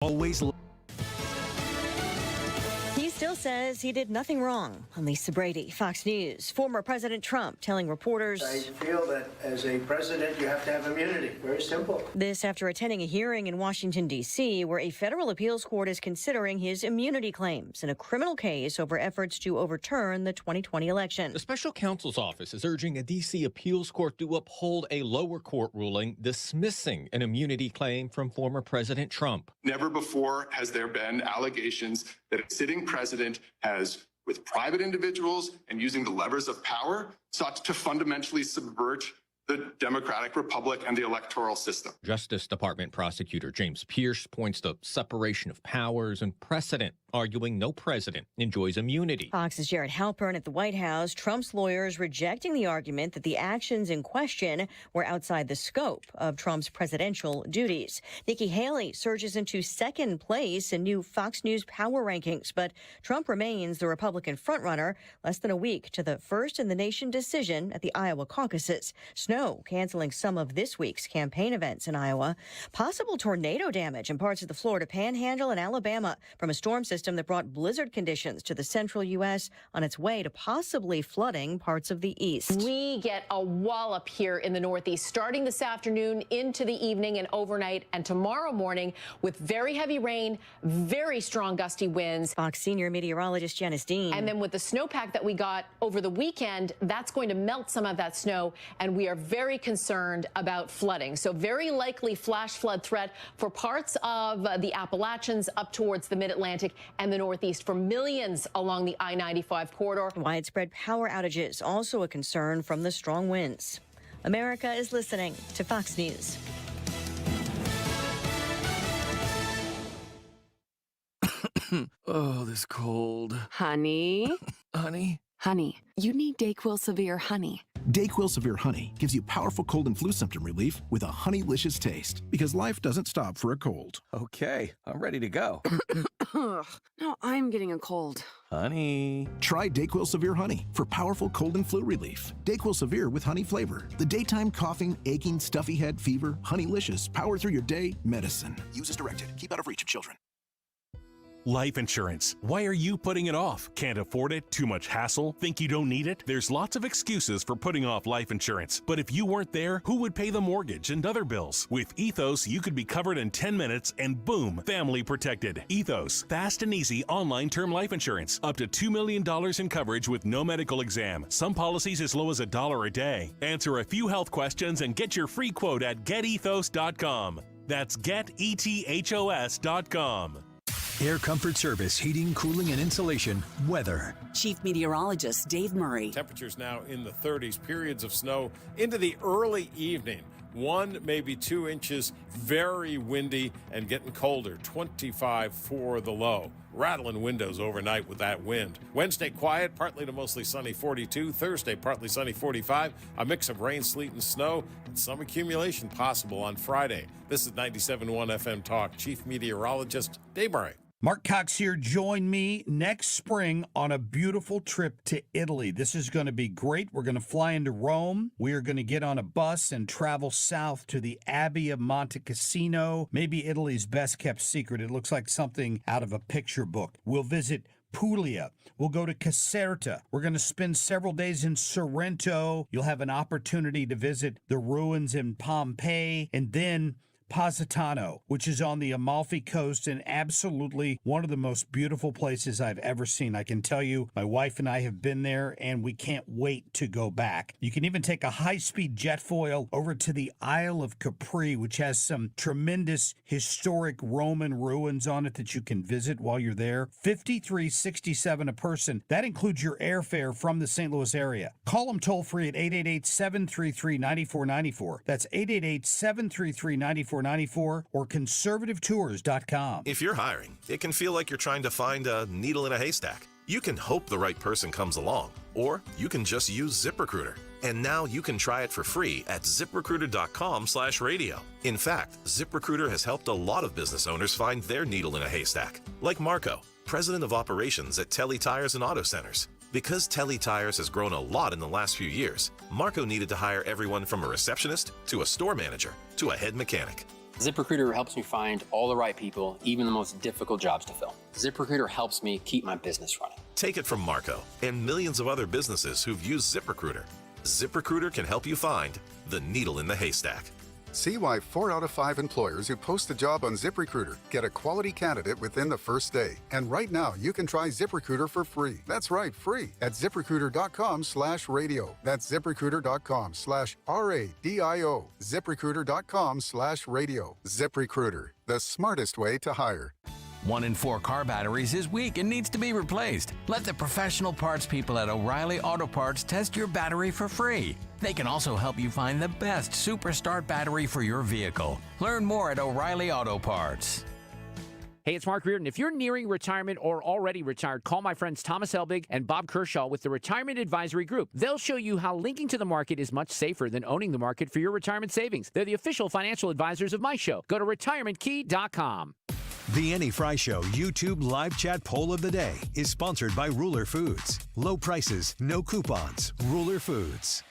Always. He still says he did nothing wrong. I'm Lisa Brady, Fox News. Former President Trump telling reporters, I feel that as a president, you have to have immunity. Very simple. This after attending a hearing in Washington, D.C., where a federal appeals court is considering his immunity claims in a criminal case over efforts to overturn the 2020 election. The special counsel's office is urging a D.C. appeals court to uphold a lower court ruling dismissing an immunity claim from former President Trump. Never before has there been allegations that a sitting president has, with private individuals and using the levers of power, sought to fundamentally subvert the democratic republic and the electoral system. Justice Department prosecutor James Pierce points to separation of powers and precedent, arguing no president enjoys immunity. Fox's Jared Halpern at the White House. Trump's lawyers rejecting the argument that the actions in question were outside the scope of Trump's presidential duties. Nikki Haley surges into second place in new Fox News power rankings, but Trump remains the Republican frontrunner less than a week to the first in the nation decision at the Iowa caucuses. Snow canceling some of this week's campaign events in Iowa. Possible tornado damage in parts of the Florida Panhandle and Alabama from a storm system that brought blizzard conditions to the central U.S. on its way to possibly flooding parts of the east. We get a wallop here in the Northeast starting this afternoon into the evening and overnight and tomorrow morning with very heavy rain, very strong gusty winds. Fox senior meteorologist Janice Dean. And then with the snowpack that we got over the weekend, that's going to melt some of that snow, and we are very concerned about flooding. So very likely flash flood threat for parts of the Appalachians up towards the mid-Atlantic and the Northeast for millions along the I-95 corridor. Widespread power outages also a concern from the strong winds. America is listening to Fox News. Oh, this cold. Honey? Honey? Honey, you need DayQuil Severe Honey. DayQuil Severe Honey gives you powerful cold and flu symptom relief with a honeylicious taste, because life doesn't stop for a cold. Okay, I'm ready to go. Now I'm getting a cold. Honey. Try DayQuil Severe Honey for powerful cold and flu relief. DayQuil Severe with honey flavor. The daytime coughing, aching, stuffy head, fever, honeylicious, power through your day medicine. Use as directed. Keep out of reach of children. Life insurance. Why are you putting it off? Can't afford it? Too much hassle? Think you don't need it? There's lots of excuses for putting off life insurance. But if you weren't there, who would pay the mortgage and other bills? With Ethos, you could be covered in 10 minutes and boom, family protected. Ethos, fast and easy online term life insurance. Up to $2 million in coverage with no medical exam. Some policies as low as $1 a day. Answer a few health questions and get your free quote at getethos.com. That's getethos.com. Air Comfort Service, heating, cooling, and insulation. Weather. Chief Meteorologist Dave Murray. Temperatures now in the 30s, periods of snow into the early evening. 1, maybe 2 inches, very windy and getting colder. 25 for the low. Rattling windows overnight with that wind. Wednesday, quiet, partly to mostly sunny 42. Thursday, partly sunny 45. A mix of rain, sleet, and snow, and some accumulation possible on Friday. This is 97.1 FM Talk. Chief Meteorologist Dave Murray. Mark Cox here. Join me next spring on a beautiful trip to Italy. This is going to be great. We're going to fly into Rome. We are going to get on a bus and travel south to the Abbey of Monte Cassino, maybe Italy's best kept secret. It looks like something out of a picture book. We'll visit Puglia. We'll go to Caserta. We're going to spend several days in Sorrento. You'll have an opportunity to visit the ruins in Pompeii, and then Positano, which is on the Amalfi Coast and absolutely one of the most beautiful places I've ever seen. I can tell you, my wife and I have been there, and we can't wait to go back. You can even take a high-speed jet foil over to the Isle of Capri, which has some tremendous historic Roman ruins on it that you can visit while you're there. $53.67 a person. That includes your airfare from the St. Louis area. Call them toll-free at 888-733-9494. That's 888-733-9494 or conservativetours.com. If you're hiring, it can feel like you're trying to find a needle in a haystack. You can hope the right person comes along, or you can just use ZipRecruiter. And now you can try it for free at ZipRecruiter.com/radio. In fact, ZipRecruiter has helped a lot of business owners find their needle in a haystack, like Marco, president of operations at Telly Tires and Auto Centers. Because Telly Tires has grown a lot in the last few years, Marco needed to hire everyone from a receptionist to a store manager to a head mechanic. ZipRecruiter helps me find all the right people, even the most difficult jobs to fill. ZipRecruiter helps me keep my business running. Take it from Marco and millions of other businesses who've used ZipRecruiter. ZipRecruiter can help you find the needle in the haystack. See why 4 out of 5 employers who post a job on ZipRecruiter get a quality candidate within the first day. And right now, you can try ZipRecruiter for free. That's right, free at ZipRecruiter.com/radio. That's ZipRecruiter.com/RADIO. ZipRecruiter.com/radio. ZipRecruiter, the smartest way to hire. 1 in 4 car batteries is weak and needs to be replaced. Let the professional parts people at O'Reilly Auto Parts test your battery for free. They can also help you find the best Superstart battery for your vehicle. Learn more at O'Reilly Auto Parts. Hey, it's Mark Reardon. If you're nearing retirement or already retired, call my friends Thomas Helbig and Bob Kershaw with the Retirement Advisory Group. They'll show you how linking to the market is much safer than owning the market for your retirement savings. They're the official financial advisors of my show. Go to retirementkey.com. The Annie Frey Show YouTube live chat poll of the day is sponsored by Ruler Foods. Low prices, no coupons. Ruler Foods.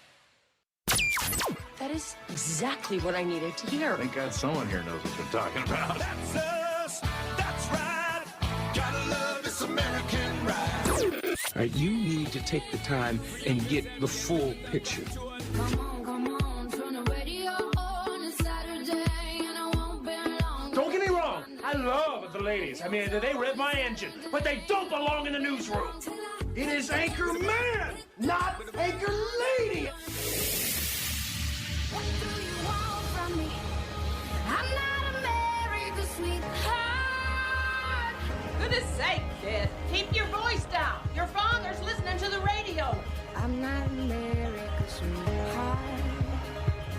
That is exactly what I needed to hear. Thank God someone here knows what they're talking about. That's us. That's right. Gotta love this American ride. All right, you need to take the time and get the full picture. Don't get me wrong. I love the ladies. I mean, they rev my engine, but they don't belong in the newsroom. It is Anchor Man, not Anchor Lady. What do you want from me? I'm not America's sweetheart. Goodness sake, kid. Keep your voice down. Your father's listening to the radio. I'm not America's sweetheart.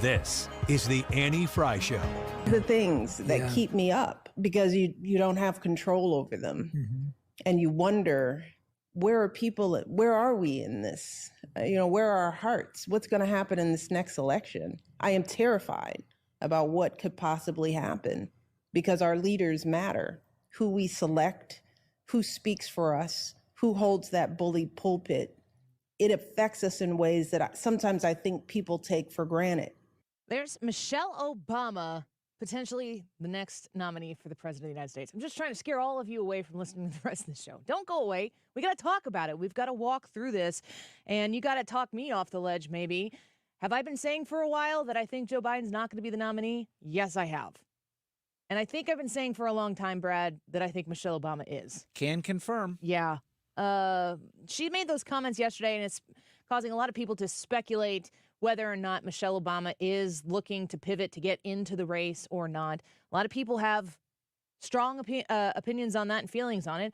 This is the Annie Frey Show. The things that keep me up because you don't have control over them. And you wonder, where are we in this? Where are our hearts? What's going to happen in this next election? I am terrified about what could possibly happen because our leaders matter. Who we select, who speaks for us, who holds that bully pulpit. It affects us in ways that sometimes I think people take for granted. There's Michelle Obama, potentially the next nominee for the President of the United States. I'm just trying to scare all of you away from listening to the rest of the show. Don't go away. We got to talk about it. We've got to walk through this, and you got to talk me off the ledge, maybe. Have I been saying for a while that I think Joe Biden's not going to be the nominee? Yes, I have. And I think I've been saying for a long time, Brad, that I think Michelle Obama is. Can confirm. Yeah. She made those comments yesterday, and it's causing a lot of people to speculate whether or not Michelle Obama is looking to pivot to get into the race or not. A lot of people have strong opinions on that and feelings on it.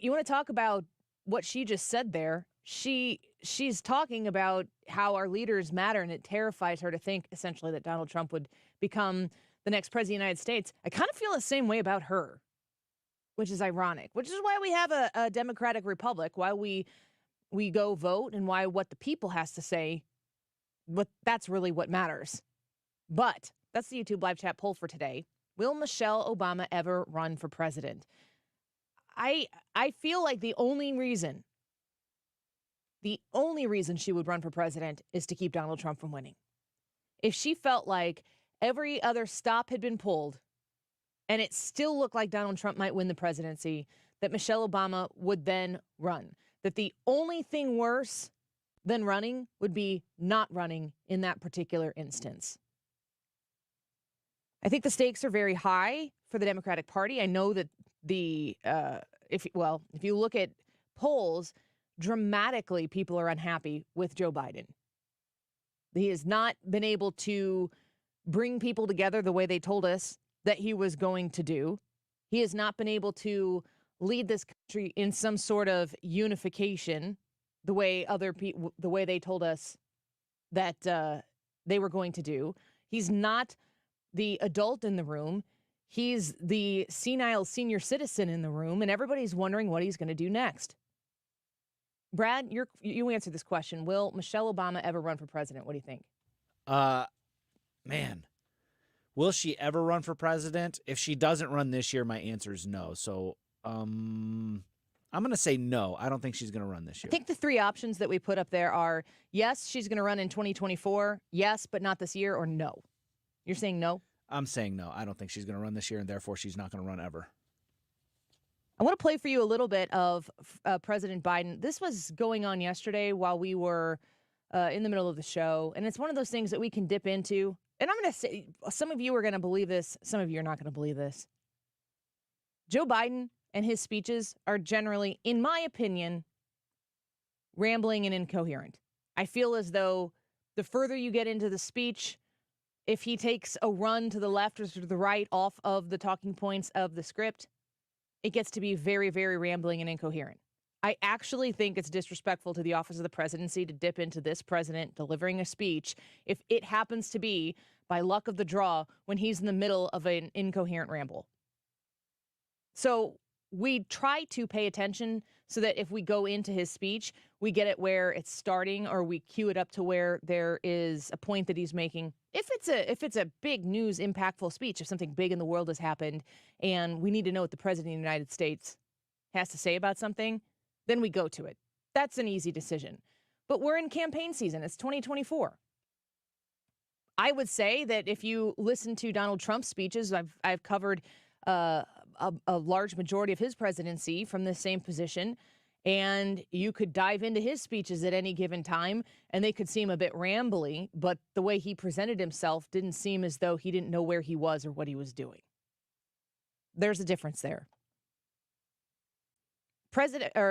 You want to talk about what she just said there? She's talking about how our leaders matter, and it terrifies her to think essentially that Donald Trump would become the next president of the United States. I kind of feel the same way about her, which is ironic, which is why we have a democratic republic, why we go vote, and why what the people has to say, that's really what matters. But that's the YouTube live chat poll for today. Will Michelle Obama ever run for president? I feel like the only reason she would run for president is to keep Donald Trump from winning. If she felt like every other stop had been pulled and it still looked like Donald Trump might win the presidency, that Michelle Obama would then run. That the only thing worse than running would be not running in that particular instance. I think the stakes are very high for the Democratic Party. I know that if you look at polls, dramatically people are unhappy with Joe Biden. He has not been able to bring people together the way they told us that he was going to do. He has not been able to lead this country in some sort of unification the way they told us that they were going to do. He's not the adult in the room. He's the senile senior citizen in the room, and everybody's wondering what he's going to do next. Brad, you answered this question. Will Michelle Obama ever run for president? What do you think? Man, will she ever run for president? If she doesn't run this year, my answer is no. So, I'm going to say no. I don't think she's going to run this year. I think the three options that we put up there are, yes, she's going to run in 2024, yes, but not this year, or no. You're saying no? I'm saying no. I don't think she's going to run this year, and therefore she's not going to run ever. I want to play for you a little bit of President Biden. This was going on yesterday while we were in the middle of the show, and it's one of those things that we can dip into. And I'm going to say, some of you are going to believe this, some of you are not going to believe this. Joe Biden and his speeches are generally, in my opinion, rambling and incoherent. I feel as though the further you get into the speech, if he takes a run to the left or to the right off of the talking points of the script, it gets to be very, very rambling and incoherent. I actually think it's disrespectful to the office of the presidency to dip into this president delivering a speech if it happens to be, by luck of the draw, when he's in the middle of an incoherent ramble. So we try to pay attention so that if we go into his speech, we get it where it's starting, or we cue it up to where there is a point that he's making. If it's a big news, impactful speech, if something big in the world has happened and we need to know what the president of the United States has to say about something, then we go to it. That's an easy decision. But we're in campaign season. It's 2024. I would say that if you listen to Donald Trump's speeches, I've covered a large majority of his presidency from the same position, and you could dive into his speeches at any given time, and they could seem a bit rambly, but the way he presented himself didn't seem as though he didn't know where he was or what he was doing. There's a difference there.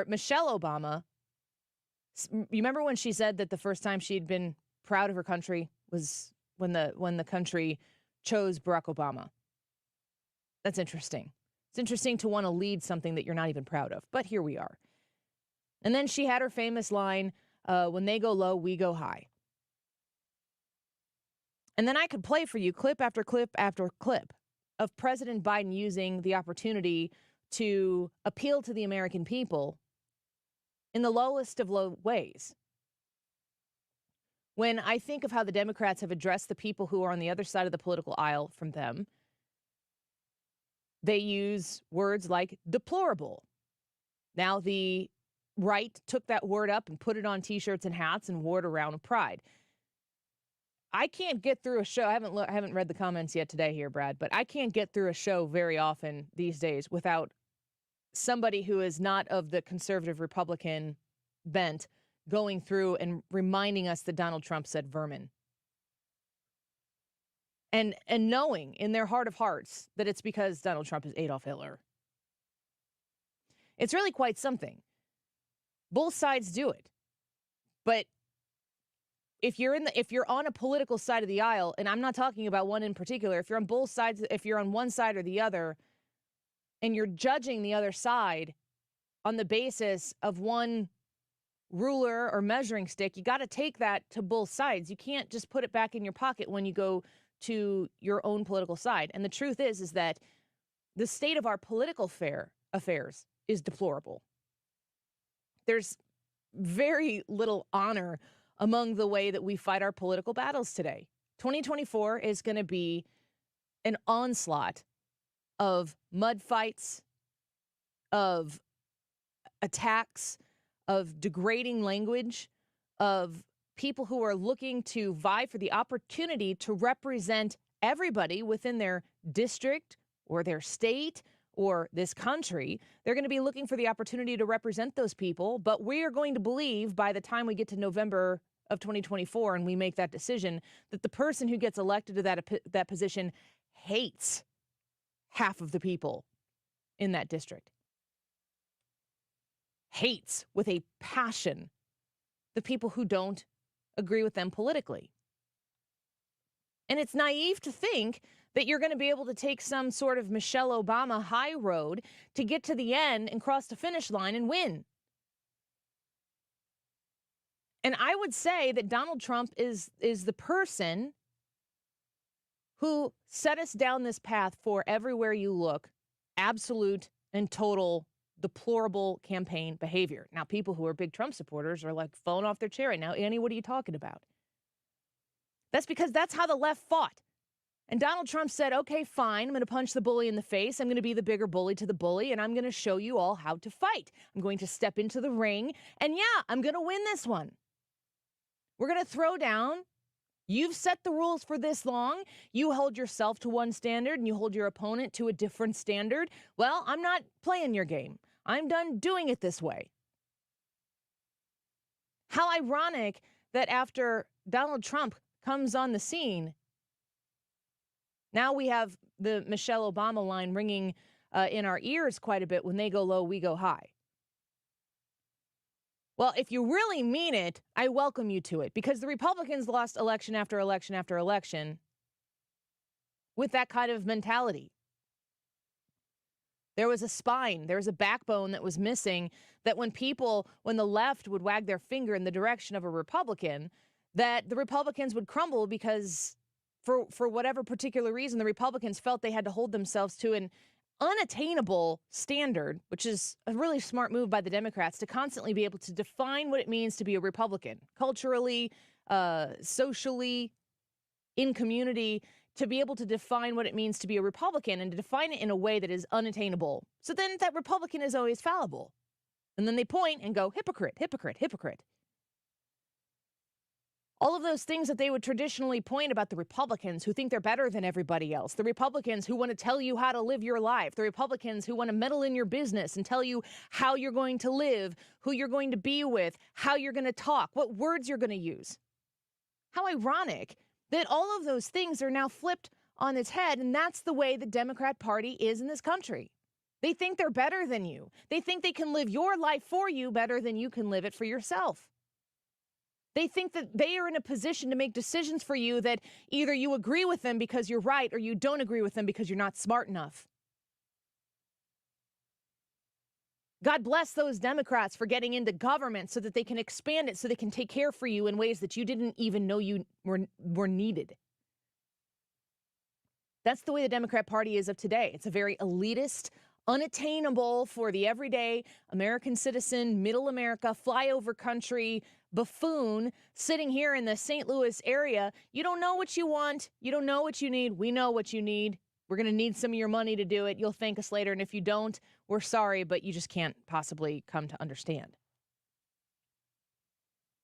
Michelle Obama, you remember when she said that the first time she'd been proud of her country was when the country chose Barack Obama? That's interesting. It's interesting to want to lead something that you're not even proud of, but here we are. And then she had her famous line, when they go low, we go high. And then I could play for you clip after clip after clip of President Biden using the opportunity to appeal to the American people in the lowest of low ways. When I think of how the Democrats have addressed the people who are on the other side of the political aisle from them, they use words like deplorable. Now, the right took that word up and put it on T-shirts and hats and wore it around with pride. I can't get through a show. I haven't read the comments yet today here, Brad, but I can't get through a show very often these days without somebody who is not of the conservative Republican bent going through and reminding us that Donald Trump said vermin. And knowing in their heart of hearts that it's because Donald Trump is Adolf Hitler. It's really quite something. Both sides do it. But if you're on a political side of the aisle, and I'm not talking about one in particular, if you're on both sides, if you're on one side or the other, and you're judging the other side on the basis of one ruler or measuring stick, you got to take that to both sides. You can't just put it back in your pocket when you go to your own political side. And the truth is that the state of our political affairs is deplorable. There's very little honor among the way that we fight our political battles today. 2024 is going to be an onslaught of mud fights, of attacks, of degrading language, of people who are looking to vie for the opportunity to represent everybody within their district or their state or this country. They're going to be looking for the opportunity to represent those people, but we are going to believe by the time we get to November of 2024 and we make that decision that the person who gets elected to that position hates half of the people in that district. Hates with a passion the people who don't agree with them politically. And it's naive to think that you're going to be able to take some sort of Michelle Obama high road to get to the end and cross the finish line and win. And I would say that Donald Trump is the person who set us down this path for everywhere you look, absolute and total deplorable campaign behavior. Now, people who are big Trump supporters are like falling off their chair right now. Annie, what are you talking about? That's because that's how the left fought. And Donald Trump said, okay, fine, I'm going to punch the bully in the face. I'm going to be the bigger bully to the bully, and I'm going to show you all how to fight. I'm going to step into the ring, and yeah, I'm going to win this one. We're going to throw down You've set the rules for this long. You hold yourself to one standard and you hold your opponent to a different standard. Well, I'm not playing your game. I'm done doing it this way. How ironic that after Donald Trump comes on the scene, now we have the Michelle Obama line ringing in our ears quite a bit. When they go low, we go high. Well, if you really mean it, I welcome you to it, because the Republicans lost election after election after election with that kind of mentality. There was a spine, there was a backbone that was missing, that when the left would wag their finger in the direction of a Republican, that the Republicans would crumble because for whatever particular reason, the Republicans felt they had to hold themselves to an unattainable standard, which is a really smart move by the Democrats to constantly be able to define what it means to be a Republican, culturally, socially, in community, to be able to define what it means to be a Republican and to define it in a way that is unattainable. So then that Republican is always fallible. And then they point and go, hypocrite, hypocrite, hypocrite. All of those things that they would traditionally point about the Republicans who think they're better than everybody else, the Republicans who want to tell you how to live your life, the Republicans who want to meddle in your business and tell you how you're going to live, who you're going to be with, how you're going to talk, what words you're going to use. How ironic that all of those things are now flipped on its head, and that's the way the Democrat Party is in this country. They think they're better than you. They think they can live your life for you better than you can live it for yourself. They think that they are in a position to make decisions for you that either you agree with them because you're right or you don't agree with them because you're not smart enough. God bless those Democrats for getting into government so that they can expand it, so they can take care for you in ways that you didn't even know you were needed. That's the way the Democrat Party is of today. It's a very elitist, unattainable for the everyday American citizen, middle America, flyover country buffoon sitting here in the St. Louis area. You don't know what you want. You don't know what you need. We know what you need. We're going to need some of your money to do it. You'll thank us later. And if you don't, we're sorry, but you just can't possibly come to understand.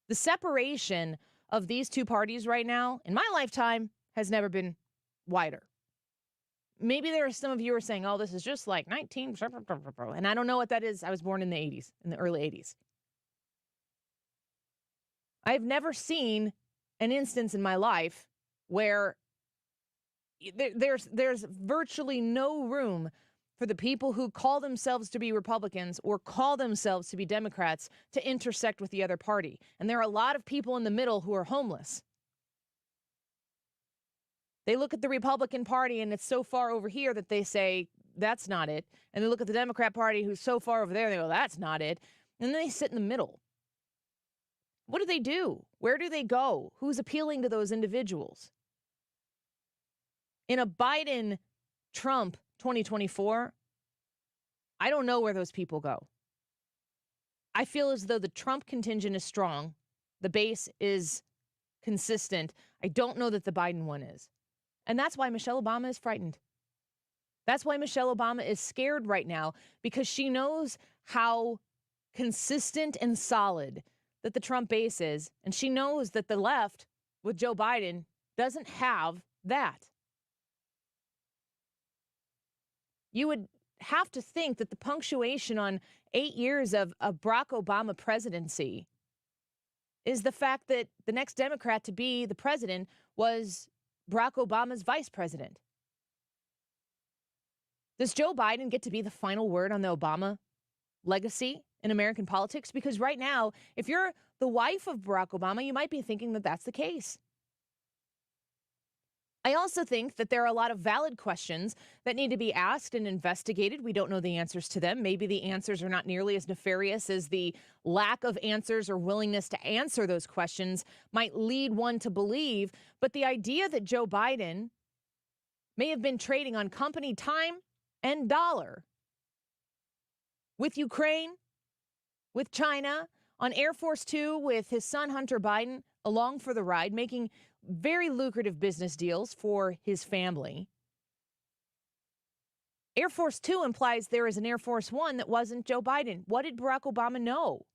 The separation of these two parties right now, in my lifetime, has never been wider. Maybe there are some of you who are saying, oh, this is just like 19, and I don't know what that is. I was born in the 80s, in the early 80s. I've never seen an instance in my life where there's virtually no room for the people who call themselves to be Republicans or call themselves to be Democrats to intersect with the other party. And there are a lot of people in the middle who are homeless. They look at the Republican Party and it's so far over here that they say, that's not it. And they look at the Democrat Party who's so far over there, and they go, that's not it. And then they sit in the middle. What do? Where do they go? Who's appealing to those individuals? In a Biden-Trump 2024, I don't know where those people go. I feel as though the Trump contingent is strong. The base is consistent. I don't know that the Biden one is. And that's why Michelle Obama is frightened. That's why Michelle Obama is scared right now, because she knows how consistent and solid that the Trump base is. And she knows that the left with Joe Biden doesn't have that. You would have to think that the punctuation on 8 years of a Barack Obama presidency is the fact that the next Democrat to be the president was Barack Obama's vice president. Does Joe Biden get to be the final word on the Obama legacy in American politics? Because right now, if you're the wife of Barack Obama, you might be thinking that that's the case. I also think that there are a lot of valid questions that need to be asked and investigated. We don't know the answers to them. Maybe the answers are not nearly as nefarious as the lack of answers or willingness to answer those questions might lead one to believe. But the idea that Joe Biden may have been trading on company time and dollar with Ukraine, with China, on Air Force Two with his son Hunter Biden along for the ride, making very lucrative business deals for his family. Air Force Two implies there is an Air Force One that wasn't Joe Biden. What did Barack Obama know?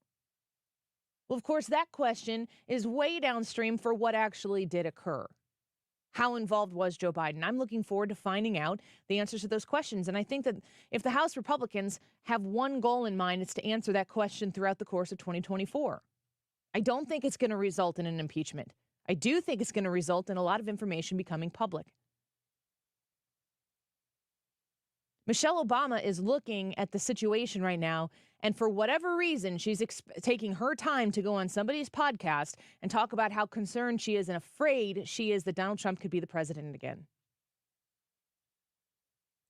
Well, of course, that question is way downstream for what actually did occur. How involved was Joe Biden? I'm looking forward to finding out the answers to those questions. And I think that if the House Republicans have one goal in mind, it's to answer that question throughout the course of 2024. I don't think it's going to result in an impeachment. I do think it's going to result in a lot of information becoming public. Michelle Obama is looking at the situation right now, and for whatever reason, she's taking her time to go on somebody's podcast and talk about how concerned she is and afraid she is that Donald Trump could be the president again.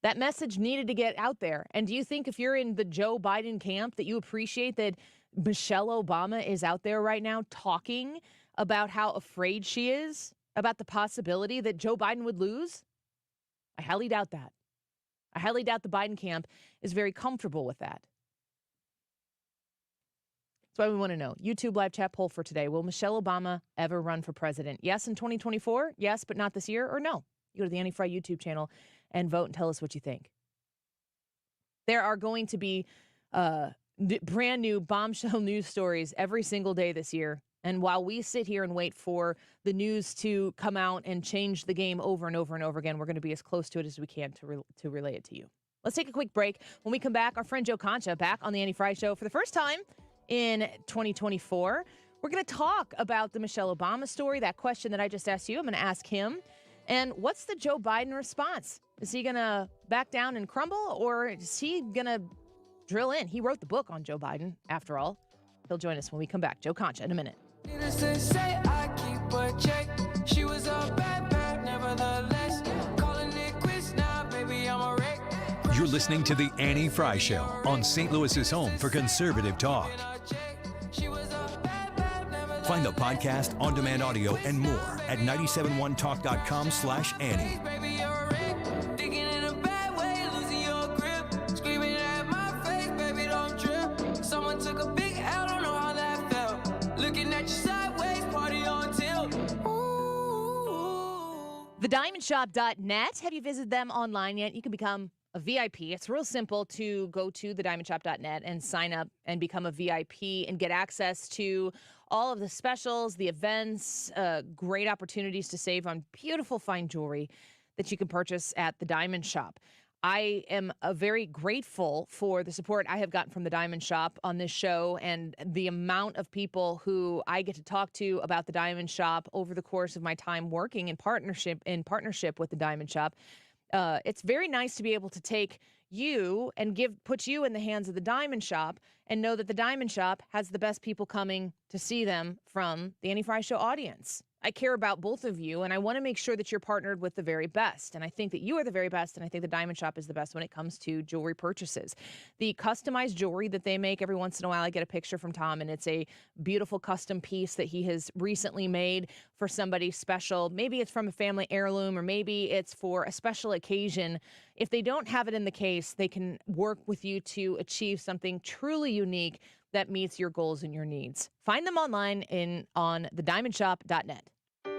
That message needed to get out there. And do you think if you're in the Joe Biden camp that you appreciate that Michelle Obama is out there right now talking about how afraid she is about the possibility that Joe Biden would lose? I highly doubt that. I highly doubt the Biden camp is very comfortable with that. That's why we want to know. YouTube live chat poll for today. Will Michelle Obama ever run for president? Yes in 2024? Yes, but not this year? Or no? You go to the Annie Frey YouTube channel and vote and tell us what you think. There are going to be brand new bombshell news stories every single day this year. And while we sit here and wait for the news to come out and change the game over and over and over again, we're going to be as close to it as we can to relay it to you. Let's take a quick break. When we come back, our friend Joe Concha back on the Annie Frey Show for the first time in 2024. We're going to talk about the Michelle Obama story, that question that I just asked you. I'm going to ask him. And what's the Joe Biden response? Is he going to back down and crumble, or is he going to drill in? He wrote the book on Joe Biden, after all. He'll join us when we come back. Joe Concha in a minute. You're listening to The Annie Frey Show on St. Louis's home for conservative talk. Find the podcast, on-demand audio, and more at 971talk.com/Annie. TheDiamondShop.net. Have you visited them online yet? You can become a VIP. It's real simple to go to TheDiamondShop.net and sign up and become a VIP and get access to all of the specials, the events, great opportunities to save on beautiful fine jewelry that you can purchase at The Diamond Shop. I am very grateful for the support I have gotten from The Diamond Shop on this show and the amount of people who I get to talk to about The Diamond Shop over the course of my time working in partnership with The Diamond Shop. It's very nice to be able to take you and put you in the hands of The Diamond Shop and know that The Diamond Shop has the best people coming to see them from the Annie Frey Show audience. I care about both of you, and I want to make sure that you're partnered with the very best. And I think that you are the very best, and I think the Diamond Shop is the best when it comes to jewelry purchases. The customized jewelry that they make, every once in a while I get a picture from Tom, and it's a beautiful custom piece that he has recently made for somebody special. Maybe it's from a family heirloom, or maybe it's for a special occasion. If they don't have it in the case, they can work with you to achieve something truly unique that meets your goals and your needs. Find them online on thediamondshop.net.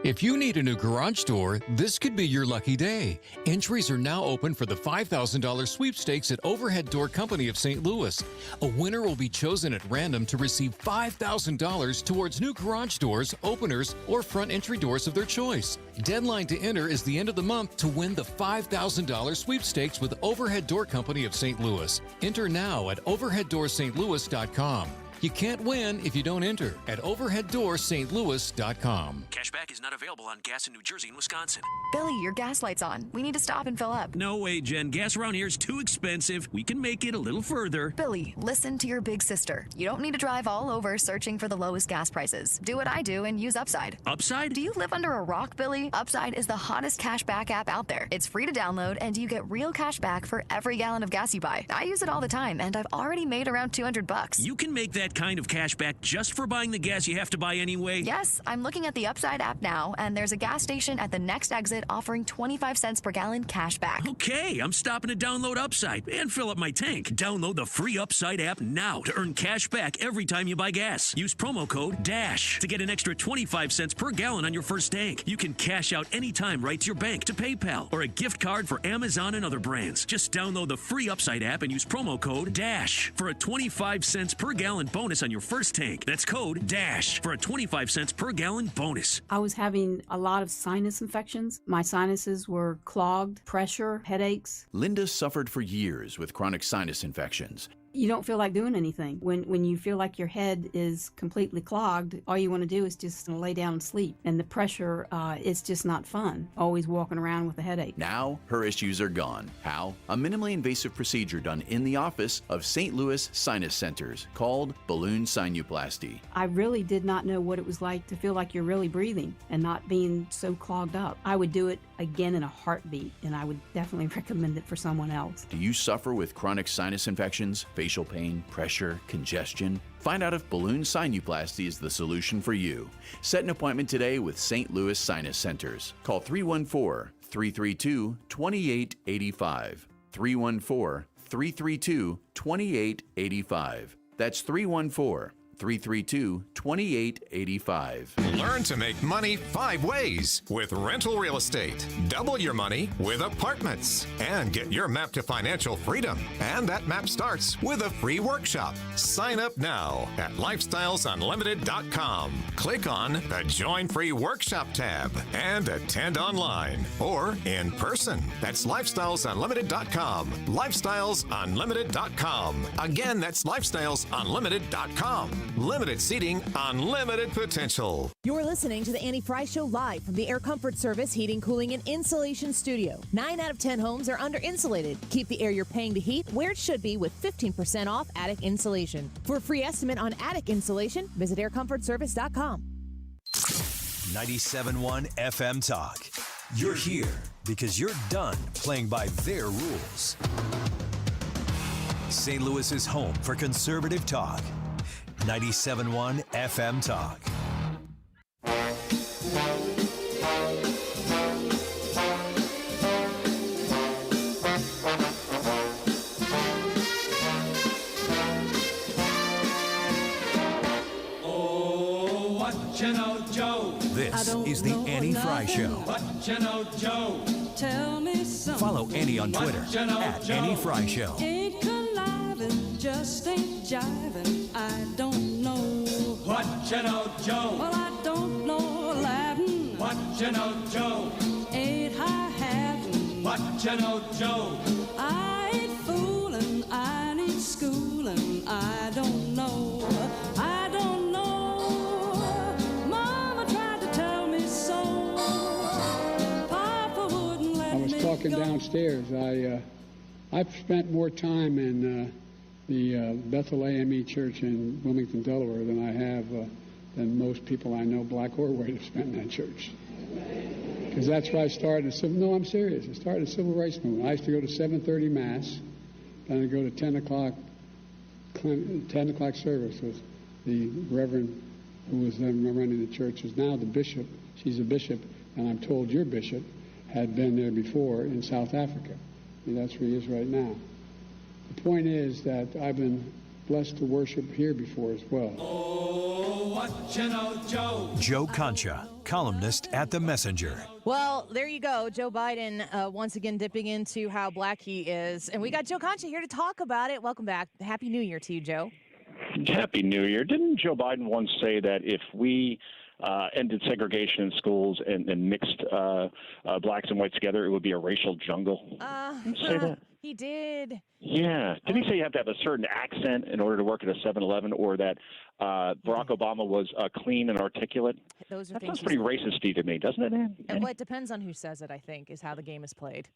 If you need a new garage door, this could be your lucky day. Entries are now open for the $5,000 sweepstakes at Overhead Door Company of St. Louis. A winner will be chosen at random to receive $5,000 towards new garage doors, openers, or front entry doors of their choice. Deadline to enter is the end of the month to win the $5,000 sweepstakes with Overhead Door Company of St. Louis. Enter now at overheaddoorsstlouis.com. You can't win if you don't enter at overheaddoorsstlouis.com. Cashback is not available on gas in New Jersey and Wisconsin. Billy, your gas light's on. We need to stop and fill up. No way, Jen. Gas around here is too expensive. We can make it a little further. Billy, listen to your big sister. You don't need to drive all over searching for the lowest gas prices. Do what I do and use Upside. Upside? Do you live under a rock, Billy? Upside is the hottest cashback app out there. It's free to download, and you get real cash back for every gallon of gas you buy. I use it all the time, and I've already made around $200. You can make that kind of cash back just for buying the gas you have to buy anyway? Yes, I'm looking at the Upside app now, and there's a gas station at the next exit offering 25 cents per gallon cash back. Okay, I'm stopping to download Upside and fill up my tank. Download the free Upside app now to earn cash back every time you buy gas. Use promo code DASH to get an extra 25 cents per gallon on your first tank. You can cash out anytime right to your bank, to PayPal, or a gift card for Amazon and other brands. Just download the free Upside app and use promo code DASH for a 25 cents per gallon bonus bonus on your first tank. That's code DASH for a 25 cents per gallon bonus. I was having a lot of sinus infections. My sinuses were clogged, pressure, headaches. Linda suffered for years with chronic sinus infections. You don't feel like doing anything. When you feel like your head is completely clogged, all you want to do is just lay down and sleep. And the pressure, it's just not fun, always walking around with a headache. Now, her issues are gone. How? A minimally invasive procedure done in the office of St. Louis Sinus Centers called balloon sinuplasty. I really did not know what it was like to feel like you're really breathing and not being so clogged up. I would do it again in a heartbeat, and I would definitely recommend it for someone else. Do you suffer with chronic sinus infections, facial pain, pressure, congestion? Find out if balloon sinuplasty is the solution for you. Set an appointment today with St. Louis Sinus Centers. Call 314-332-2885. 314-332-2885. That's 314-332-2885. Learn to make money 5 ways with rental real estate. Double your money with apartments. And get your map to financial freedom. And that map starts with a free workshop. Sign up now at lifestylesunlimited.com. Click on the Join Free Workshop tab and attend online or in person. That's lifestylesunlimited.com. Lifestylesunlimited.com. Again, that's lifestylesunlimited.com. Limited seating, unlimited potential. You're listening to the Annie Frey Show live from the Air Comfort Service Heating, Cooling, and Insulation Studio. 9 out of 10 homes are under insulated. Keep the air you're paying to heat where it should be with 15% off attic insulation. For a free estimate on attic insulation, visit aircomfortservice.com. 97.1 FM Talk. You're here because you're done playing by their rules. St. Louis is home for conservative talk. 97.1 FM Talk. Oh, what you know, Joe? This is the Annie Frey Show. What you know, Joe? Tell me something. Follow Annie on Twitter at Annie Frey Show. Ain't conniving, just ain't jiving. I don't know. What you know, Joe? Well, I don't know Latin. What you know, Joe? Ain't high-hatting. What you know, Joe? I ain't fooling, I need schooling. I don't know. I don't know. Mama tried to tell me so. Papa wouldn't let me go. I was talking downstairs. I've spent more time in the Bethel AME Church in Wilmington, Delaware, than I have than most people I know, black or white, have spent in that church. Because that's where I started. No, I'm serious. I started a civil rights movement. I used to go to 7:30 Mass, then I'd go to 10 o'clock service with the Reverend who was then running the church, is now the bishop. She's a bishop, and I'm told your bishop had been there before in South Africa. And that's where he is right now. The point is that I've been blessed to worship here before as well. Oh, what you know, Joe? Joe Concha, columnist at The Messenger. Well, there you go. Joe Biden once again dipping into how black he is. And we got Joe Concha here to talk about it. Welcome back. Happy New Year to you, Joe. Happy New Year. Didn't Joe Biden once say that if we ended segregation in schools and mixed blacks and whites together, it would be a racial jungle? Did he say that? He did. Yeah. Did he say you have to have a certain accent in order to work at a 7-Eleven, or that Barack Obama was clean and articulate? Those are that things sounds pretty racist-y to me, doesn't it, Ann? Well, it depends on who says it, I think, is how the game is played.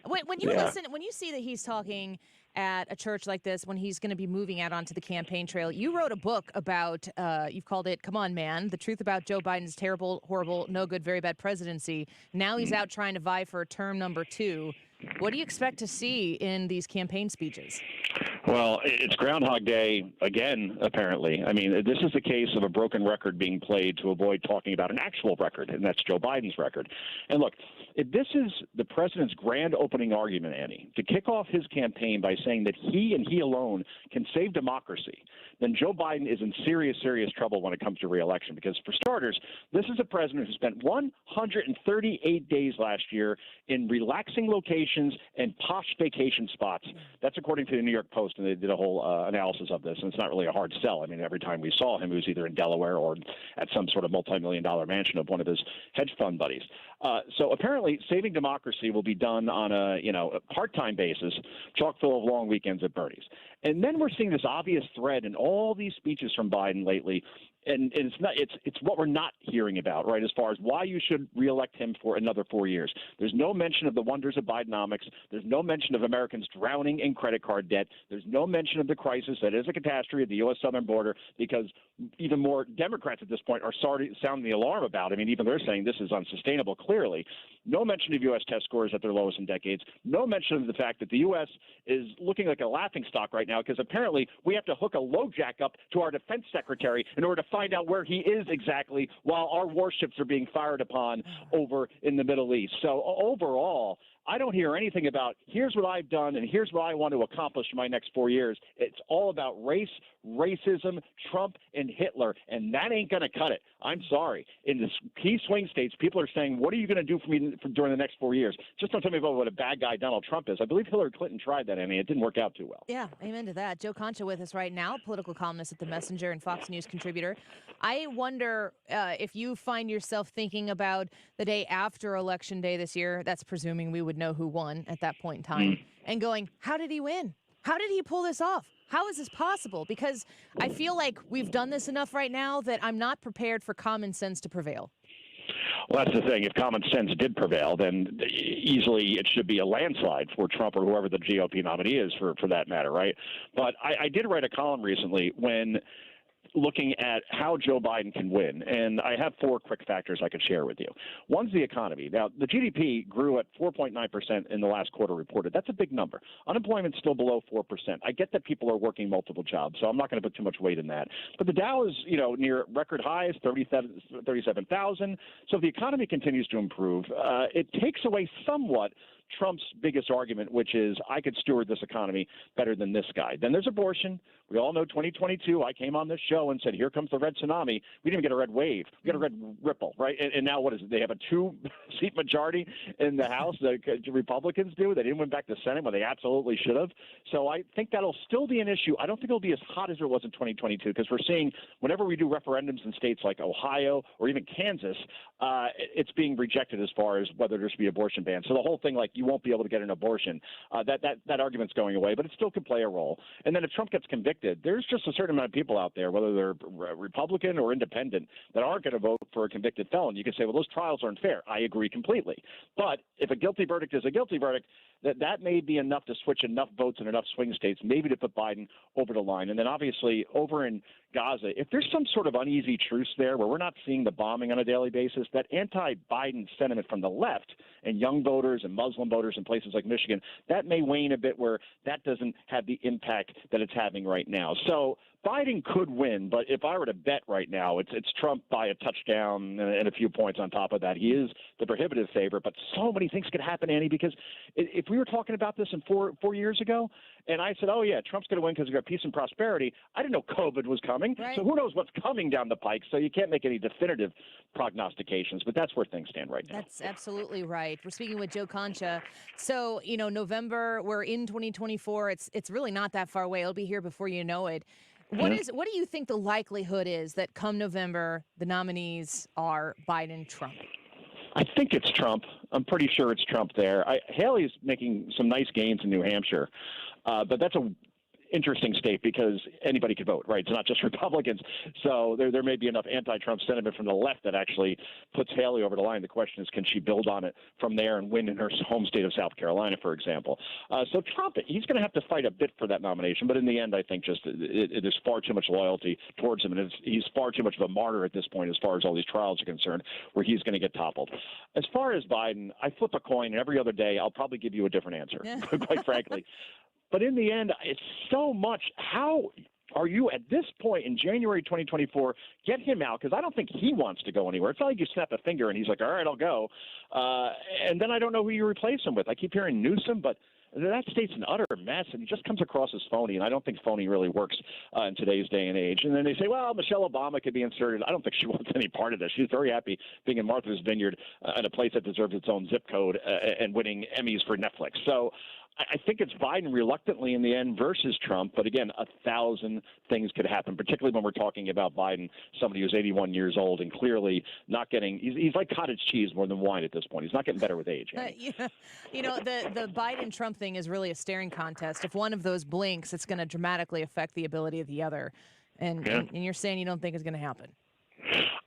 When you when you see that he's talking at a church like this, when he's going to be moving out onto the campaign trail, you wrote a book about, you've called it, Come On, Man, the truth about Joe Biden's terrible, horrible, no good, very bad presidency. Now he's out trying to vie for term number 2. What do you expect to see in these campaign speeches? Well, it's Groundhog Day again, apparently. I mean, this is the case of a broken record being played to avoid talking about an actual record, and that's Joe Biden's record. And look, if this is the president's grand opening argument, Annie, to kick off his campaign by saying that he and he alone can save democracy, then Joe Biden is in serious, serious trouble when it comes to re-election. Because for starters, this is a president who spent 138 days last year in relaxing locations mansions, and posh vacation spots. That's according to the New York Post, and they did a whole analysis of this, and it's not really a hard sell. I mean, every time we saw him, he was either in Delaware or at some sort of multi-million-dollar mansion of one of his hedge fund buddies. So apparently, saving democracy will be done on a part-time basis, chock full of long weekends at Bernie's. And then we're seeing this obvious thread in all these speeches from Biden lately. And it's what we're not hearing about, right, as far as why you should reelect him for another 4 years. There's no mention of the wonders of Bidenomics. There's no mention of Americans drowning in credit card debt. There's no mention of the crisis that is a catastrophe at the U.S. southern border, because even more Democrats at this point are sounding the alarm about it. I mean, even they're saying this is unsustainable, clearly. No mention of U.S. test scores at their lowest in decades. No mention of the fact that the U.S. is looking like a laughingstock right now, because apparently we have to hook a LoJack up to our defense secretary in order to find out where he is exactly while our warships are being fired upon over in the Middle East. So overall, I don't hear anything about here's what I've done and here's what I want to accomplish in my next 4 years. It's all about race, racism, Trump, and Hitler, and that ain't going to cut it. I'm sorry. In the key swing states, people are saying, what are you going to do for me during the next 4 years? Just don't tell me about what a bad guy Donald Trump is. I believe Hillary Clinton tried that, Annie. It didn't work out too well. Yeah, amen to that. Joe Concha with us right now, political columnist at The Messenger and Fox News contributor. I wonder if you find yourself thinking about the day after Election Day this year, that's presuming we would know who won at that point in time, and going, how did he win? How did he pull this off? How is this possible? Because I feel like we've done this enough right now that I'm not prepared for common sense to prevail. Well, that's the thing. If common sense did prevail, then easily it should be a landslide for Trump or whoever the GOP nominee is, for that matter, right? But I did write a column recently when looking at how Joe Biden can win. And I have 4 quick factors I could share with you. One's the economy. Now, the GDP grew at 4.9% in the last quarter reported. That's a big number. Unemployment's still below 4%. I get that people are working multiple jobs, so I'm not going to put too much weight in that. But the Dow is, near record highs, 37,000. So if the economy continues to improve, it takes away somewhat Trump's biggest argument, which is I could steward this economy better than this guy. Then there's abortion. We all know 2022, I came on this show and said, here comes the red tsunami. We didn't get a red wave. We got a red ripple, right? And now what is it? They have a 2-seat majority in the House. The Republicans do. They didn't win back the Senate when they absolutely should have. So I think that'll still be an issue. I don't think it'll be as hot as it was in 2022, because we're seeing whenever we do referendums in states like Ohio or even Kansas, it's being rejected as far as whether there should be abortion ban. So the whole thing, like, you won't be able to get an abortion, that argument's going away, but it still could play a role. And then if Trump gets convicted, there's just a certain amount of people out there, whether they're Republican or independent, that aren't going to vote for a convicted felon. You can say, well, those trials aren't fair. I agree completely. But if a guilty verdict is a guilty verdict, that may be enough to switch enough votes in enough swing states, maybe to put Biden over the line. And then obviously over in Gaza, if there's some sort of uneasy truce there where we're not seeing the bombing on a daily basis, that anti-Biden sentiment from the left and young voters and Muslim voters in places like Michigan, that may wane a bit, where that doesn't have the impact that it's having right now. So Biden could win, but if I were to bet right now, it's Trump by a touchdown and a few points on top of that. He is the prohibitive favorite, but so many things could happen, Annie, because if we were talking about this in four years ago, and I said, oh, yeah, Trump's going to win because we've got peace and prosperity, I didn't know COVID was coming. Right. So who knows what's coming down the pike? So you can't make any definitive prognostications, but that's where things stand right now. That's absolutely right. We're speaking with Joe Concha. So, November, we're in 2024. It's really not that far away. It'll be here before you know it. What do you think the likelihood is that come November, the nominees are Biden, Trump? I think it's Trump. I'm pretty sure it's Trump there. Haley's making some nice gains in New Hampshire, but that's a interesting state because anybody could vote, right? It's not just Republicans. So there may be enough anti-Trump sentiment from the left that actually puts Haley over the line. The question is, can she build on it from there and win in her home state of South Carolina, for example? So Trump, he's going to have to fight a bit for that nomination. But in the end, I think just there's far too much loyalty towards him. And he's far too much of a martyr at this point as far as all these trials are concerned, where he's going to get toppled. As far as Biden, I flip a coin, and every other day I'll probably give you a different answer, quite frankly. But in the end, it's so much. How are you at this point in January 2024, get him out? Because I don't think he wants to go anywhere. It's not like you snap a finger and he's like, all right, I'll go. And then I don't know who you replace him with. I keep hearing Newsom, but that state's an utter mess, and he just comes across as phony, and I don't think phony really works in today's day and age. And then they say, well, Michelle Obama could be inserted. I don't think she wants any part of this. She's very happy being in Martha's Vineyard in a place that deserves its own zip code and winning Emmys for Netflix. So I think it's Biden reluctantly in the end versus Trump. But again, 1,000 things could happen, particularly when we're talking about Biden, somebody who's 81 years old and clearly not getting – he's like cottage cheese more than wine at this point. He's not getting better with age. Yeah. You know, the Biden-Trump thing is really a staring contest. If one of those blinks, it's going to dramatically affect the ability of the other. And you're saying you don't think it's going to happen.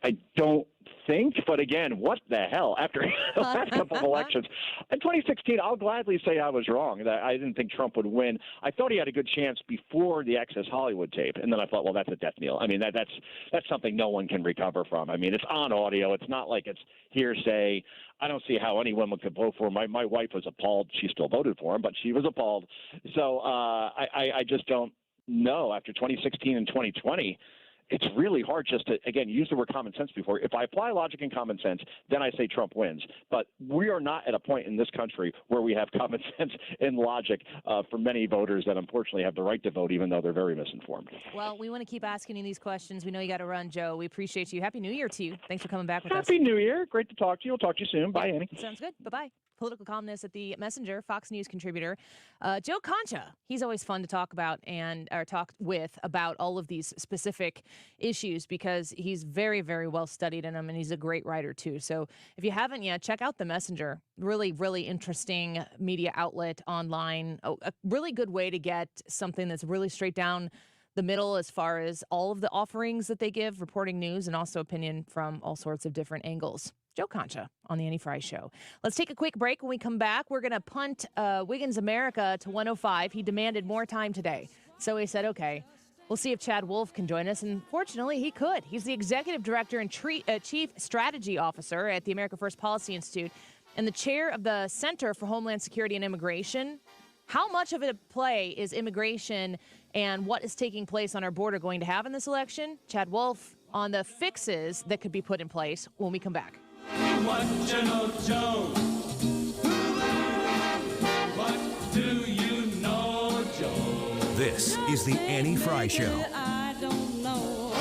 I don't think, but again, what the hell? After the last couple of elections, in 2016, I'll gladly say I was wrong. That I didn't think Trump would win. I thought he had a good chance before the Access Hollywood tape, and then I thought, well, that's a death knell. I mean, that's something no one can recover from. I mean, it's on audio. It's not like it's hearsay. I don't see how any woman could vote for him. My wife was appalled. She still voted for him, but she was appalled. So I just don't know. After 2016 and 2020. It's really hard just to, again, use the word common sense before. If I apply logic and common sense, then I say Trump wins. But we are not at a point in this country where we have common sense and logic for many voters that unfortunately have the right to vote, even though they're very misinformed. Well, we want to keep asking you these questions. We know you got to run, Joe. We appreciate you. Happy New Year to you. Thanks for coming back with us. Happy New Year. Great to talk to you. We'll talk to you soon. Bye, Annie. Sounds good. Bye-bye. Political columnist at the Messenger, Fox News contributor, Joe Concha. He's always fun to talk about or talk with about all of these specific issues because he's very, very well studied in them, and he's a great writer too. So if you haven't yet, check out the Messenger. Really, really interesting media outlet online. A really good way to get something that's really straight down the middle as far as all of the offerings that they give, reporting news, and also opinion from all sorts of different angles. Joe Concha on the Annie Frey Show. Let's take a quick break. When we come back, we're going to punt Wiggins America to 105. He demanded more time today. So he said, okay, we'll see if Chad Wolf can join us. And fortunately, he could. He's the executive director and chief strategy officer at the America First Policy Institute and the chair of the Center for Homeland Security and Immigration. How much of a play is immigration and what is taking place on our border going to have in this election? Chad Wolf on the fixes that could be put in place when we come back. What you know, Joe? What do you know, Joe? This is the Annie Frey Show. I don't know.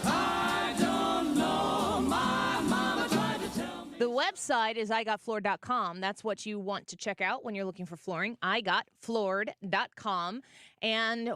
I don't know. My mama tried to tell me. The website is igotfloored.com. That's what you want to check out when you're looking for flooring. igotfloored.com. And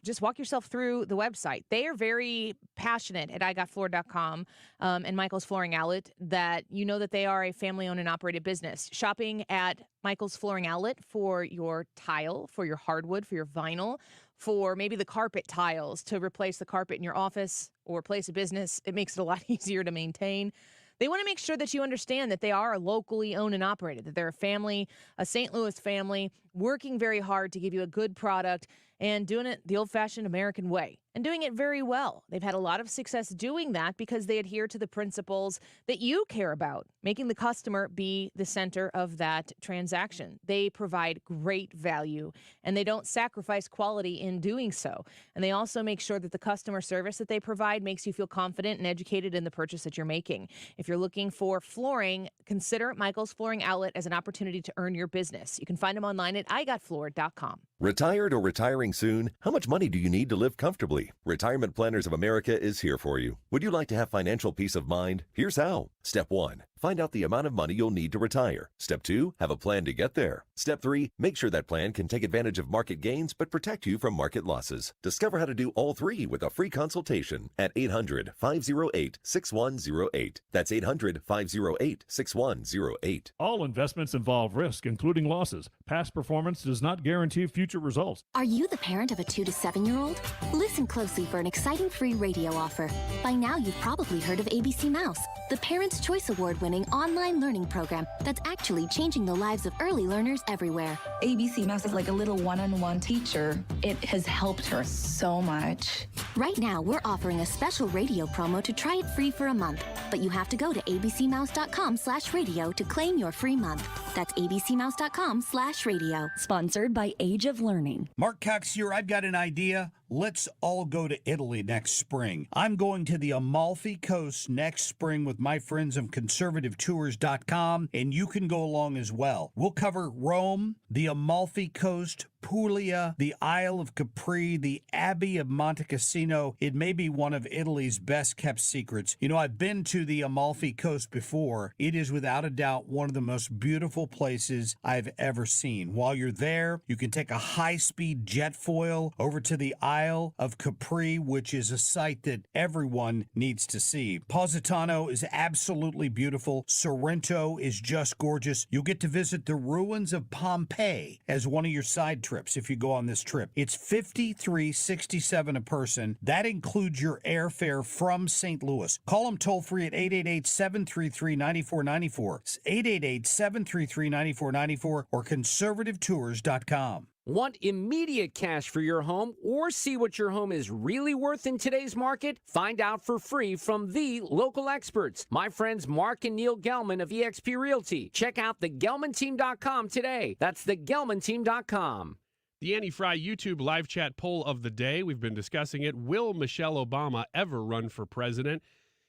just walk yourself through the website. They are very passionate at igotfloored.com and Michael's Flooring Outlet that you know that they are a family-owned and operated business. Shopping at Michael's Flooring Outlet for your tile, for your hardwood, for your vinyl, for maybe the carpet tiles to replace the carpet in your office or place of business. It makes it a lot easier to maintain. They want to make sure that you understand that they are locally owned and operated, that they're a family, a St. Louis family, working very hard to give you a good product and doing it the old-fashioned American way and doing it very well. They've had a lot of success doing that because they adhere to the principles that you care about, making the customer be the center of that transaction. They provide great value, and they don't sacrifice quality in doing so. And they also make sure that the customer service that they provide makes you feel confident and educated in the purchase that you're making. If you're looking for flooring, consider Michael's Flooring Outlet as an opportunity to earn your business. You can find them online at igotfloored.com. Retired or retiring soon? How much money do you need to live comfortably? Retirement Planners of America is here for you. Would you like to have financial peace of mind? Here's how. Step 1. Find out the amount of money you'll need to retire. Step 2. Have a plan to get there. Step 3. Make sure that plan can take advantage of market gains but protect you from market losses. Discover how to do all three with a free consultation at 800-508-6108. That's 800-508-6108. All investments involve risk, including losses. Past performance does not guarantee future results. Are you the parent of a 2 to 7-year-old? Listen closely for an exciting free radio offer. By now, you've probably heard of ABC Mouse, the Parents' Choice Award-winning online learning program that's actually changing the lives of early learners everywhere. ABC Mouse is like a little one-on-one teacher. It has helped her so much. Right now, we're offering a special radio promo to try it free for a month, but you have to go to abcmouse.com/radio to claim your free month. That's abcmouse.com/radio. Sponsored by Age of Learning. Mark Cox here. I've got an idea. Let's all go to Italy next spring. I'm going to the Amalfi Coast next spring with my friends of conservativetours.com, and you can go along as well. We'll cover Rome, the Amalfi Coast, Puglia, the Isle of Capri, the Abbey of Monte Cassino. It may be one of Italy's best kept secrets. You know, I've been to the Amalfi Coast before. It is without a doubt one of the most beautiful places I've ever seen. While you're there, you can take a high-speed jet foil over to the Isle of Capri, which is a site that everyone needs to see. Positano is absolutely beautiful. Sorrento is just gorgeous. You'll get to visit the ruins of Pompeii as one of your side trips if you go on this trip. It's $53.67 a person. That includes your airfare from St. Louis. Call them toll-free at 888-733-9494. It's 888-733-9494 or conservativetours.com. Want immediate cash for your home or see what your home is really worth in today's market? Find out for free from the local experts, my friends Mark and Neil Gelman of eXp Realty. Check out thegelmanteam.com today. That's thegelmanteam.com. The Annie Frey YouTube live chat poll of the day. We've been discussing it. Will Michelle Obama ever run for president?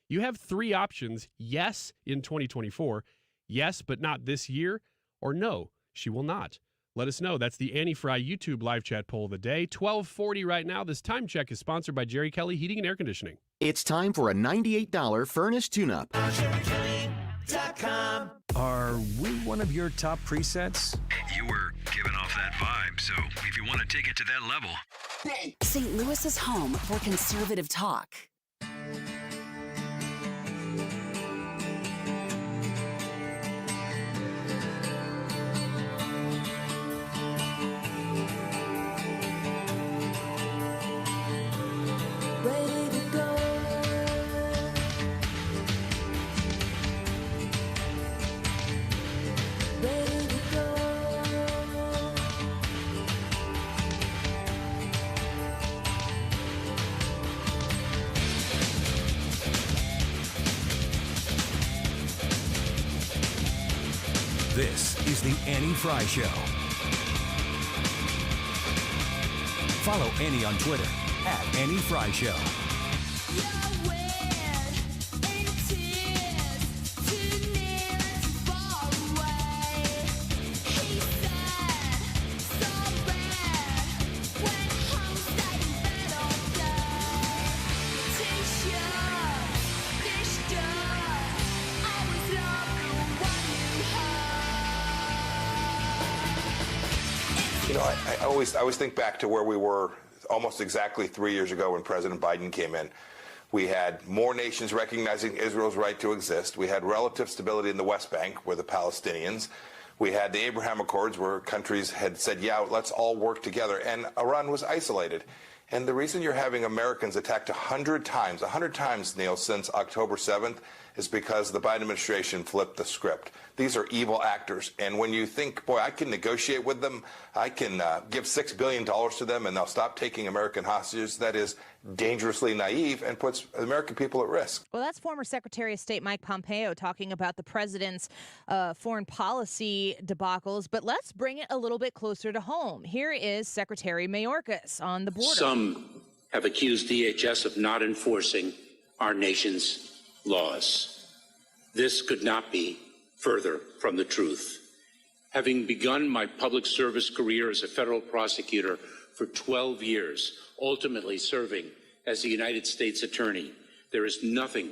You have three options. Yes, in 2024. Yes, but not this year. Or no, she will not. Let us know. That's the Annie Frey YouTube live chat poll of the day. 12:40 right now. This time check is sponsored by Jerry Kelly Heating and Air Conditioning. It's time for a $98 furnace tune-up. Are we one of your top presets? You were giving off that vibe, so if you want to take it to that level. St. Louis's home for conservative talk. This is the Annie Frey Show. Follow Annie on Twitter at Annie Frey Show. You know, I always think back to where we were almost exactly 3 years ago when President Biden came in. We had more nations recognizing Israel's right to exist. We had relative stability in the West Bank, where the Palestinians. We had the Abraham Accords, where countries had said, yeah, let's all work together. And Iran was isolated. And the reason you're having Americans attacked 100 times, Neil, since October 7th, is because the Biden administration flipped the script. These are evil actors. And when you think, boy, I can negotiate with them, I can give $6 billion to them, and they'll stop taking American hostages, that is dangerously naive and puts American people at risk. Well, that's former Secretary of State Mike Pompeo talking about the president's foreign policy debacles. But let's bring it a little bit closer to home. Here is Secretary Mayorkas on the border. Some have accused DHS of not enforcing our nation's laws. This could not be further from the truth. Having begun my public service career as a federal prosecutor for 12 years, ultimately serving as the United States Attorney, there is nothing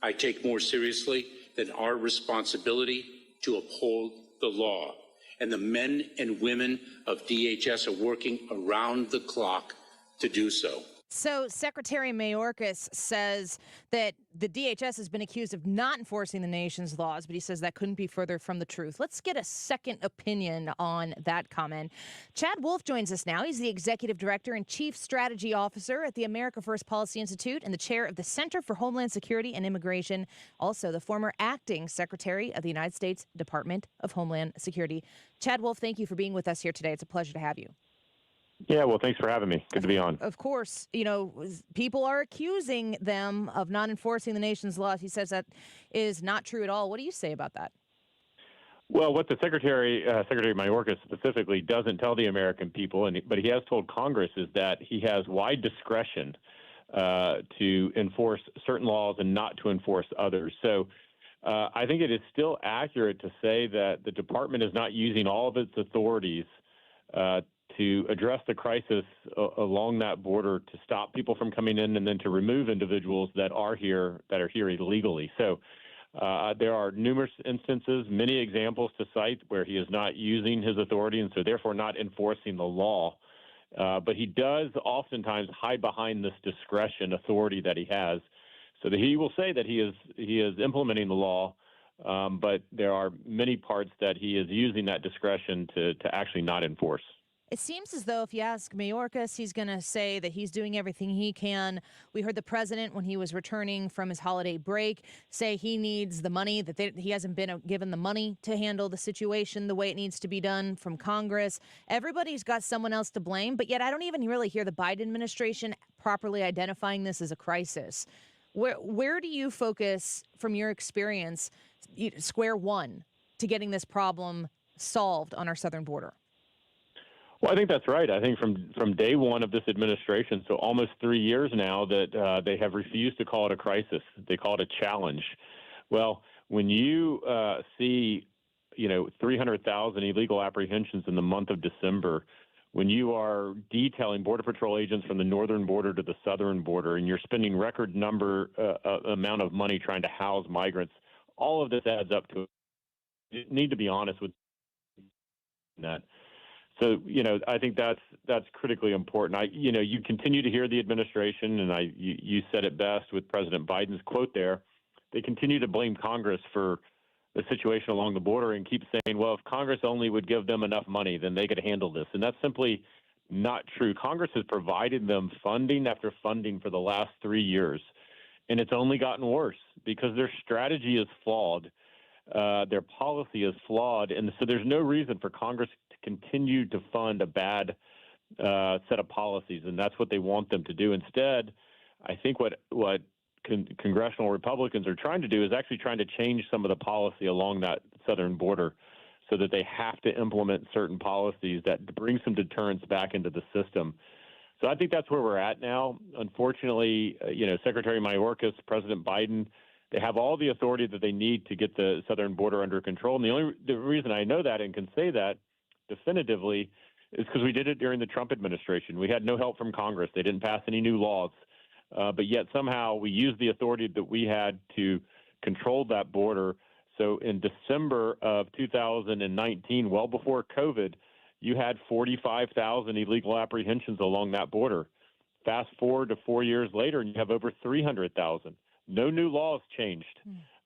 I take more seriously than our responsibility to uphold the law. And the men and women of DHS are working around the clock to do so. So Secretary Mayorkas says that the DHS has been accused of not enforcing the nation's laws, but he says that couldn't be further from the truth. Let's get a second opinion on that comment. Chad Wolf joins us now. He's the Executive Director and Chief Strategy Officer at the America First Policy Institute and the Chair of the Center for Homeland Security and Immigration, also the former Acting Secretary of the United States Department of Homeland Security. Chad Wolf, thank you for being with us here today. It's a pleasure to have you. Yeah, well, thanks for having me. Good to be on. Of course, you know, people are accusing them of not enforcing the nation's laws. He says that is not true at all. What do you say about that? Well, what the Secretary Mayorkas specifically doesn't tell the American people, but he has told Congress, is that he has wide discretion to enforce certain laws and not to enforce others. So I think it is still accurate to say that the department is not using all of its authorities to address the crisis along that border, to stop people from coming in, and then to remove individuals that are here illegally. So there are numerous instances, many examples to cite where he is not using his authority and so therefore not enforcing the law. But he does oftentimes hide behind this discretion authority that he has, so that he will say that he is implementing the law, but there are many parts that he is using that discretion to actually not enforce. It seems as though if you ask Mayorkas, he's going to say that he's doing everything he can. We heard the president, when he was returning from his holiday break, say he needs the money, that he hasn't been given the money to handle the situation the way it needs to be done from Congress. Everybody's got someone else to blame, but yet I don't even really hear the Biden administration properly identifying this as a crisis. Where do you focus, from your experience, square one, to getting this problem solved on our southern border? Well, I think that's right. I think from day one of this administration, so almost 3 years now, that they have refused to call it a crisis. They call it a challenge. Well, when you see, 300,000 illegal apprehensions in the month of December, when you are detailing Border Patrol agents from the northern border to the southern border, and you're spending record amount of money trying to house migrants, all of this adds up to. You need to be honest with that. So, I think that's critically important. You continue to hear the administration, and you said it best with President Biden's quote there. They continue to blame Congress for the situation along the border and keep saying, well, if Congress only would give them enough money, then they could handle this. And that's simply not true. Congress has provided them funding after funding for the last 3 years, and it's only gotten worse because their strategy is flawed. Their policy is flawed, and so there's no reason for Congress to continue to fund a bad set of policies, and that's what they want them to do. Instead, I think what congressional Republicans are trying to do is actually trying to change some of the policy along that southern border so that they have to implement certain policies that bring some deterrence back into the system. So I think that's where we're at now. Unfortunately, Secretary Mayorkas, President Biden, they have all the authority that they need to get the southern border under control. And the reason I know that and can say that definitively is because we did it during the Trump administration. We had no help from Congress. They didn't pass any new laws. But yet somehow we used the authority that we had to control that border. So in December of 2019, well before COVID, you had 45,000 illegal apprehensions along that border. Fast forward to 4 years later, and you have over 300,000. No new laws changed.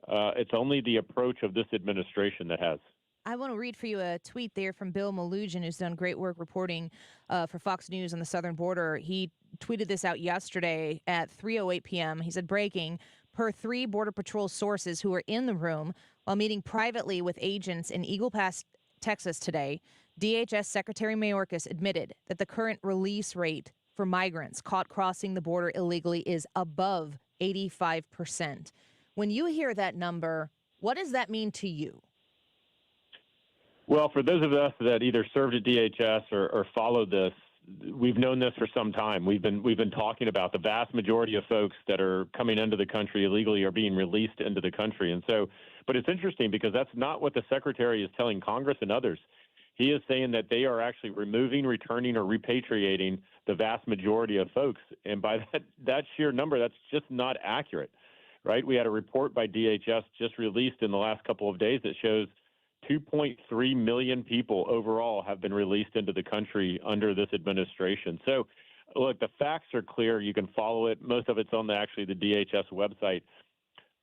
It's only the approach of this administration that has. I want to read for you a tweet there from Bill Malugin, who's done great work reporting for Fox News on the southern border. He tweeted this out yesterday at 3:08 p.m. He said, breaking, per 3 Border Patrol sources who were in the room while meeting privately with agents in Eagle Pass, Texas today, DHS Secretary Mayorkas admitted that the current release rate for migrants caught crossing the border illegally is above 85%. When you hear that number, what does that mean to you? Well, for those of us that either served at DHS or followed this, we've known this for some time. We've been talking about the vast majority of folks that are coming into the country illegally are being released into the country. And so, but it's interesting because that's not what the Secretary is telling Congress and others. He is saying that they are actually removing, returning, or repatriating the vast majority of folks. And by that sheer number, that's just not accurate, right? We had a report by DHS just released in the last couple of days that shows 2.3 million people overall have been released into the country under this administration. So, look, the facts are clear. You can follow it. Most of it's on the DHS website.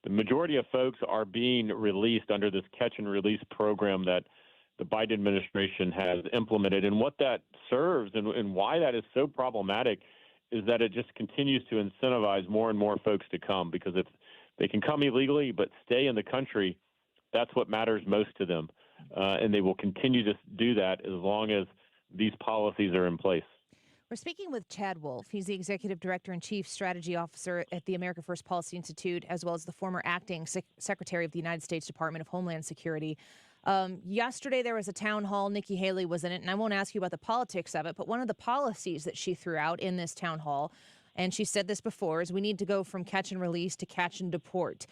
The majority of folks are being released under this catch and release program that the Biden administration has implemented. And what that serves and why that is so problematic is that it just continues to incentivize more and more folks to come, because if they can come illegally but stay in the country, that's what matters most to them. And they will continue to do that as long as these policies are in place. We're speaking with Chad Wolf. He's the Executive Director and Chief Strategy Officer at the America First Policy Institute, as well as the former acting Secretary of the United States Department of Homeland Security. Yesterday, there was a town hall. Nikki Haley was in it, and I won't ask you about the politics of it, but one of the policies that she threw out in this town hall, and she said this before, is we need to go from catch and release to catch and deport.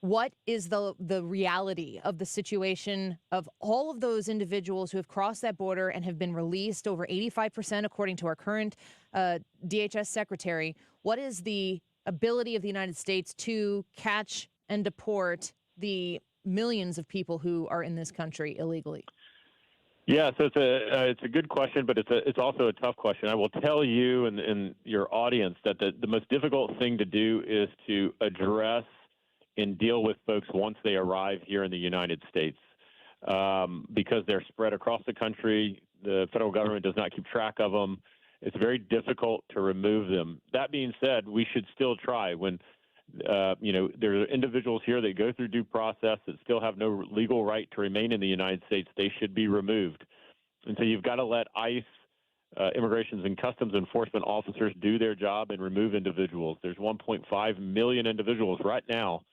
What is the reality of the situation of all of those individuals who have crossed that border and have been released, over 85% according to our current DHS secretary? What is the ability of the United States to catch and deport the millions of people who are in this country illegally? Yeah, so it's a good question, but it's also a tough question. I will tell you and your audience that the most difficult thing to do is to address and deal with folks once they arrive here in the United States, because they're spread across the country. The federal government does not keep track of them. It's very difficult to remove them. That being said, we should still try. When there are individuals here that go through due process that still have no legal right to remain in the United States, they should be removed. And so you've got to let ICE, Immigrations and Customs Enforcement officers do their job and remove individuals. There's 1.5 million individuals right now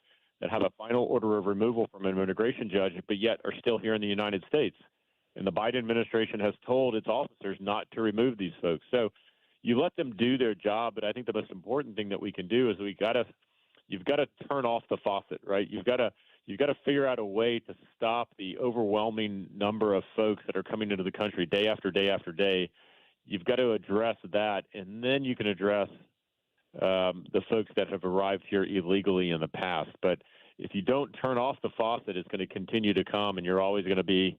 that have a final order of removal from an immigration judge, but yet are still here in the United States. And the Biden administration has told its officers not to remove these folks. So you let them do their job, but I think the most important thing that we can do is you've got to turn off the faucet, right? You've got to figure out a way to stop the overwhelming number of folks that are coming into the country day after day after day. You've got to address that, and then you can address the folks that have arrived here illegally in the past. But if you don't turn off the faucet, it's going to continue to come, and you're always going to be,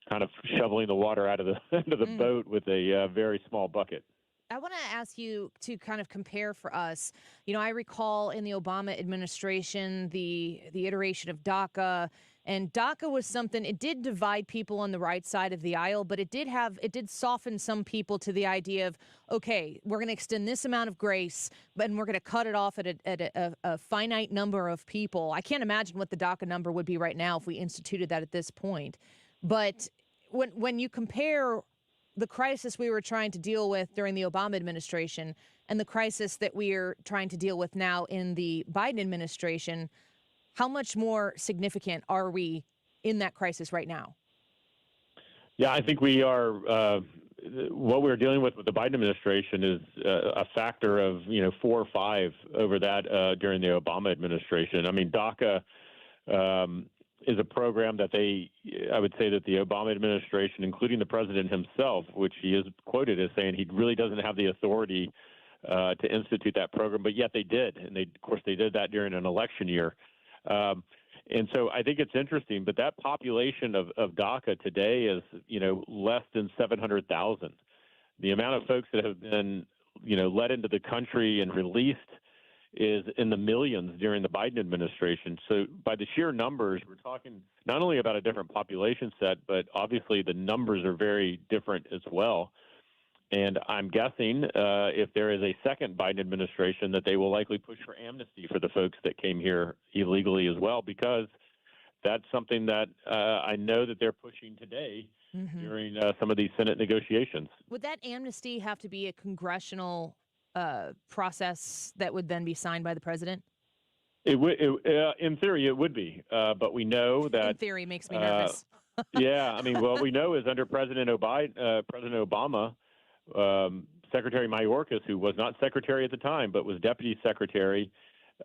kind of shoveling the water out of the boat with a very small bucket. I want to ask you to kind of compare for us. I recall in the Obama administration, the iteration of DACA, and DACA was something, it did divide people on the right side of the aisle, but it did soften some people to the idea of, okay, we're going to extend this amount of grace, and we're going to cut it off at a finite number of people. I can't imagine what the DACA number would be right now if we instituted that at this point. But when you compare the crisis we were trying to deal with during the Obama administration and the crisis that we are trying to deal with now in the Biden administration, how much more significant are we in that crisis right now? Yeah, I think we are. What we're dealing with the Biden administration is a factor of 4 or 5 over that during the Obama administration. I mean, DACA is a program that I would say that the Obama administration, including the president himself, which he is quoted as saying he really doesn't have the authority to institute that program, but yet they did. And of course, they did that during an election year. And so I think it's interesting, but that population of DACA today is, less than 700,000. The amount of folks that have been, let into the country and released is in the millions during the Biden administration. So by the sheer numbers, we're talking not only about a different population set, but obviously the numbers are very different as well. And I'm guessing if there is a second Biden administration that they will likely push for amnesty for the folks that came here illegally as well, because that's something that I know that they're pushing today during some of these Senate negotiations. Would that amnesty have to be a congressional process that would then be signed by the president? It would, in theory, it would be, but we know that in theory makes me nervous. Yeah, I mean, what we know is under President Obama, Secretary Mayorkas, who was not secretary at the time but was deputy secretary,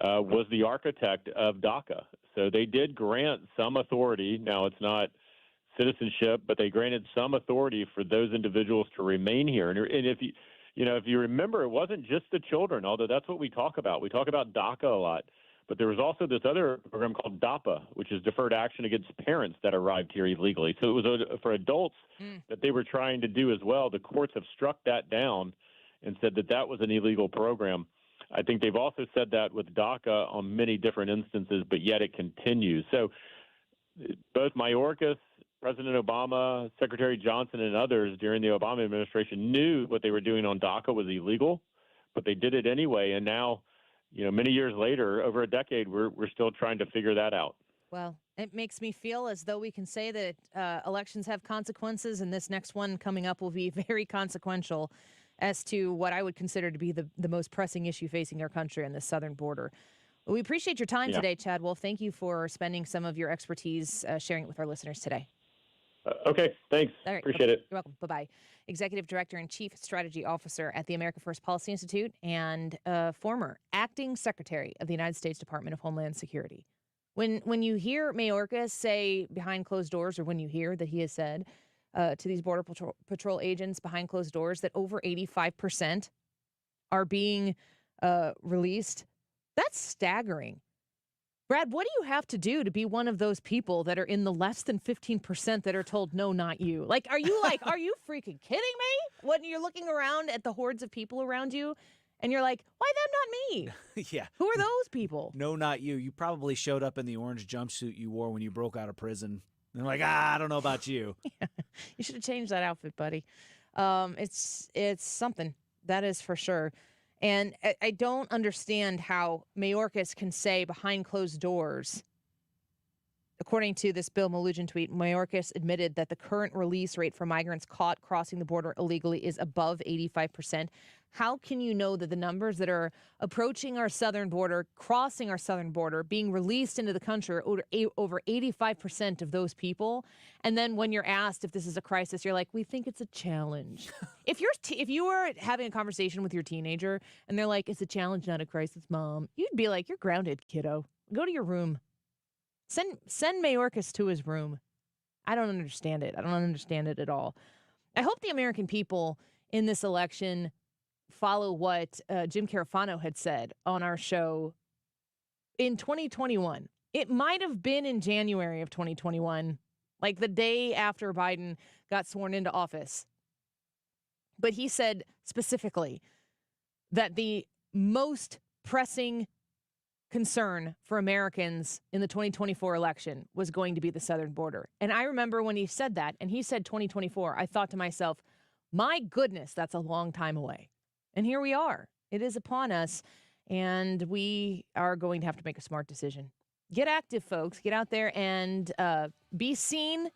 was the architect of DACA. So they did grant some authority. Now it's not citizenship, but they granted some authority for those individuals to remain here. And if you if you remember, it wasn't just the children, although that's what we talk about. We talk about DACA a lot. But there was also this other program called DAPA, which is Deferred Action Against Parents that arrived here illegally. So it was for adults that they were trying to do as well. The courts have struck that down and said that that was an illegal program. I think they've also said that with DACA on many different instances, but yet it continues. So both Mayorkas, President Obama, Secretary Johnson, and others during the Obama administration knew what they were doing on DACA was illegal, but they did it anyway. And now, many years later, over a decade, we're still trying to figure that out. Well, it makes me feel as though we can say that elections have consequences, and this next one coming up will be very consequential as to what I would consider to be the most pressing issue facing our country on the southern border. Well, we appreciate your time Yeah. today, Chad Wolf. Thank you for spending some of your expertise sharing it with our listeners today. Okay, thanks. All right, Appreciate it. You're welcome. Bye-bye. Executive Director and Chief Strategy Officer at the America First Policy Institute and former Acting Secretary of the United States Department of Homeland Security. When you hear Mayorkas say behind closed doors, or when you hear that he has said to these Border Patrol agents behind closed doors that over 85% are being released, that's staggering. Brad, what do you have to do to be one of those people that are in the less than 15% that are told, no, not you? Like, are you freaking kidding me? When you're looking around at the hordes of people around you and you're like, why them, not me? Yeah. Who are those people? No, not you. You probably showed up in the orange jumpsuit you wore when you broke out of prison. And they're like, I don't know about you. Yeah. You should have changed that outfit, buddy. It's something. That is for sure. And I don't understand how Mayorkas can say behind closed doors. According to this Bill Melugin tweet, Mayorkas admitted that the current release rate for migrants caught crossing the border illegally is above 85%. How can you know that the numbers that are approaching our southern border, crossing our southern border, being released into the country are over 85% of those people? And then when you're asked if this is a crisis, you're like, we think it's a challenge. If you were having a conversation with your teenager and they're like, it's a challenge, not a crisis, Mom, you'd be like, you're grounded, kiddo. Go to your room. Send Mayorkas to his room. I don't understand it. I don't understand it at all. I hope the American people in this election follow what Jim Carafano had said on our show in 2021. It might have been in January of 2021, like the day after Biden got sworn into office. But he said specifically that the most pressing concern for Americans in the 2024 election was going to be the southern border. And I remember when he said that, and he said 2024, I thought to myself, my goodness, that's a long time away. And here we are. It is upon us, and we are going to have to make a smart decision. Get active, folks. Get out there and be seen.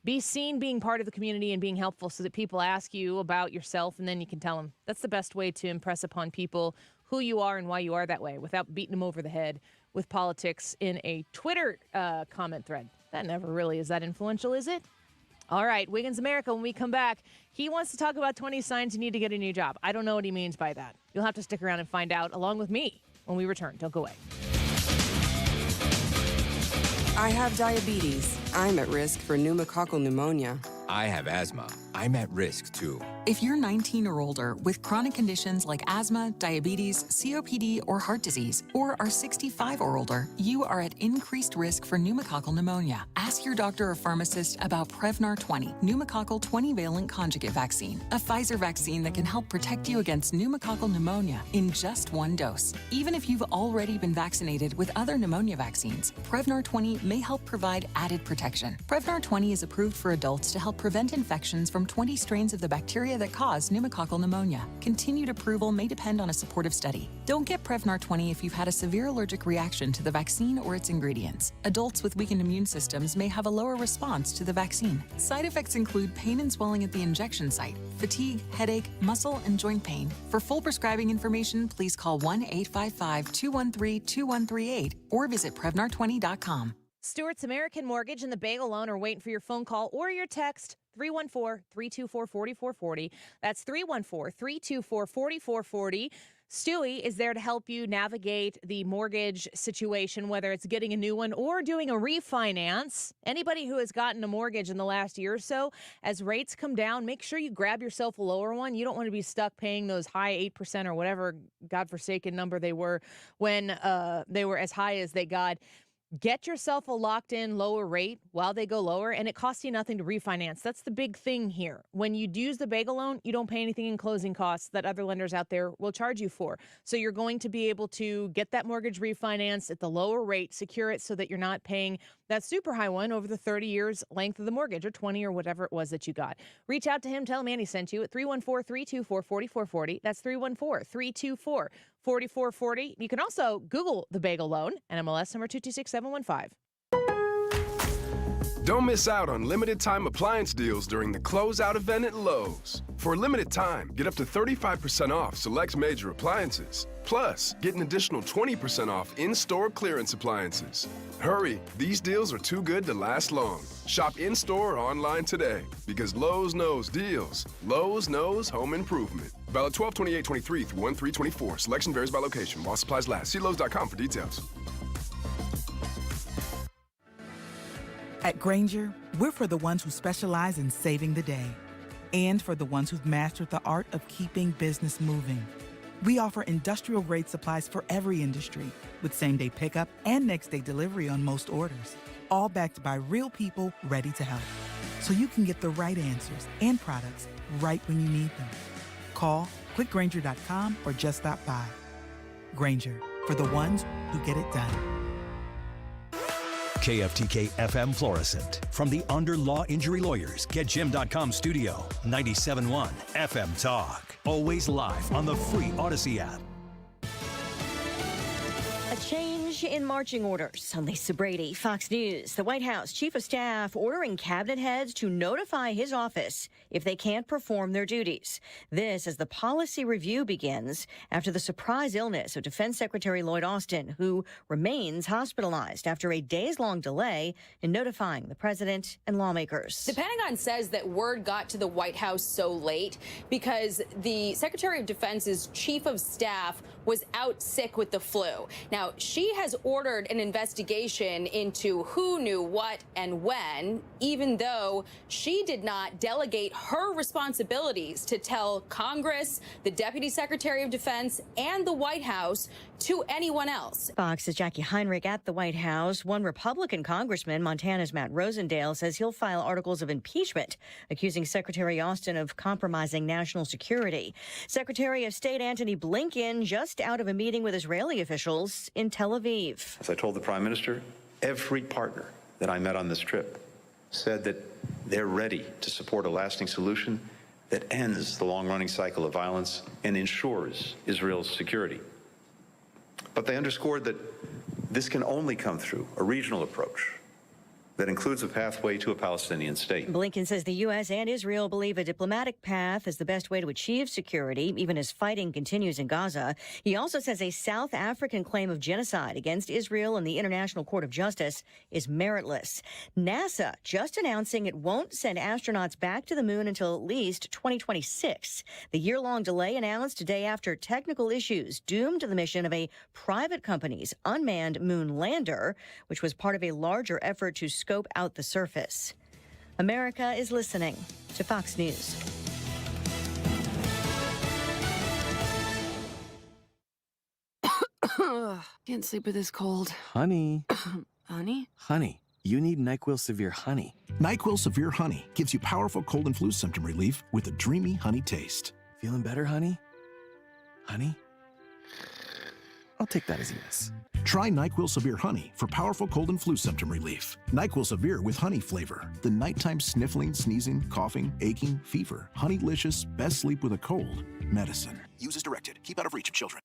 Be seen being part of the community and being helpful so that people ask you about yourself, and then you can tell them. That's the best way to impress upon people who you are and why you are that way without beating them over the head with politics in a Twitter comment thread. That never really is that influential, is it? All right, Wiggins America, when we come back, he wants to talk about 20 signs you need to get a new job. I don't know what he means by that. You'll have to stick around and find out along with me when we return. Don't go away. I have diabetes. I'm at risk for pneumococcal pneumonia. I have asthma. I'm at risk too. If you're 19 or older with chronic conditions like asthma, diabetes, COPD, or heart disease, or are 65 or older, you are at increased risk for pneumococcal pneumonia. Ask your doctor or pharmacist about Prevnar 20, pneumococcal 20-valent conjugate vaccine, a Pfizer vaccine that can help protect you against pneumococcal pneumonia in just one dose. Even if you've already been vaccinated with other pneumonia vaccines, Prevnar 20 may help provide added protection. Prevnar 20 is approved for adults to help prevent infections from 20 strains of the bacteria that cause pneumococcal pneumonia. Continued approval may depend on a supportive study. Don't get Prevnar 20 if you've had a severe allergic reaction to the vaccine or its ingredients. Adults with weakened immune systems may have a lower response to the vaccine. Side effects include pain and swelling at the injection site, fatigue, headache, muscle, and joint pain. For full prescribing information, please call 1-855-213-2138 or visit Prevnar20.com. Stewart's American Mortgage and the Bagel Loan are waiting for your phone call or your text, 314-324-4440. That's 314-324-4440. Stewie is there to help you navigate the mortgage situation, whether it's getting a new one or doing a refinance. Anybody who has gotten a mortgage in the last year or so, as rates come down, make sure you grab yourself a lower one. You don't want to be stuck paying those high 8% or whatever godforsaken number they were when they were as high as they got. Get yourself a locked-in lower rate while they go lower, and it costs you nothing to refinance. That's the big thing here. When you use the Bagel Loan, you don't pay anything in closing costs that other lenders out there will charge you for. So you're going to be able to get that mortgage refinanced at the lower rate, secure it so that you're not paying that super high one over the 30 years length of the mortgage, or 20 or whatever it was that you got. Reach out to him. Tell him Annie sent you at 314-324-4440. That's 314-324-4440. You can also Google the Bagel Loan and MLS number 226715. Don't miss out on limited-time appliance deals during the closeout event at Lowe's. For a limited time, get up to 35% off select major appliances. Plus, get an additional 20% off in-store clearance appliances. Hurry, these deals are too good to last long. Shop in-store or online today, because Lowe's knows deals. Lowe's knows home improvement. Valid 12/28/23 through 1/3/24. Selection varies by location. While supplies last. See Lowe's.com for details. At Grainger, we're for the ones who specialize in saving the day and for the ones who've mastered the art of keeping business moving. We offer industrial-grade supplies for every industry with same-day pickup and next-day delivery on most orders, all backed by real people ready to help. So you can get the right answers and products right when you need them. Call, clickgrainger.com, or just stop by. Grainger, for the ones who get it done. KFTK FM Florissant. From the Under Law Injury Lawyers, GetJim.com studio. 97.1 FM Talk. Always live on the free Odyssey app. A change in marching orders. I'm Lisa Brady, Fox News. The White House Chief of Staff ordering cabinet heads to notify his office if they can't perform their duties. This as the policy review begins after the surprise illness of Defense Secretary Lloyd Austin, who remains hospitalized after a days-long delay in notifying the president and lawmakers. The Pentagon says that word got to the White House so late because the Secretary of Defense's Chief of Staff was out sick with the flu. Now, she has ordered an investigation into who knew what and when, even though she did not delegate her responsibilities to tell Congress, the Deputy Secretary of Defense, and the White House to anyone else. Fox's Jackie Heinrich at the White House. One Republican congressman, Montana's Matt Rosendale, says he'll file articles of impeachment accusing Secretary Austin of compromising national security. Secretary of State Antony Blinken just out of a meeting with Israeli officials in Tel Aviv. As I told the Prime Minister, every partner that I met on this trip said that they're ready to support a lasting solution that ends the long-running cycle of violence and ensures Israel's security. But they underscored that this can only come through a regional approach that includes a pathway to a Palestinian state. Blinken says the U.S. and Israel believe a diplomatic path is the best way to achieve security, even as fighting continues in Gaza. He also says a South African claim of genocide against Israel in the International Court of Justice is meritless. NASA just announcing it won't send astronauts back to the moon until at least 2026. The year-long delay announced a day after technical issues doomed the mission of a private company's unmanned moon lander, which was part of a larger effort to scope out the surface. America is listening to Fox News. Can't sleep with this cold. Honey. Honey? Honey, you need NyQuil Severe Honey. NyQuil Severe Honey gives you powerful cold and flu symptom relief with a dreamy honey taste. Feeling better, honey? Honey? I'll take that as a yes. Try NyQuil Severe Honey for powerful cold and flu symptom relief. NyQuil Severe with honey flavor. The nighttime sniffling, sneezing, coughing, aching, fever. Honeylicious, best sleep with a cold. Medicine. Use as directed. Keep out of reach of children.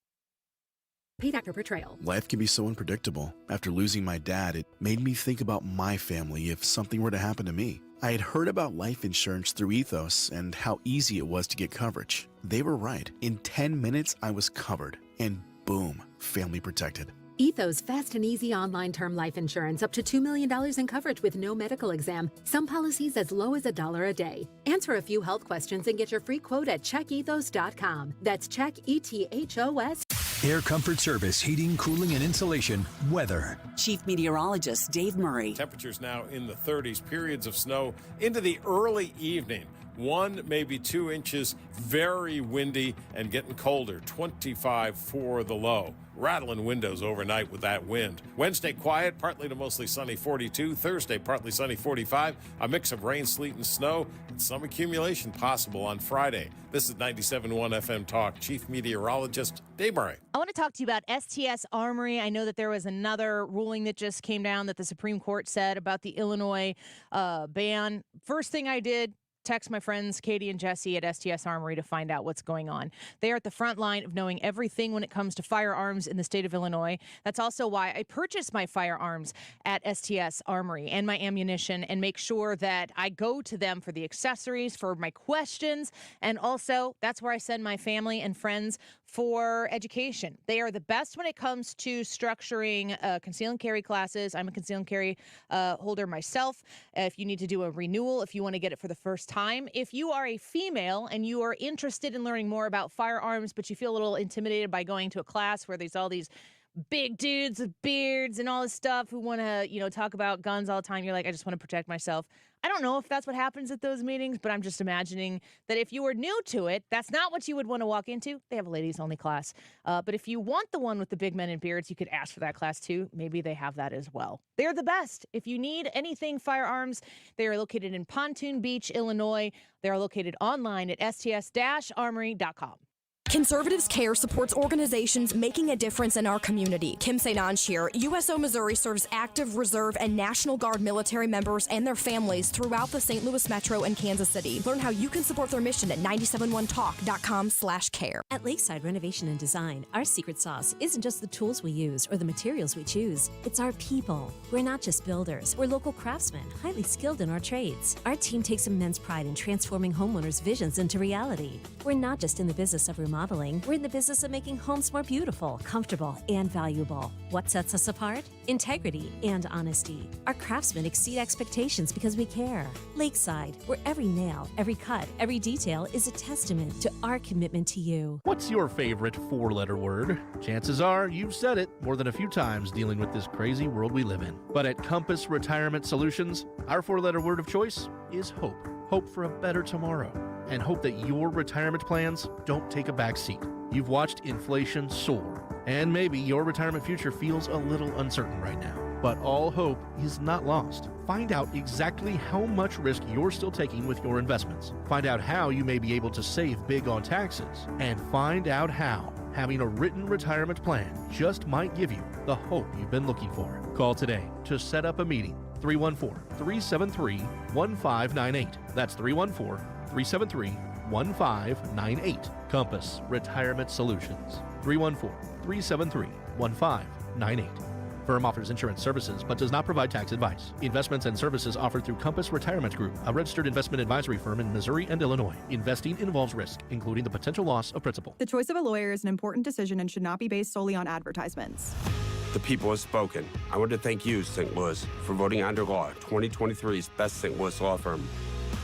Paid actor portrayal. Life can be so unpredictable. After losing my dad, it made me think about my family if something were to happen to me. I had heard about life insurance through Ethos and how easy it was to get coverage. They were right. In 10 minutes, I was covered. And boom, family protected. Ethos fast and easy online term life insurance up to $2 million in coverage with no medical exam. Some policies as low as $1 a day. Answer a few health questions and get your free quote at checkethos.com. That's checkethos. Air Comfort Service, heating, cooling, and insulation. Weather. Chief Meteorologist Dave Murray. Temperatures now in the 30s, periods of snow into the early evening. 1, maybe 2 inches, very windy and getting colder. 25 for the low. Rattling windows overnight with that wind. Wednesday, quiet, partly to mostly sunny, 42. Thursday, partly sunny, 45. A mix of rain, sleet, and snow, and some accumulation possible on Friday. This is 97.1 FM Talk. Chief Meteorologist Dave Murray. I want to talk to you about STS Armory. I know that there was another ruling that just came down that the Supreme Court said about the Illinois ban. First thing I did, text my friends Katie and Jesse at STS Armory to find out what's going on. They are at the front line of knowing everything when it comes to firearms in the state of Illinois. That's also why I purchased my firearms at STS Armory and my ammunition, and make sure that I go to them for the accessories, for my questions, and also that's where I send my family and friends for education. They are the best when it comes to structuring conceal and carry classes. I'm a conceal and carry holder myself. If you need to do a renewal, if you want to get it for the first time, if you are a female and you are interested in learning more about firearms, but you feel a little intimidated by going to a class where there's all these big dudes with beards and all this stuff who want to, talk about guns all the time. You're like, I just want to protect myself. I don't know if that's what happens at those meetings, but I'm just imagining that if you were new to it, that's not what you would want to walk into. They have a ladies only class. But if you want the one with the big men and beards, you could ask for that class too. Maybe they have that as well. They're the best. If you need anything firearms, they are located in Pontoon Beach, Illinois. They are located online at sts-armory.com. Conservatives Care supports organizations making a difference in our community. Kim St. Ange here. USO Missouri serves active, reserve, and National Guard military members and their families throughout the St. Louis Metro and Kansas City. Learn how you can support their mission at 971talk.com/care. At Lakeside Renovation and Design, our secret sauce isn't just the tools we use or the materials we choose. It's our people. We're not just builders. We're local craftsmen, highly skilled in our trades. Our team takes immense pride in transforming homeowners' visions into reality. We're not just in the business of remodeling. We're in the business of making homes more beautiful, comfortable, and valuable. What sets us apart? Integrity and honesty. Our craftsmen exceed expectations because we care. Lakeside, where every nail, every cut, every detail is a testament to our commitment to you. What's your favorite four-letter word? Chances are you've said it more than a few times dealing with this crazy world we live in. But at Compass Retirement Solutions, our four-letter word of choice is hope. Hope for a better tomorrow. And hope that your retirement plans don't take a back seat. You've watched inflation soar, and maybe your retirement future feels a little uncertain right now. But all hope is not lost. Find out exactly how much risk you're still taking with your investments. Find out how you may be able to save big on taxes. And find out how having a written retirement plan just might give you the hope you've been looking for. Call today to set up a meeting. 314-373-1598. That's 314-373-1598. Compass Retirement Solutions. 314-373-1598. Firm offers insurance services but does not provide tax advice. Investments and services offered through Compass Retirement Group, a registered investment advisory firm in Missouri and Illinois. Investing involves risk, including the potential loss of principal. The choice of a lawyer is an important decision and should not be based solely on advertisements. The people have spoken. I want to thank you, St. Louis, for voting Onder Law 2023's best St. Louis law firm.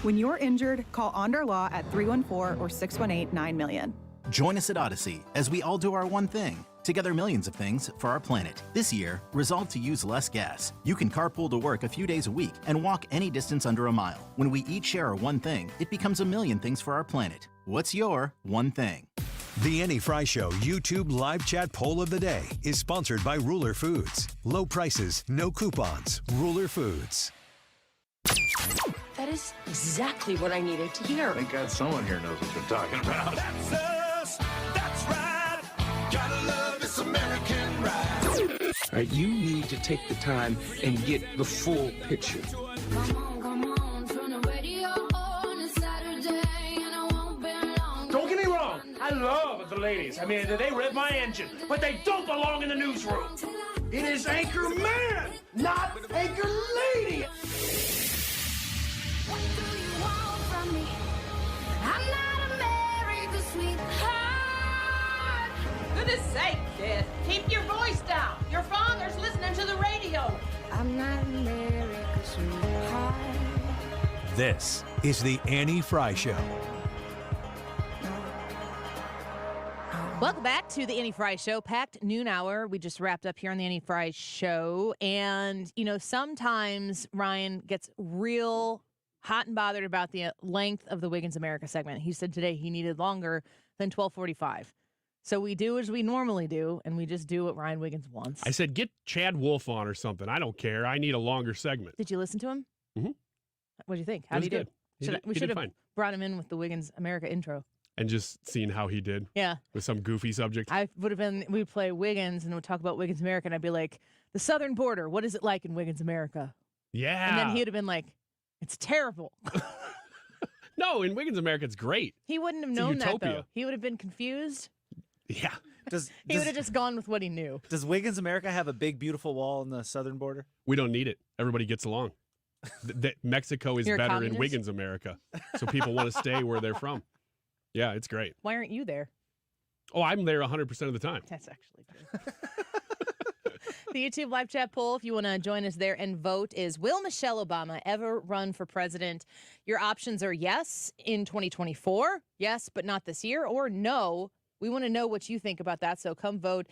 When you're injured, call Onder Law at 314 or 618-9000000. Join us at Odyssey as we all do our one thing. Together millions of things for our planet. This year, resolve to use less gas. You can carpool to work a few days a week and walk any distance under a mile. When we each share our one thing, it becomes a million things for our planet. What's your one thing? The Annie Frey Show YouTube live chat poll of the day is sponsored by Ruler Foods. Low prices, no coupons. Ruler Foods. That is exactly what I needed to hear. Thank God someone here knows what they're talking about. That's us. That's right. Gotta love this American ride. All right, you need to take the time and get the full picture. Don't get me wrong. I love the ladies. I mean, they rev my engine, but they don't belong in the newsroom. It is Anchor Man, not Anchor Lady. What do you want from me? I'm not America's sweetheart. Goodness sake, kid. Keep your voice down. Your father's listening to the radio. I'm not America's sweetheart. This is the Annie Frey Show. Welcome back to the Annie Frey Show, packed noon hour. We just wrapped up here on the Annie Frey Show. And, sometimes Ryan gets real hot and bothered about the length of the Wiggins America segment. He said today he needed longer than 12:45. So we do as we normally do, and we just do what Ryan Wiggins wants. I said, get Chad Wolf on or something. I don't care. I need a longer segment. Did you listen to him? Mm-hmm. What do you think? How did he do? We should have brought him in with the Wiggins America intro. And just seeing how he did. Yeah. With some goofy subject. We'd play Wiggins and we'd talk about Wiggins America, and I'd be like, the southern border, what is it like in Wiggins America? Yeah. And then he would have been like, it's terrible. No, in Wiggins America, it's great. He wouldn't have It's a known that, utopia. though. He would have been confused. Yeah. He would have just gone with what he knew. Does Wiggins America have a big, beautiful wall on the southern border? We don't need it. Everybody gets along. Mexico is You're a better in communist? Wiggins America, so people want to stay where they're from. Yeah, it's great. Why aren't you there? Oh, I'm there 100% of the time. That's actually true. The YouTube live chat poll, if you want to join us there and vote, is will Michelle Obama ever run for president? Your options are yes in 2024, yes, but not this year, or no. We want to know what you think about that, so come vote.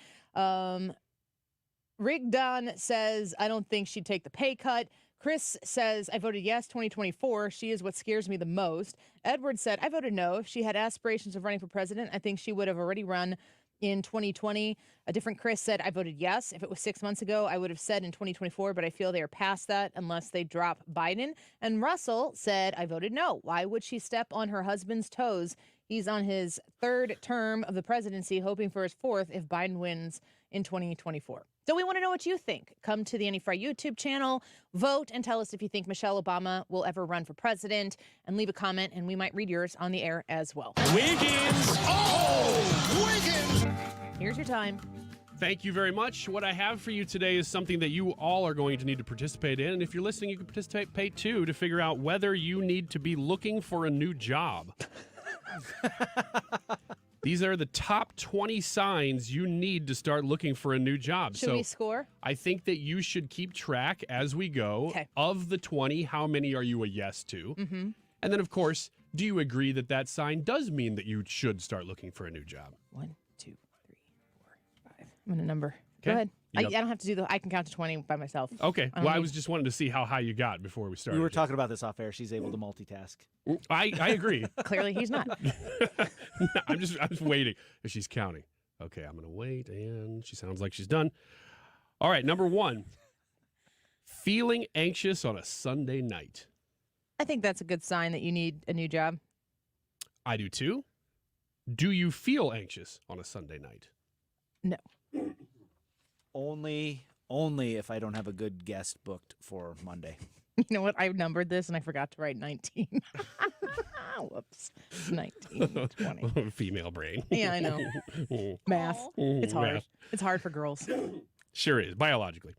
Rigdon says, I don't think she'd take the pay cut. Chris says, I voted yes, 2024. She is what scares me the most. Edward said, I voted no. If she had aspirations of running for president, I think she would have already run in 2020. A different Chris said, I voted yes. If it was 6 months ago, I would have said in 2024, but I feel they are past that unless they drop Biden. And Russell said, I voted no. Why would she step on her husband's toes? He's on his third term of the presidency, hoping for his fourth if Biden wins in 2024. So we want to know what you think. Come to the Annie Frey YouTube channel, vote, and tell us if you think Michelle Obama will ever run for president, and leave a comment, and we might read yours on the air as well. Wiggins! Oh, Wiggins! Here's your time. Thank you very much. What I have for you today is something that you all are going to need to participate in. And if you're listening, you can participate too to figure out whether you need to be looking for a new job. These are the top 20 signs you need to start looking for a new job. Should we score? I think that you should keep track as we go. Okay. Of the 20, how many are you a yes to? Mm-hmm. And then, of course, do you agree that that sign does mean that you should start looking for a new job? 1, 2, 3, 4, 5. I'm going to number. Go Okay. ahead. I Yep. don't have to do I can count to 20 by myself. Okay. Well, I was just wanting to see how high you got before we started. We were talking about this off air. She's able to multitask. I agree. Clearly, he's not. I'm just waiting. She's counting. Okay, I'm going to wait, and she sounds like she's done. All right, number 1. Feeling anxious on a Sunday night. I think that's a good sign that you need a new job. I do too. Do you feel anxious on a Sunday night? No. Only if I don't have a good guest booked for Monday. You know what? I numbered this and I forgot to write 19. Whoops. 19, 20. Female brain. Yeah, I know. Math. It's hard. Math. It's hard for girls. Sure is, biologically.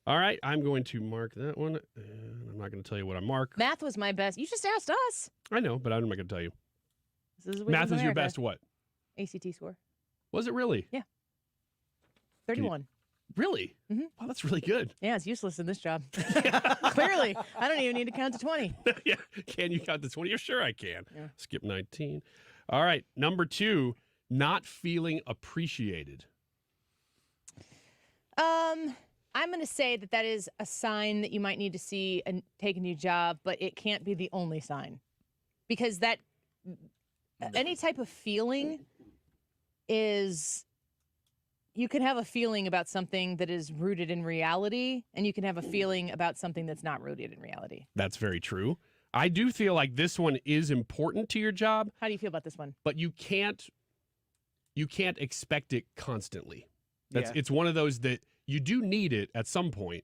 All right, I'm going to mark that one. And I'm not going to tell you what I mark. Math was my best. You just asked us. I know, but I'm not going to tell you. This is Math Wiggins is your America. best what? ACT score. Was it really? Yeah. 31. Really? Mm-hmm. Wow, that's really good. Yeah, it's useless in this job. Clearly. I don't even need to count to 20. Yeah. Can you count to 20? You're sure I can. Yeah. Skip 19. All right. Number 2, not feeling appreciated. I'm going to say that is a sign that you might need to see and take a new job, but it can't be the only sign. Because any type of feeling is, you can have a feeling about something that is rooted in reality, and you can have a feeling about something that's not rooted in reality. That's very true. I do feel like this one is important to your job. How do you feel about this one? But you can't expect it constantly. Yeah. It's one of those that you do need it at some point,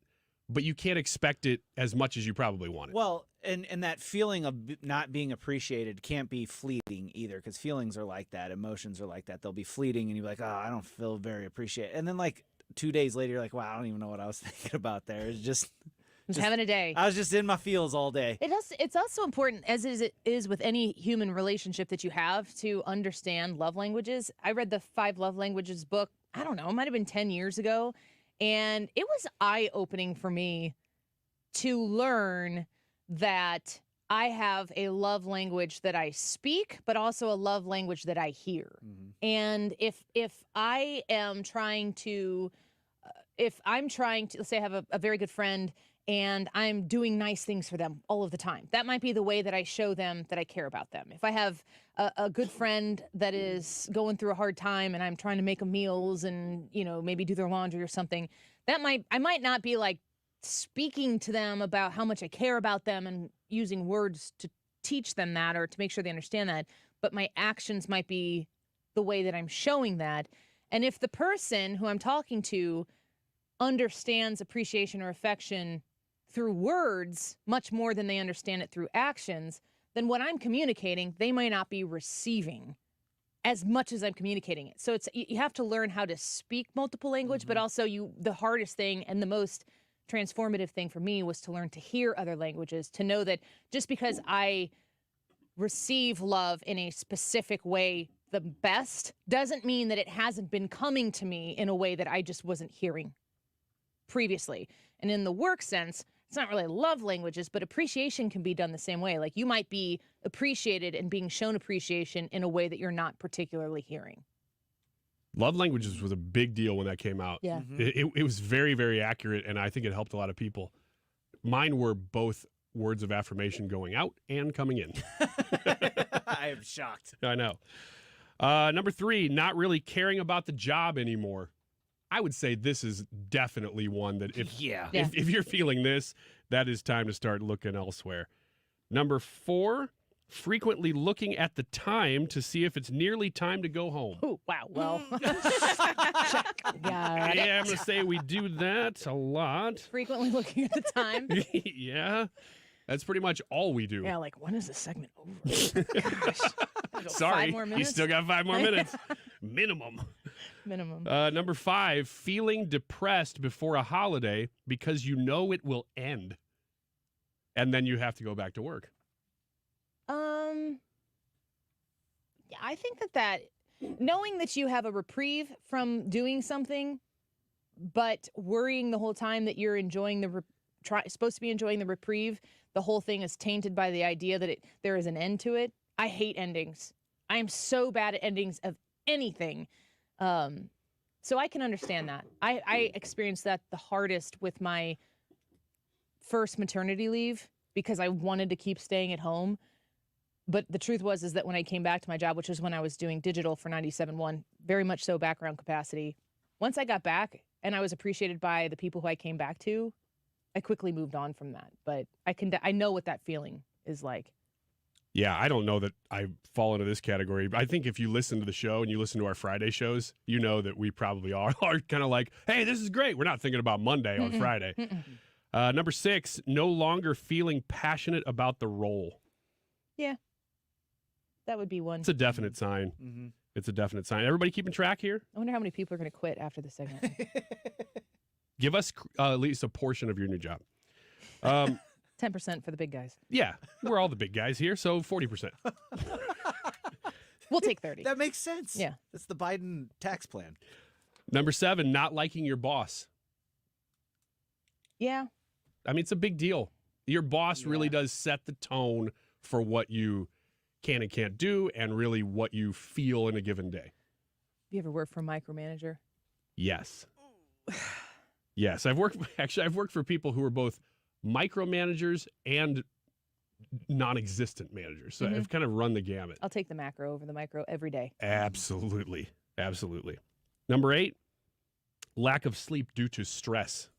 but you can't expect it as much as you probably want it. Well, and that feeling of not being appreciated can't be fleeting either, because feelings are like that. Emotions are like that. They'll be fleeting, and you'll be like, oh, I don't feel very appreciated. And then, like, 2 days later, you're like, wow, I don't even know what I was thinking about there. It's just having a day. I was just in my feels all day. It's also important, as it is with any human relationship that you have, to understand love languages. I read the 5 Love Languages book, I don't know, it might have been 10 years ago. And it was eye-opening for me to learn that I have a love language that I speak, but also a love language that I hear. Mm-hmm. And if I am trying to, let's say I have a very good friend and I'm doing nice things for them all of the time, that might be the way that I show them that I care about them. If I have a good friend that is going through a hard time and I'm trying to make them meals and, maybe do their laundry or something, I might not be like speaking to them about how much I care about them and using words to teach them that or to make sure they understand that, but my actions might be the way that I'm showing that. And if the person who I'm talking to understands appreciation or affection through words much more than they understand it through actions, then what I'm communicating, they might not be receiving as much as I'm communicating it. So you have to learn how to speak multiple language, but also the hardest thing and the most transformative thing for me was to learn to hear other languages, to know that just because I receive love in a specific way the best doesn't mean that it hasn't been coming to me in a way that I just wasn't hearing previously. And in the work sense, it's not really love languages, but appreciation can be done the same way. Like you might be appreciated and being shown appreciation in a way that you're not particularly hearing. Love languages was a big deal when that came out. Yeah. It was very, very accurate, and I think it helped a lot of people. Mine were both words of affirmation going out and coming in. I am shocked. I know. Number 3, not really caring about the job anymore. I would say this is definitely one that if you're feeling this, that is time to start looking elsewhere. Number 4, frequently looking at the time to see if it's nearly time to go home. Oh, wow. Well, yeah, I'm going to say we do that a lot. Frequently looking at the time. Yeah. That's pretty much all we do. Yeah, like, when is this segment over? Gosh. Sorry, 5 more minutes? you still got 5 more minutes. Minimum. Number 5, feeling depressed before a holiday because you know it will end. And then you have to go back to work. Yeah, I think that knowing that you have a reprieve from doing something, but worrying the whole time that you're enjoying supposed to be enjoying the reprieve, the whole thing is tainted by the idea that there is an end to it. I hate endings. I am so bad at endings of anything. So I can understand that. I experienced that the hardest with my first maternity leave because I wanted to keep staying at home. But the truth is that when I came back to my job, which was when I was doing digital for 97.1, very much so background capacity, once I got back and I was appreciated by the people who I came back to, I quickly moved on from that. But I know what that feeling is like. Yeah, I don't know that I fall into this category. I think if you listen to the show and you listen to our Friday shows, you know that we probably are kind of like, hey, this is great. We're not thinking about Monday on Friday. Number 6, no longer feeling passionate about the role. Yeah, that would be one. It's a definite sign. Mm-hmm. It's a definite sign. Everybody keeping track here? I wonder how many people are going to quit after the segment. Give us at least a portion of your new job. 10% for the big guys. Yeah, we're all the big guys here, so 40%. We'll take 30. That makes sense. Yeah. That's the Biden tax plan. Number 7, not liking your boss. Yeah. I mean, it's a big deal. Your boss really does set the tone for what you can and can't do and really what you feel in a given day. You ever work for a micromanager? Yes. Yes, I've worked for people who are both micromanagers and non-existent managers. So I've kind of run the gamut. I'll take the macro over the micro every day. Absolutely. Absolutely. Number 8, lack of sleep due to stress.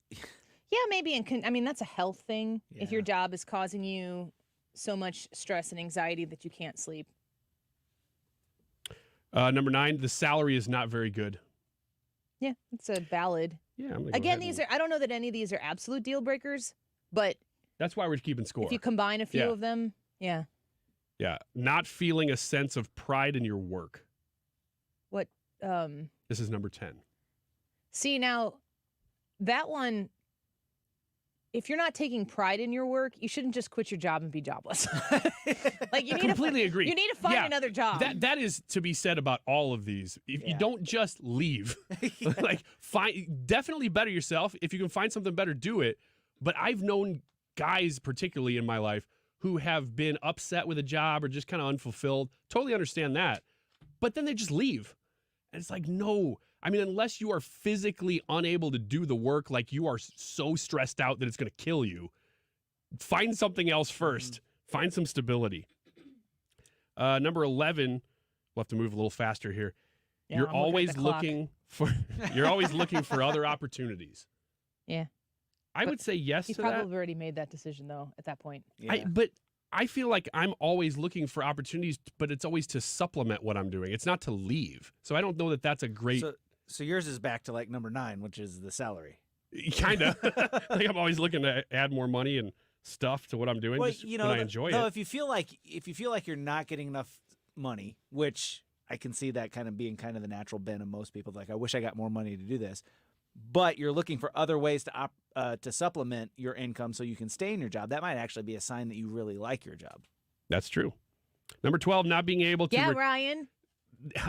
Yeah, maybe. I mean, that's a health thing. Yeah. If your job is causing you so much stress and anxiety that you can't sleep. Number 9, the salary is not very good. Yeah, it's a valid. Yeah. Again, I don't know that any of these are absolute deal breakers, but that's why we're keeping score. If you combine a few of them, yeah. Yeah. Not feeling a sense of pride in your work. What? This is number 10. See, now, that one, if you're not taking pride in your work, you shouldn't just quit your job and be jobless. Like you need completely agree. You need to find another job. That is to be said about all of these. If you don't just leave, like definitely better yourself. If you can find something better, do it. But I've known guys, particularly in my life, who have been upset with a job or just kind of unfulfilled. Totally understand that. But then they just leave. And it's like, no. I mean, unless you are physically unable to do the work, like you are so stressed out that it's going to kill you, find something else first. Find some stability. Number 11, we'll have to move a little faster here. Yeah, you're always looking for other opportunities. Yeah. I would say yes to that. You probably already made that decision, though, at that point. Yeah. But I feel like I'm always looking for opportunities, but it's always to supplement what I'm doing. It's not to leave. So I don't know that that's a great... So yours is back to like number 9, which is the salary. Kind of. Like I'm always looking to add more money and stuff to what I'm doing. Well, just when I enjoy it. if you feel like you're not getting enough money, which I can see that kind of being kind of the natural bent of most people. Like, I wish I got more money to do this, but you're looking for other ways to supplement your income so you can stay in your job. That might actually be a sign that you really like your job. That's true. Number 12, not being able to. Yeah, Ryan.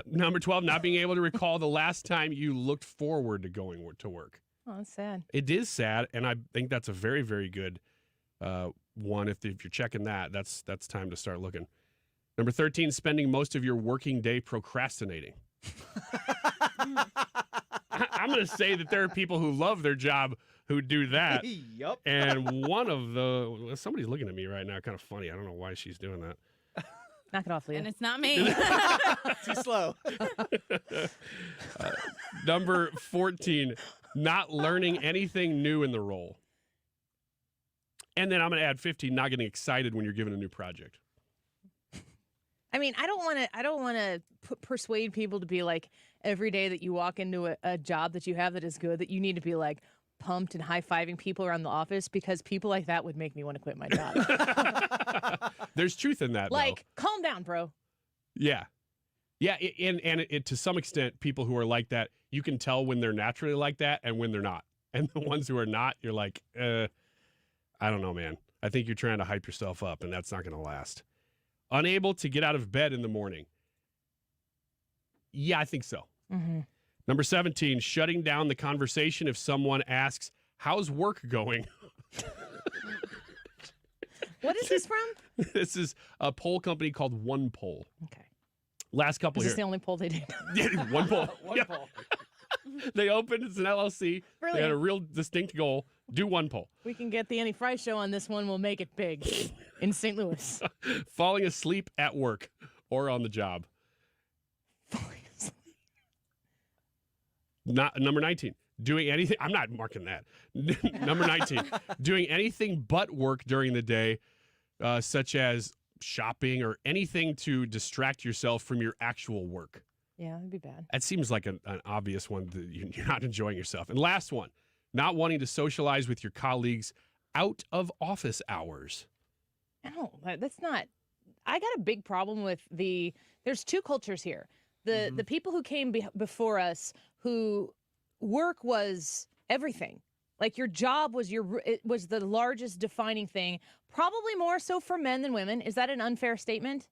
Number 12, not being able to recall the last time you looked forward to going to work. Oh, that's sad. It is sad, and I think that's a very, very good one. If you're checking that, that's time to start looking. Number 13, spending most of your working day procrastinating. I'm going to say that there are people who love their job who do that. Yup. And somebody's looking at me right now, kind of funny. I don't know why she's doing that. Knock it off, Leah. And it's not me. Too slow. Number 14, not learning anything new in the role. And then I'm going to add 15, not getting excited when you're given a new project. I mean, I don't want to persuade people to be like, every day that you walk into a job that you have that is good, that you need to be like pumped and high-fiving people around the office, because people like that would make me want to quit my job. There's truth in that, like, calm down, bro. Yeah. Yeah, and to some extent, people who are like that, you can tell when they're naturally like that and when they're not. And the ones who are not, you're like, I don't know, man. I think you're trying to hype yourself up, and that's not going to last. Unable to get out of bed in the morning. Yeah, I think so. Mm-hmm. Number 17, shutting down the conversation if someone asks, how's work going? What is this from? This is a poll company called One Poll. Okay. Last couple Is here. this the only poll they did? Yeah, One Poll. One poll. They opened, it's an LLC. Brilliant. They had a real distinct goal. Do one poll. We can get the Annie Frey show on this one. We'll make it big in St. Louis. Falling asleep at work or on the job. Not number 19. Doing anything. I'm not marking that. Number 19. Doing anything but work during the day, such as shopping or anything to distract yourself from your actual work. Yeah, that'd be bad. That seems like an obvious one that you're not enjoying yourself. And last one, not wanting to socialize with your colleagues out of office hours. No, that's not. I got a big problem with there's two cultures here. The people who came before us, who work was everything. Like, your job was it was the largest defining thing, probably more so for men than women. Is that an unfair statement?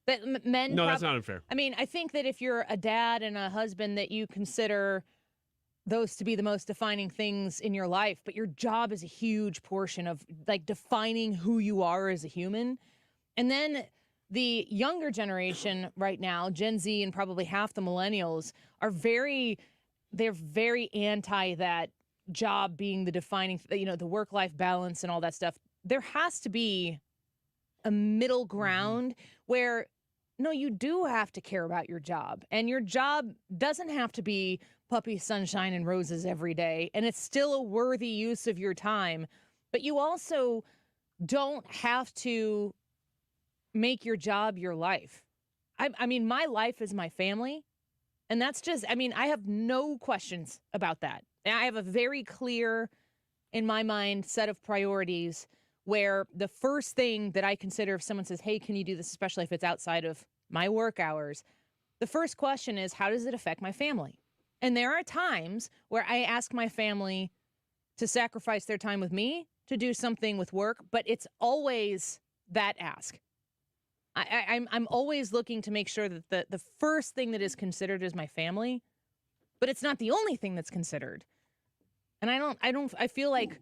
That men? No, that's not unfair. I mean, I think that if you're a dad and a husband, that you consider those to be the most defining things in your life, but your job is a huge portion of like defining who you are as a human. And then the younger generation right now, Gen Z and probably half the millennials, they're very anti that job being the defining, the work-life balance and all that stuff. There has to be a middle ground where, no, you do have to care about your job, and your job doesn't have to be puppy sunshine and roses every day, and it's still a worthy use of your time, but you also don't have to make your job your life. I mean, my life is my family, and that's just, I have no questions about that. And I have a very clear, in my mind, set of priorities where the first thing that I consider if someone says, hey, can you do this, especially if it's outside of my work hours, the first question is, how does it affect my family? And there are times where I ask my family to sacrifice their time with me to do something with work, but it's always that ask. I'm always looking to make sure that the first thing that is considered is my family, but it's not the only thing that's considered. And I feel like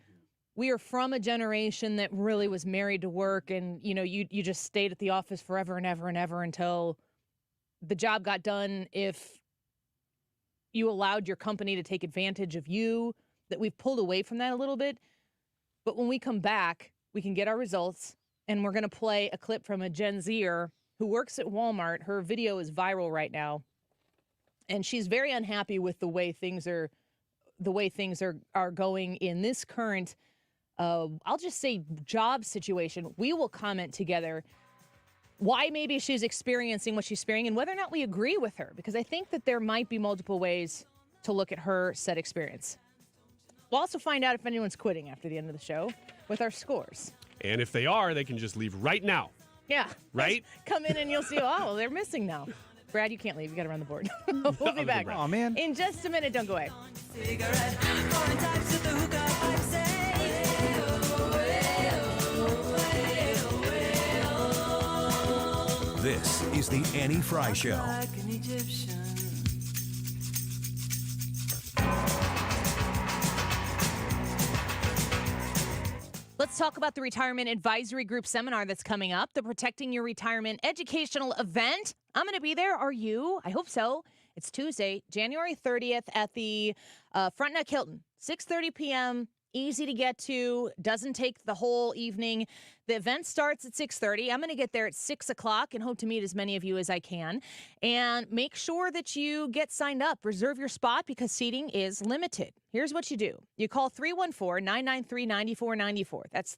we are from a generation that really was married to work, and you just stayed at the office forever and ever and ever until the job got done. If you allowed your company to take advantage of you, that we've pulled away from that a little bit. But when we come back, we can get our results, and we're going to play a clip from a Gen Zer who works at Walmart. Her video is viral right now, and she's very unhappy with the way things are going in this current, I'll just say, job situation. We will comment together why maybe she's experiencing what she's experiencing and whether or not we agree with her, because I think that there might be multiple ways to look at her said experience. We'll also find out if anyone's quitting after the end of the show with our scores. And if they are, they can just leave right now. Yeah. Right? Come in and you'll see, oh, they're missing now. Brad, you can't leave. You got to run the board. We'll be back. Oh, man. In just a minute. Don't go away. This is the Annie Frey Show. Let's talk about the Retirement Advisory Group seminar that's coming up, the Protecting Your Retirement educational event. I'm going to be there. Are you? I hope so. It's Tuesday, January 30th at the Frontenac Hilton, 6:30 p.m., easy to get to, doesn't take the whole evening. The event starts at 6:30. I'm going to get there at 6 o'clock and hope to meet as many of you as I can. And make sure that you get signed up. Reserve your spot because seating is limited. Here's what you do. You call 314-993-9494. That's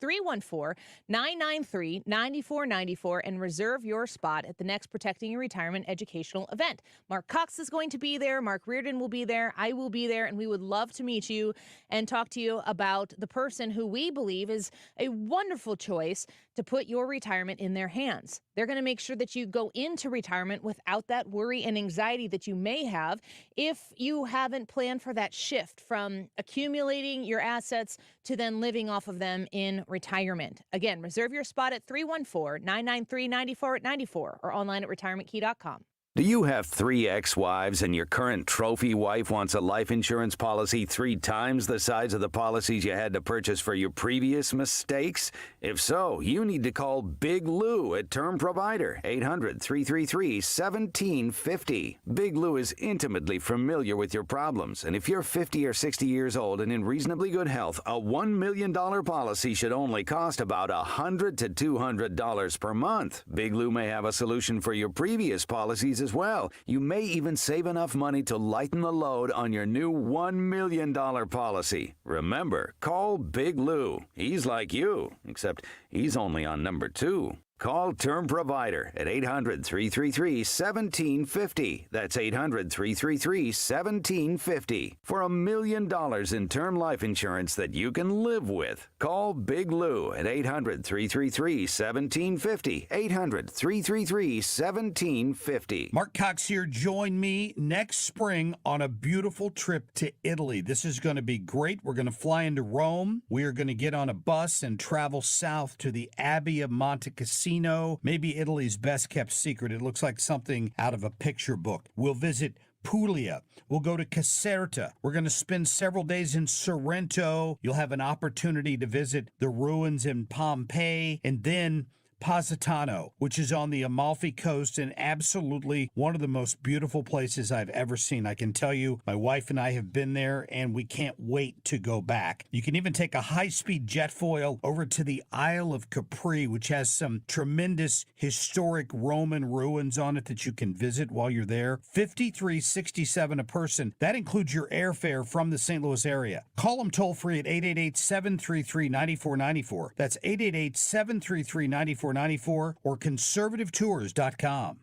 314-993-9494 and reserve your spot at the next Protecting Your Retirement educational event. Mark Cox is going to be there. Mark Reardon will be there. I will be there. And we would love to meet you and talk to you about the person who we believe is a wonderful choice to put your retirement in their hands. They're going to make sure that you go into retirement without that worry and anxiety that you may have if you haven't planned for that shift from accumulating your assets to then living off of them in retirement. Again, reserve your spot at 314-993-9494 or online at retirementkey.com. Do you have 3 ex-wives and your current trophy wife wants a life insurance policy 3 times the size of the policies you had to purchase for your previous mistakes? If so, you need to call Big Lou at Term Provider, 800-333-1750. Big Lou is intimately familiar with your problems, and if you're 50 or 60 years old and in reasonably good health, a $1 million policy should only cost about $100 to $200 per month. Big Lou may have a solution for your previous policies as well. You may even save enough money to lighten the load on your new $1 million policy. Remember, call Big Lou. He's like you, except he's only on number 2. Call Term Provider at 800-333-1750. That's 800-333-1750 for $1 million in term life insurance that you can live with. Call Big Lou at 800-333-1750. 800-333-1750. Mark Cox here. Join me next spring on a beautiful trip to Italy. This is going to be great. We're going to fly into Rome. We are going to get on a bus and travel south to the Abbey of Monte Cassino. Maybe Italy's best-kept secret. It looks like something out of a picture book. We'll visit Puglia. We'll go to Caserta. We're going to spend several days in Sorrento. You'll have an opportunity to visit the ruins in Pompeii, and then Positano, which is on the Amalfi Coast and absolutely one of the most beautiful places I've ever seen. I can tell you, my wife and I have been there, and we can't wait to go back. You can even take a high-speed jet foil over to the Isle of Capri, which has some tremendous historic Roman ruins on it that you can visit while you're there. $53.67 a person. That includes your airfare from the St. Louis area. Call them toll-free at 888-733-9494. That's 888-733-9494 or conservativetours.com.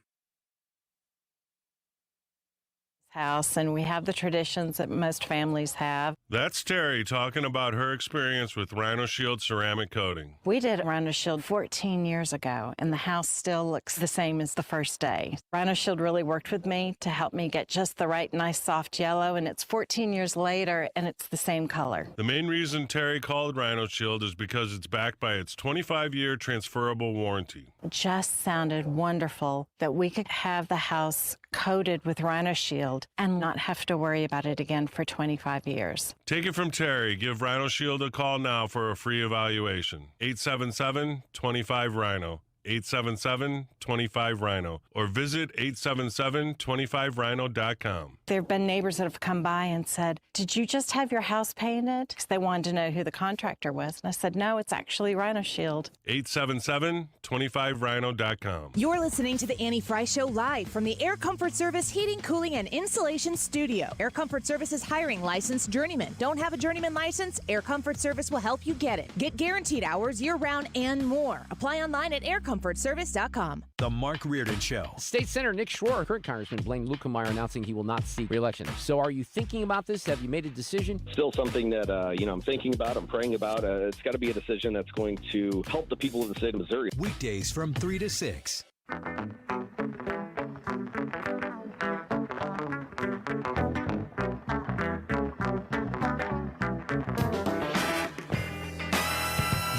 House, and we have the traditions that most families have. That's Terry talking about her experience with Rhino Shield ceramic coating. We did Rhino Shield 14 years ago, and the house still looks the same as the first day. Rhino Shield really worked with me to help me get just the right nice soft yellow, and it's 14 years later, and it's the same color. The main reason Terry called Rhino Shield is because it's backed by its 25-year transferable warranty. It just sounded wonderful that we could have the house coated with Rhino Shield and not have to worry about it again for 25 years. Take it from Terry. Give Rhino Shield a call now for a free evaluation. 877-25-RHINO. 877-25-RHINO. Or visit 877-25rhino.com. There have been neighbors that have come by and said, "Did you just have your house painted?" Because they wanted to know who the contractor was. And I said, "No, it's actually Rhino Shield." 877-25rhino.com. You're listening to the Annie Frey Show live from the Air Comfort Service Heating, Cooling, and Insulation Studio. Air Comfort Service is hiring licensed journeymen. Don't have a journeyman license? Air Comfort Service will help you get it. Get guaranteed hours year-round and more. Apply online at aircomfort.com. comfortservice.com. The Mark Reardon Show. State Senator Nick Schroer, current Congressman Blaine Lukemeyer, announcing he will not seek re-election. So are you thinking about this? Have you made a decision? Still something that, I'm thinking about, I'm praying about. It's got to be a decision that's going to help the people of the state of Missouri. Weekdays from 3 to 6.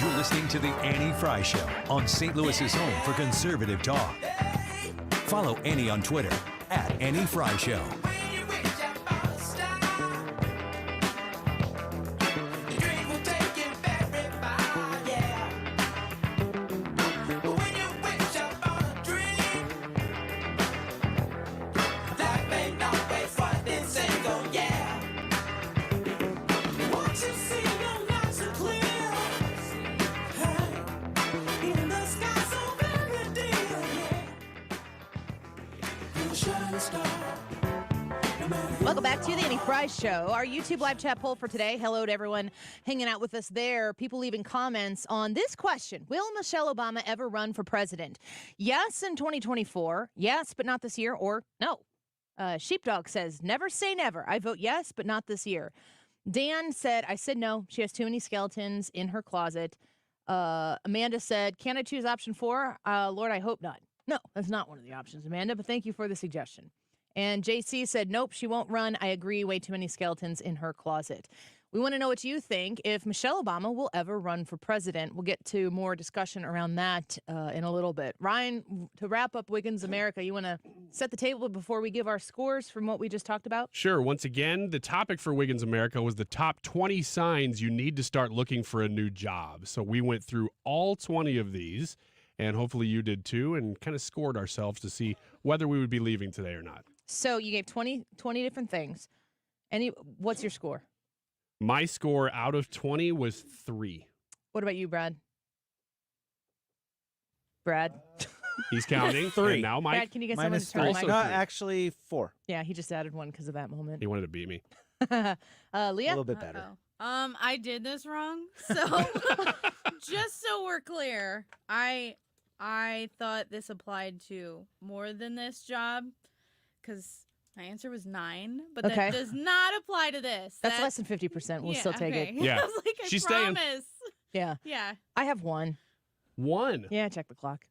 You're listening to The Annie Frey Show on St. Louis's home for conservative talk. Follow Annie on Twitter at Annie Frey Show. Welcome back to the Annie Frey Show. Our YouTube live chat poll for today. Hello to everyone hanging out with us there. People leaving comments on this question. Will Michelle Obama ever run for president? Yes in 2024. Yes, but not this year. Or no. Sheepdog says, never say never. I vote yes, but not this year. Dan said, I said no. She has too many skeletons in her closet. Amanda said, can I choose option 4? Lord, I hope not. No, that's not one of the options, Amanda, but thank you for the suggestion. And JC said, nope, she won't run. I agree, way too many skeletons in her closet. We want to know what you think if Michelle Obama will ever run for president. We'll get to more discussion around that in a little bit. Ryan, to wrap up Wiggins America, you want to set the table before we give our scores from what we just talked about? Sure. Once again, the topic for Wiggins America was the top 20 signs you need to start looking for a new job. So we went through all 20 of these, and hopefully you did too, and kind of scored ourselves to see whether we would be leaving today or not. So you gave 20 different things. What's your score? My score out of 20 was 3. What about you, Brad? Brad? He's counting. 3. And now Mike. Brad, can you get someone to turn the No, mic? actually 4. Yeah, he just added 1 because of that moment. He wanted to beat me. Leah? A little bit better. I did this wrong. So just so we're clear, I thought this applied to more than this job because my answer was 9, but that does not apply to this. That's less than 50%. We'll still take it. Yeah. I was like, I She's promise. staying. Yeah. Yeah. I have 1. 1? Yeah, check the clock.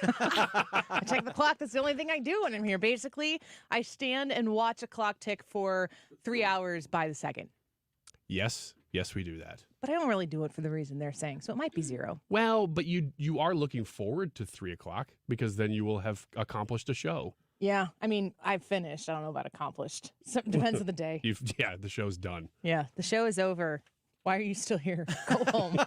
I check the clock. That's the only thing I do when I'm here. Basically, I stand and watch a clock tick for 3 hours by the second. Yes. Yes, we do that. But I don't really do it for the reason they're saying, so it might be 0. Well, but you are looking forward to 3 o'clock because then you will have accomplished a show. Yeah, I mean, I've finished. I don't know about accomplished. So, depends on the day. Yeah, the show's done. Yeah, the show is over. Why are you still here? Go home.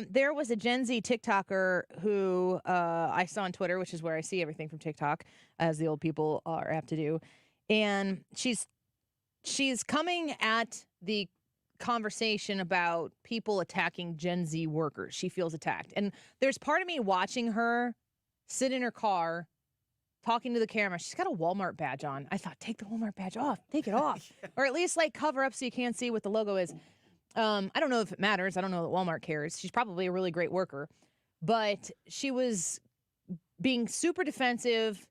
There was a Gen Z TikToker who I saw on Twitter, which is where I see everything from TikTok, as the old people are apt to do. And she's coming at the conversation about people attacking Gen Z workers. She feels attacked. And there's part of me watching her sit in her car talking to the camera. She's got a Walmart badge on. I thought, take the Walmart badge off. Take it off. Or at least like cover up so you can't see what the logo is. I don't know if it matters. I don't know that Walmart cares. She's probably a really great worker. But she was being super defensive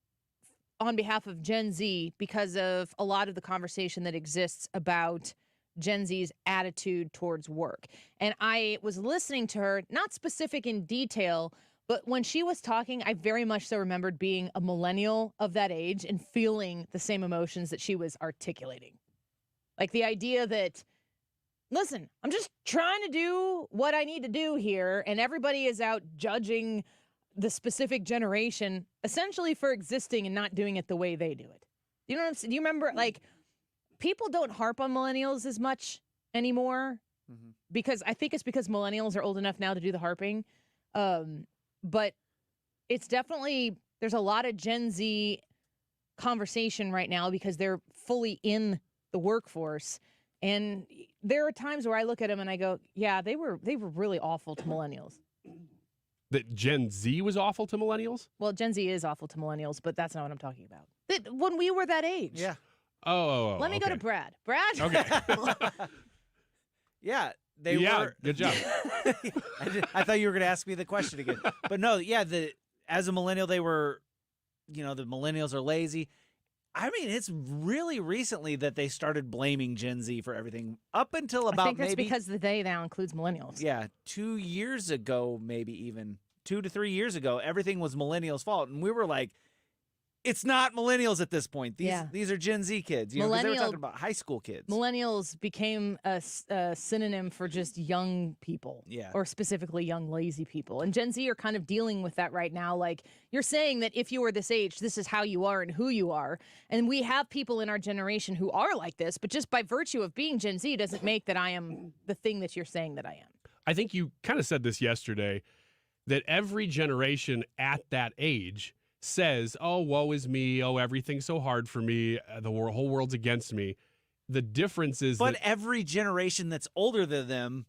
on behalf of Gen Z because of a lot of the conversation that exists about Gen Z's attitude towards work. And I was listening to her, not specific in detail, but when she was talking, I very much so remembered being a millennial of that age and feeling the same emotions that she was articulating. Like the idea that, listen, I'm just trying to do what I need to do here, and everybody is out judging the specific generation essentially for existing and not doing it the way they do it. You know what I'm saying? Do you remember, like, people don't harp on millennials as much anymore because I think it's because millennials are old enough now to do the harping. But it's definitely, there's a lot of Gen Z conversation right now because they're fully in the workforce. And there are times where I look at them and I go, yeah, they were really awful to millennials. That Gen Z was awful to millennials? Well, Gen Z is awful to millennials, but that's not what I'm talking about. When we were that age. Yeah. Oh. Let me go to Brad. Brad? Okay. Yeah, they were. Good job. I thought you were going to ask me the question again. But no, yeah, as a millennial, they were, the millennials are lazy. I mean, it's really recently that they started blaming Gen Z for everything. Up until about I think that's maybe because the they now includes millennials. Yeah, 2 years ago, maybe even 2 to 3 years ago, everything was millennials' fault, and we were like, it's not millennials at this point. These are Gen Z kids. Because they were talking about high school kids. Millennials became a synonym for just young people. Yeah. Or specifically young, lazy people. And Gen Z are kind of dealing with that right now. Like, you're saying that if you are this age, this is how you are and who you are. And we have people in our generation who are like this, but just by virtue of being Gen Z doesn't make that I am the thing that you're saying that I am. I think you kind of said this yesterday, that every generation at that age says, oh, woe is me. Oh, everything's so hard for me. The whole world's against me. The difference is But every generation that's older than them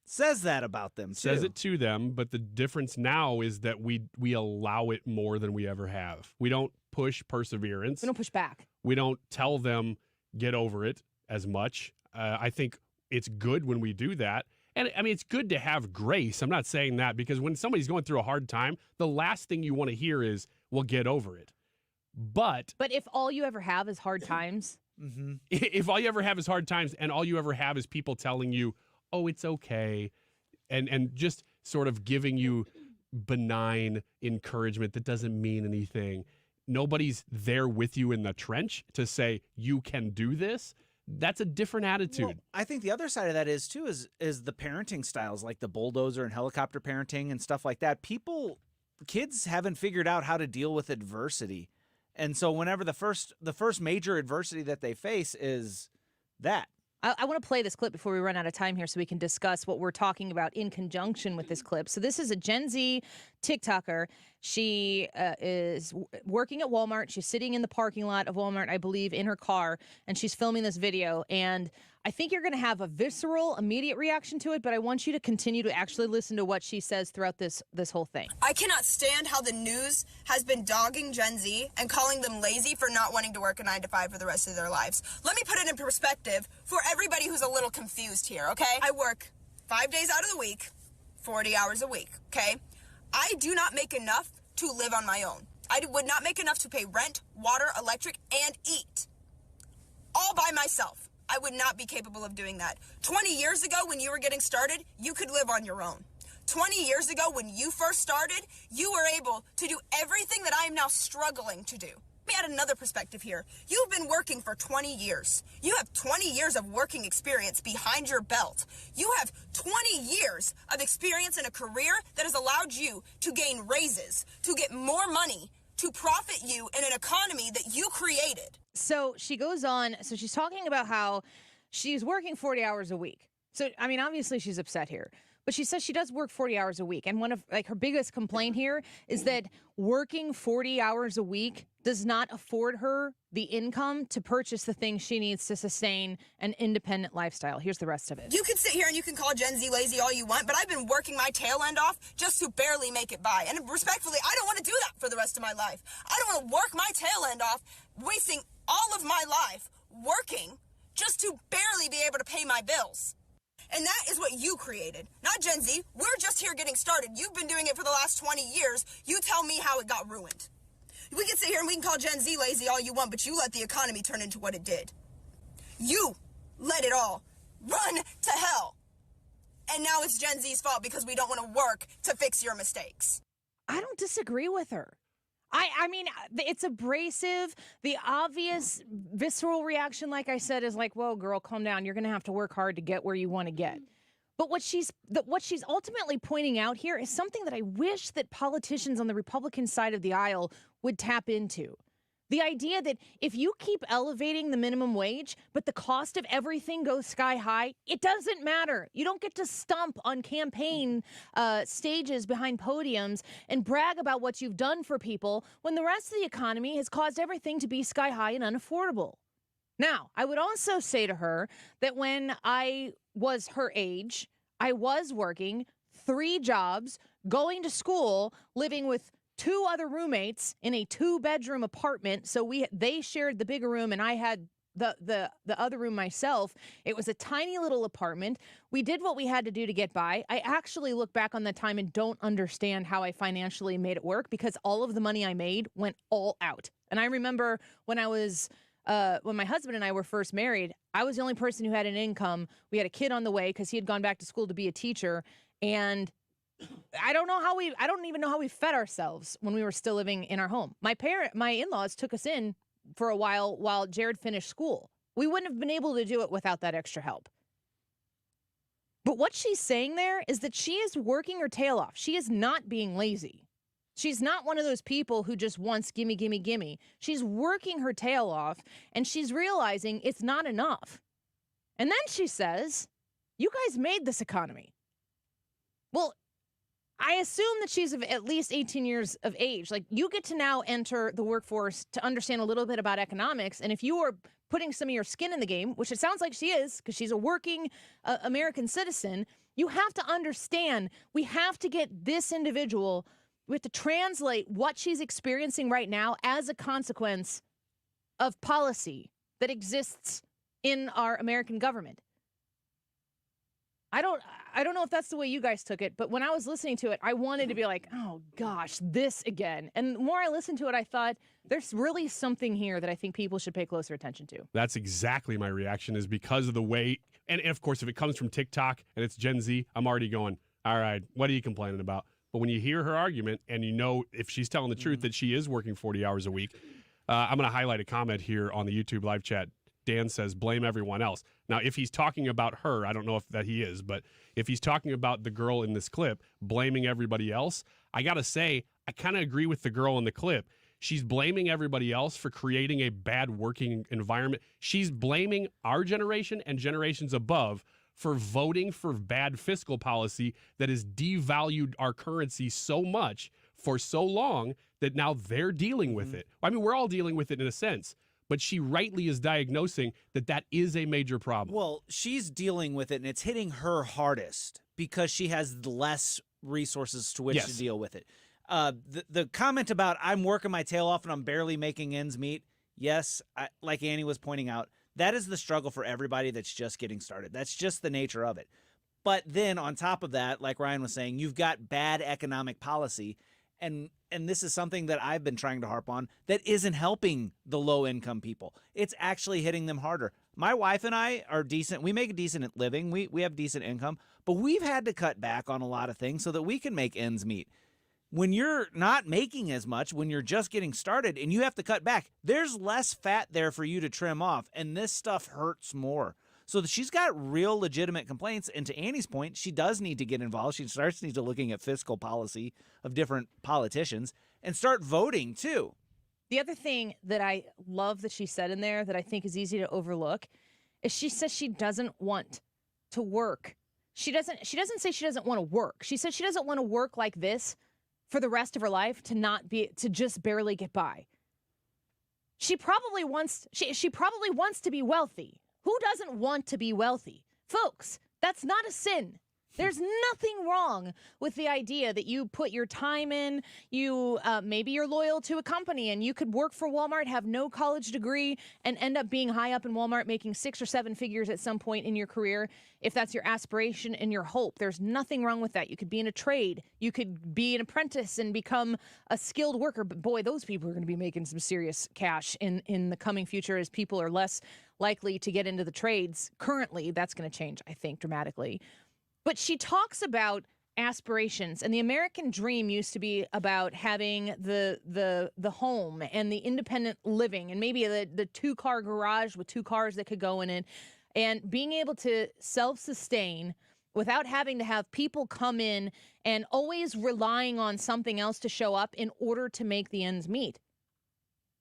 says that about them, too. Says it to them, but the difference now is that we allow it more than we ever have. We don't push perseverance. We don't push back. We don't tell them, get over it as much. I think it's good when we do that. And I mean, it's good to have grace. I'm not saying that, because when somebody's going through a hard time, the last thing you want to hear is, well, get over it. But if all you ever have is hard times, if all you ever have is hard times, and all you ever have is people telling you, oh, it's okay, and just sort of giving you benign encouragement that doesn't mean anything, nobody's there with you in the trench to say, you can do this. That's a different attitude. Well, I think the other side of that is the parenting styles, like the bulldozer and helicopter parenting and stuff like that. Kids haven't figured out how to deal with adversity. And so whenever the first major adversity that they face is that. I want to play this clip before we run out of time here so we can discuss what we're talking about in conjunction with this clip. So this is a Gen Z TikToker. She is working at Walmart. She's sitting in the parking lot of Walmart, I believe, in her car, and she's filming this video. And I think you're going to have a visceral, immediate reaction to it, but I want you to continue to actually listen to what she says throughout this whole thing. I cannot stand how the news has been dogging Gen Z and calling them lazy for not wanting to work a 9 to 5 for the rest of their lives. Let me put it in perspective for everybody who's a little confused here, okay? I work 5 days out of the week, 40 hours a week, okay? I do not make enough to live on my own. I would not make enough to pay rent, water, electric, and eat. All by myself. I would not be capable of doing that. 20 years ago when you were getting started, you could live on your own. 20 years ago when you first started, you were able to do everything that I am now struggling to do. Let me add another perspective here. You've been working for 20 years. You have 20 years of working experience behind your belt. You have 20 years of experience in a career that has allowed you to gain raises, to get more money, to profit you in an economy that you created. So she goes on. So she's talking about how she's working 40 hours a week. So, I mean, obviously she's upset here. But she says she does work 40 hours a week. And one of her biggest complaint here is that working 40 hours a week does not afford her the income to purchase the things she needs to sustain an independent lifestyle. Here's the rest of it. You can sit here and you can call Gen Z lazy all you want, but I've been working my tail end off just to barely make it by. And respectfully, I don't want to do that for the rest of my life. I don't want to work my tail end off, wasting all of my life working just to barely be able to pay my bills. And that is what you created, not Gen Z. We're just here getting started. You've been doing it for the last 20 years. You tell me how it got ruined. We can sit here and we can call Gen Z lazy all you want, but you let the economy turn into what it did. You let it all run to hell. And now it's Gen Z's fault because we don't want to work to fix your mistakes. I don't disagree with her. I mean, it's abrasive. The obvious visceral reaction, like I said, is like, whoa, girl, calm down. You're going to have to work hard to get where you want to get. But what she's ultimately pointing out here is something that I wish that politicians on the Republican side of the aisle would tap into. The idea that if you keep elevating the minimum wage, but the cost of everything goes sky high, it doesn't matter. You don't get to stump on campaign stages behind podiums and brag about what you've done for people when the rest of the economy has caused everything to be sky high and unaffordable. Now, I would also say to her that when I was her age, I was working 3 jobs, going to school, living with 2 other roommates in a 2-bedroom apartment. So they shared the bigger room and I had the other room myself. It was a tiny little apartment. We did what we had to do to get by. I actually look back on that time and don't understand how I financially made it work because all of the money I made went all out. And I remember when my husband and I were first married, I was the only person who had an income. We had a kid on the way because he had gone back to school to be a teacher. And I don't even know how we fed ourselves when we were still living in our home. My in-laws took us in for a while Jared finished school. We wouldn't have been able to do it without that extra help. But what she's saying there is that she is working her tail off. She is not being lazy. She's not one of those people who just wants gimme, gimme, gimme. She's working her tail off, and she's realizing it's not enough. And then she says, you guys made this economy. Well, I assume that she's of at least 18 years of age. Like, you get to now enter the workforce to understand a little bit about economics. And if you are putting some of your skin in the game, which it sounds like she is, because she's a working American citizen, you have to understand we have to get this individual, we have to translate what she's experiencing right now as a consequence of policy that exists in our American government. I don't know if that's the way you guys took it, but when I was listening to it, I wanted to be like, oh gosh, this again. And the more I listened to it, I thought there's really something here that I think people should pay closer attention to. That's exactly my reaction, is because of the way, and of course, if it comes from TikTok and it's Gen Z, I'm already going, all right, what are you complaining about? But when you hear her argument and you know if she's telling the truth that she is working 40 hours a week, I'm going to highlight a comment here on the YouTube live chat. Dan says, blame everyone else. Now, if he's talking about her, I don't know if that he is, but if he's talking about the girl in this clip, blaming everybody else, I got to say, I kind of agree with the girl in the clip. She's blaming everybody else for creating a bad working environment. She's blaming our generation and generations above for voting for bad fiscal policy that has devalued our currency so much for so long that now they're dealing with it. I mean, we're all dealing with it in a sense. But she rightly is diagnosing that is a major problem. Well, she's dealing with it, and it's hitting her hardest because she has less resources to which to deal with it. The comment about I'm working my tail off and I'm barely making ends meet, yes, like Annie was pointing out, that is the struggle for everybody that's just getting started. That's just the nature of it. But then on top of that, like Ryan was saying, you've got bad economic policy. And this is something that I've been trying to harp on that isn't helping the low-income people. It's actually hitting them harder. My wife and I are decent. We make a decent living. We have decent income. But we've had to cut back on a lot of things so that we can make ends meet. When you're not making as much, when you're just getting started and you have to cut back, there's less fat there for you to trim off, and this stuff hurts more. So she's got real legitimate complaints, and to Annie's point, she does need to get involved. She starts to looking at fiscal policy of different politicians and start voting too. The other thing that I love that she said in there that I think is easy to overlook is she says she doesn't want to work. She doesn't say she doesn't want to work. She says she doesn't want to work like this for the rest of her life to just barely get by. She probably wants to be wealthy. Who doesn't want to be wealthy? Folks, that's not a sin. There's nothing wrong with the idea that you put your time in, maybe you're loyal to a company and you could work for Walmart, have no college degree, and end up being high up in Walmart making 6 or 7 figures at some point in your career, if that's your aspiration and your hope. There's nothing wrong with that. You could be in a trade. You could be an apprentice and become a skilled worker. But boy, those people are going to be making some serious cash in the coming future as people are less likely to get into the trades. Currently, that's going to change, I think, dramatically. But she talks about aspirations, and the American dream used to be about having the home and the independent living and maybe the 2-car garage with 2 cars that could go in it and being able to self-sustain without having to have people come in and always relying on something else to show up in order to make the ends meet.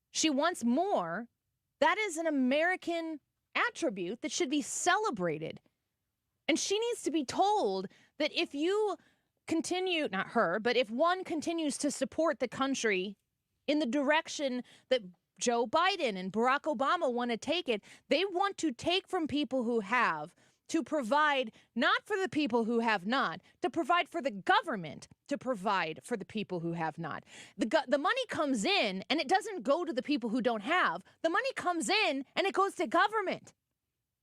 She wants more. That is an American attribute that should be celebrated. And she needs to be told that if you continue, not her, but if one continues to support the country in the direction that Joe Biden and Barack Obama want to take it, they want to take from people who have to provide not for the people who have not, to provide for the government to provide for the people who have not. The money comes in and it doesn't go to the people who don't have. The money comes in and it goes to government.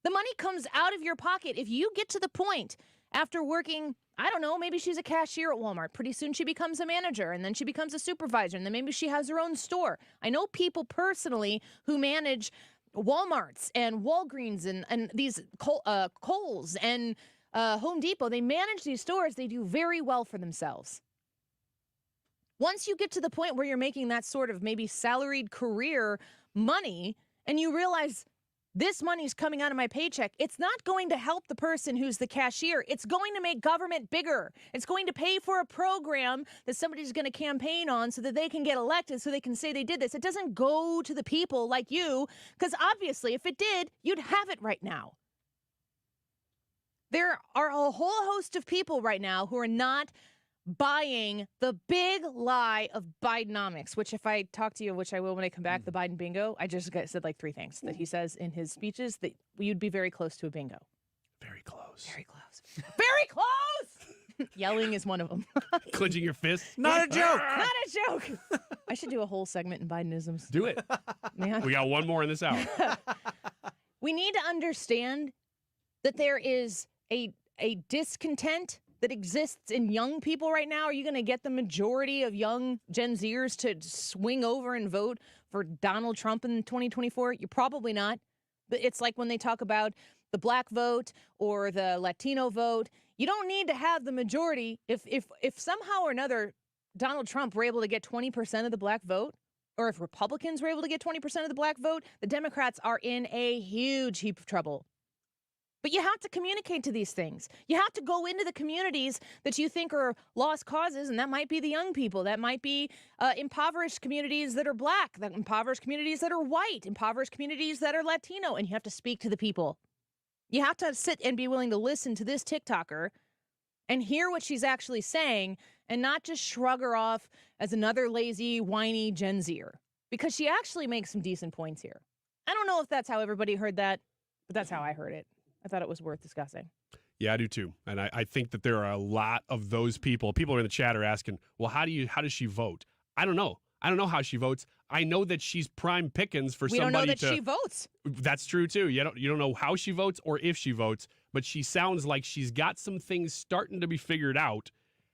The money comes out of your pocket. If you get to the point after working, I don't know, maybe she's a cashier at Walmart. Pretty soon she becomes a manager, and then she becomes a supervisor, and then maybe she has her own store. I know people personally who manage Walmarts and Walgreens and these Kohl's and Home Depot. They manage these stores. They do very well for themselves. Once you get to the point where you're making that sort of maybe salaried career money, and you realize this money's coming out of my paycheck, it's not going to help the person who's the cashier. It's going to make government bigger. It's going to pay for a program that somebody's going to campaign on so that they can get elected, so they can say they did this. It doesn't go to the people like you, because obviously if it did, you'd have it right now. There are a whole host of people right now who are not buying the big lie of Bidenomics, which if I talk to you, which I will when I come back, the Biden bingo, I just said like 3 things that he says in his speeches that you'd be very close to a bingo. Very close. Very close. Very close! Yelling is one of them. Clenching your fists. Not a joke. Not a joke. I should do a whole segment in Bidenisms. Do it. Man. We got one more in this hour. We need to understand that there is a discontent that exists in young people right now. Are you going to get the majority of young Gen Zers to swing over and vote for Donald Trump in 2024? You're probably not. But it's like when they talk about the black vote or the Latino vote. You don't need to have the majority. If somehow or another Donald Trump were able to get 20% of the black vote, or if Republicans were able to get 20% of the black vote, the Democrats are in a huge heap of trouble. But you have to communicate to these things. You have to go into the communities that you think are lost causes, and that might be the young people. That might be impoverished communities that are black, that impoverished communities that are white, impoverished communities that are Latino, and you have to speak to the people. You have to sit and be willing to listen to this TikToker and hear what she's actually saying and not just shrug her off as another lazy, whiny Gen Zer, because she actually makes some decent points here. I don't know if that's how everybody heard that, but that's how I heard it. I thought it was worth discussing. Yeah, I do too. And I think that there are a lot of those people. People in the chat are asking, well, how does she vote? I don't know. I don't know how she votes. I know that she's prime pickings for somebody to... We don't know that she votes. That's true too. You don't know how she votes or if she votes, but she sounds like she's got some things starting to be figured out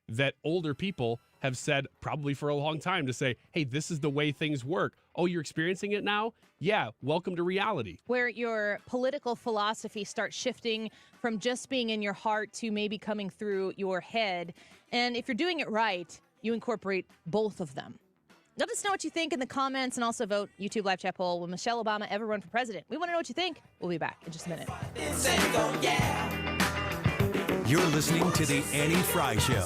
that older people have said probably for a long time to say, hey, this is the way things work. Oh, you're experiencing it now? Yeah, welcome to reality. Where your political philosophy starts shifting from just being in your heart to maybe coming through your head. And if you're doing it right, you incorporate both of them. Let us know what you think in the comments, and also vote YouTube live chat poll. Will Michelle Obama ever run for president? We want to know what you think. We'll be back in just a minute. You're listening to The Annie Frey Show.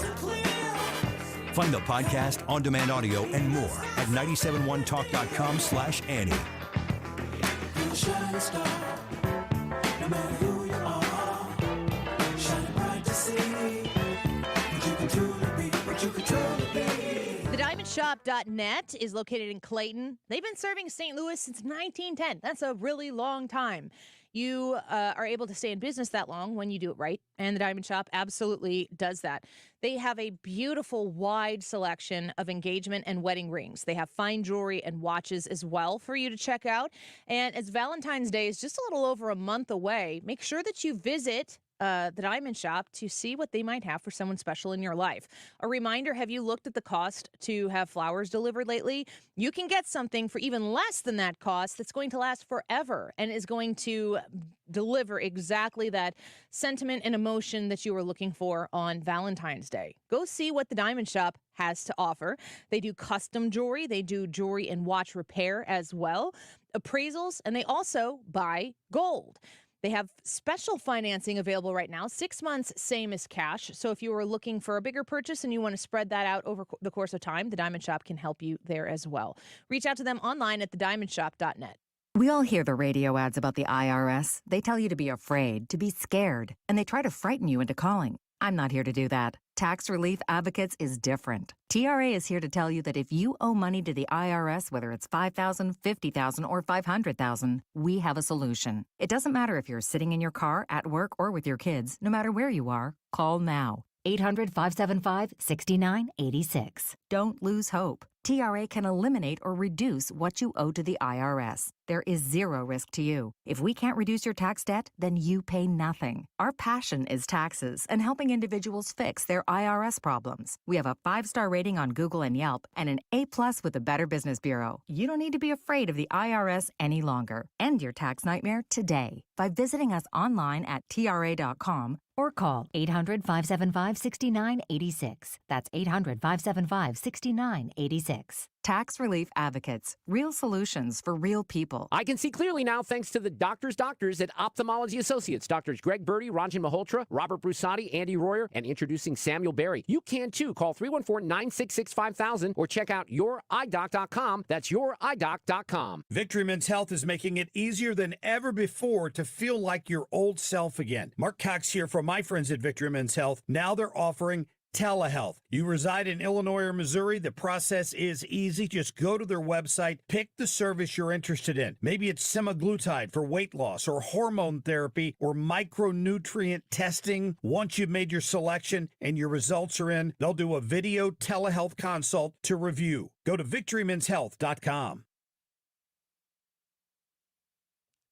Find the podcast, on-demand audio, and more at 971talk.com/Annie. TheDiamondShop.net is located in Clayton. They've been serving St. Louis since 1910. That's a really long time. You are able to stay in business that long when you do it right, and the Diamond Shop absolutely does that. They have a beautiful, wide selection of engagement and wedding rings. They have fine jewelry and watches as well for you to check out. And as Valentine's Day is just a little over a month away, make sure that you visit the Diamond Shop to see what they might have for someone special in your life. A reminder, have you looked at the cost to have flowers delivered lately? You can get something for even less than that cost that's going to last forever and is going to deliver exactly that sentiment and emotion that you were looking for on Valentine's Day. Go see what the Diamond Shop has to offer. They do custom jewelry. They do jewelry and watch repair as well, appraisals, and they also buy gold. They have special financing available right now, 6 months, same as cash. So if you are looking for a bigger purchase and you want to spread that out over the course of time, the Diamond Shop can help you there as well. Reach out to them online at thediamondshop.net. We all hear the radio ads about the IRS. They tell you to be afraid, to be scared, and they try to frighten you into calling. I'm not here to do that. Tax Relief Advocates is different. TRA is here to tell you that if you owe money to the IRS, whether it's $5,000, $50,000, or $500,000, we have a solution. It doesn't matter if you're sitting in your car, at work, or with your kids. No matter where you are, call now. 800-575-6986. Don't lose hope. TRA can eliminate or reduce what you owe to the IRS. There is zero risk to you. If we can't reduce your tax debt, then you pay nothing. Our passion is taxes and helping individuals fix their IRS problems. We have a 5-star rating on Google and Yelp and an A+ with the Better Business Bureau. You don't need to be afraid of the IRS any longer. End your tax nightmare today by visiting us online at TRA.com or call 800-575-6986. That's 800-575-6986. Tax Relief Advocates. Real solutions for real people. I can see clearly now thanks to the doctors at Ophthalmology Associates. Doctors Greg Birdie, Ranjan Malhotra, Robert Brusati, Andy Royer, and introducing Samuel Berry. You can too. Call 314-966-5000 or check out youridoc.com. That's youridoc.com. Victory Men's Health is making it easier than ever before to feel like your old self again. Mark Cox here from my friends at Victory Men's Health. Now they're offering telehealth. You reside in Illinois or Missouri, the process is easy. Just go to their website, pick the service you're interested in. Maybe it's semaglutide for weight loss or hormone therapy or micronutrient testing. Once you've made your selection and your results are in, they'll do a video telehealth consult to review. Go to victorymenshealth.com.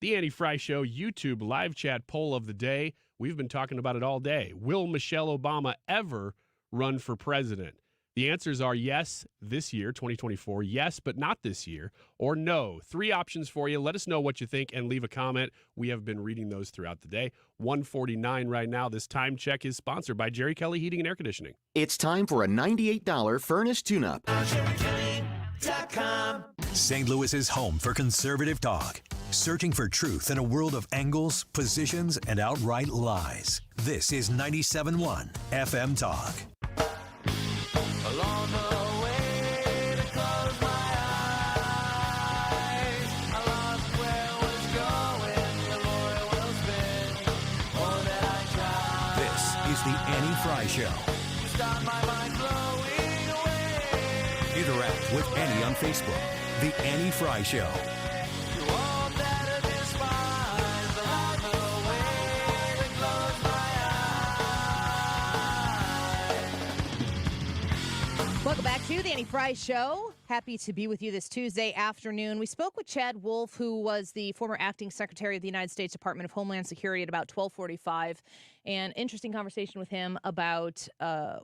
The Andy Frey Show YouTube live chat poll of the day. We've been talking about it all day. Will Michelle Obama ever run for president? The answers are yes, this year, 2024, yes, but not this year, or no. 3 options for you. Let us know what you think and leave a comment. We have been reading those throughout the day. 1:49 right now. This time check is sponsored by Jerry Kelly Heating and Air Conditioning. It's time for a $98 furnace tune-up. St. Louis's home for conservative talk. Searching for truth in a world of angles, positions, and outright lies. This is 97.1 FM Talk. Along the way to close my eyes, I lost where I was going, the more it will spin, more that I try. This is the Annie Frey Show. Stop my mind blowing away. Interact with Annie on Facebook. The Annie Frey Show. You all that are despised, along the way to close my eyes. Welcome back to the Annie Frey Show. Happy to be with you this Tuesday afternoon. We spoke with Chad Wolf, who was the former acting secretary of the United States Department of Homeland Security at about 12:45. An interesting conversation with him about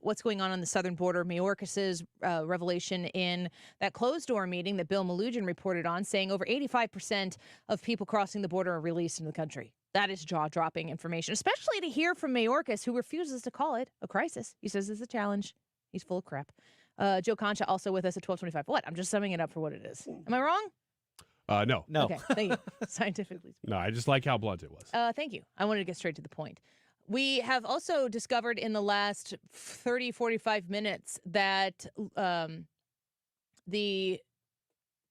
what's going on the southern border. Mayorkas's revelation in that closed-door meeting that Bill Malugin reported on, saying over 85% of people crossing the border are released into the country. That is jaw-dropping information, especially to hear from Mayorkas, who refuses to call it a crisis. He says it's a challenge. He's full of crap. Joe Concha also with us at 12:25. What? I'm just summing it up for what it is. Am I wrong? No. Okay, thank you. Scientifically. No, I just like how blunt it was. Thank you. I wanted to get straight to the point. We have also discovered in the last 30, 45 minutes that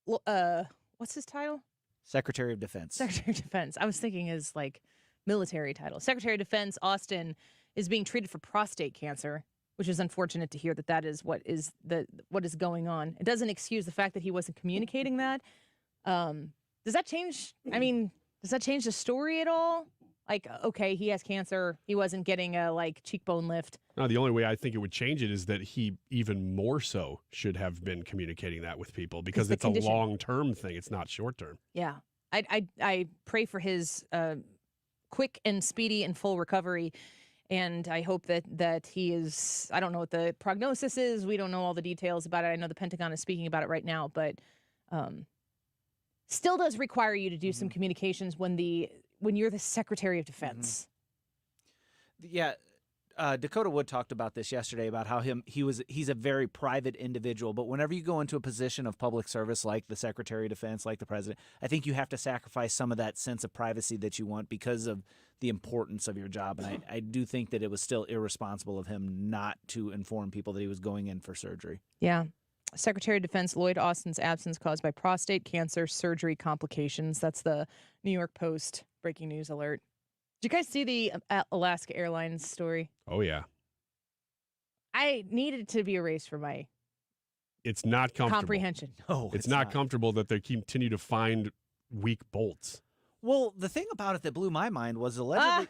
what's his title? Secretary of Defense. Secretary of Defense. I was thinking his military title. Secretary of Defense Austin is being treated for prostate cancer, which is unfortunate to hear that is what is going on. It doesn't excuse the fact that he wasn't communicating that. Does that change? I mean, does that change the story at all? Okay, he has cancer. He wasn't getting a cheekbone lift. No, the only way I think it would change it is that he even more so should have been communicating that with people because it's a long-term thing. It's not short-term. Yeah. I pray for his quick and speedy and full recovery. And I hope that he is, I don't know what the prognosis is. We don't know all the details about it. I know the Pentagon is speaking about it right now, but still does require you to do some communications when you're the Secretary of Defense. Yeah. Dakota Wood talked about this yesterday about how he's a very private individual, but whenever you go into a position of public service like the Secretary of Defense, like the President, I think you have to sacrifice some of that sense of privacy that you want because of the importance of your job. And I do think that it was still irresponsible of him not to inform people that he was going in for surgery. Yeah. Secretary of Defense Lloyd Austin's absence caused by prostate cancer surgery complications. That's the New York Post breaking news alert. Did you guys see the Alaska Airlines story? Oh, yeah. I needed to be erased for my It's not comfortable. comprehension. No, It's not comfortable that they continue to find weak bolts. Well, the thing about it that blew my mind was allegedly.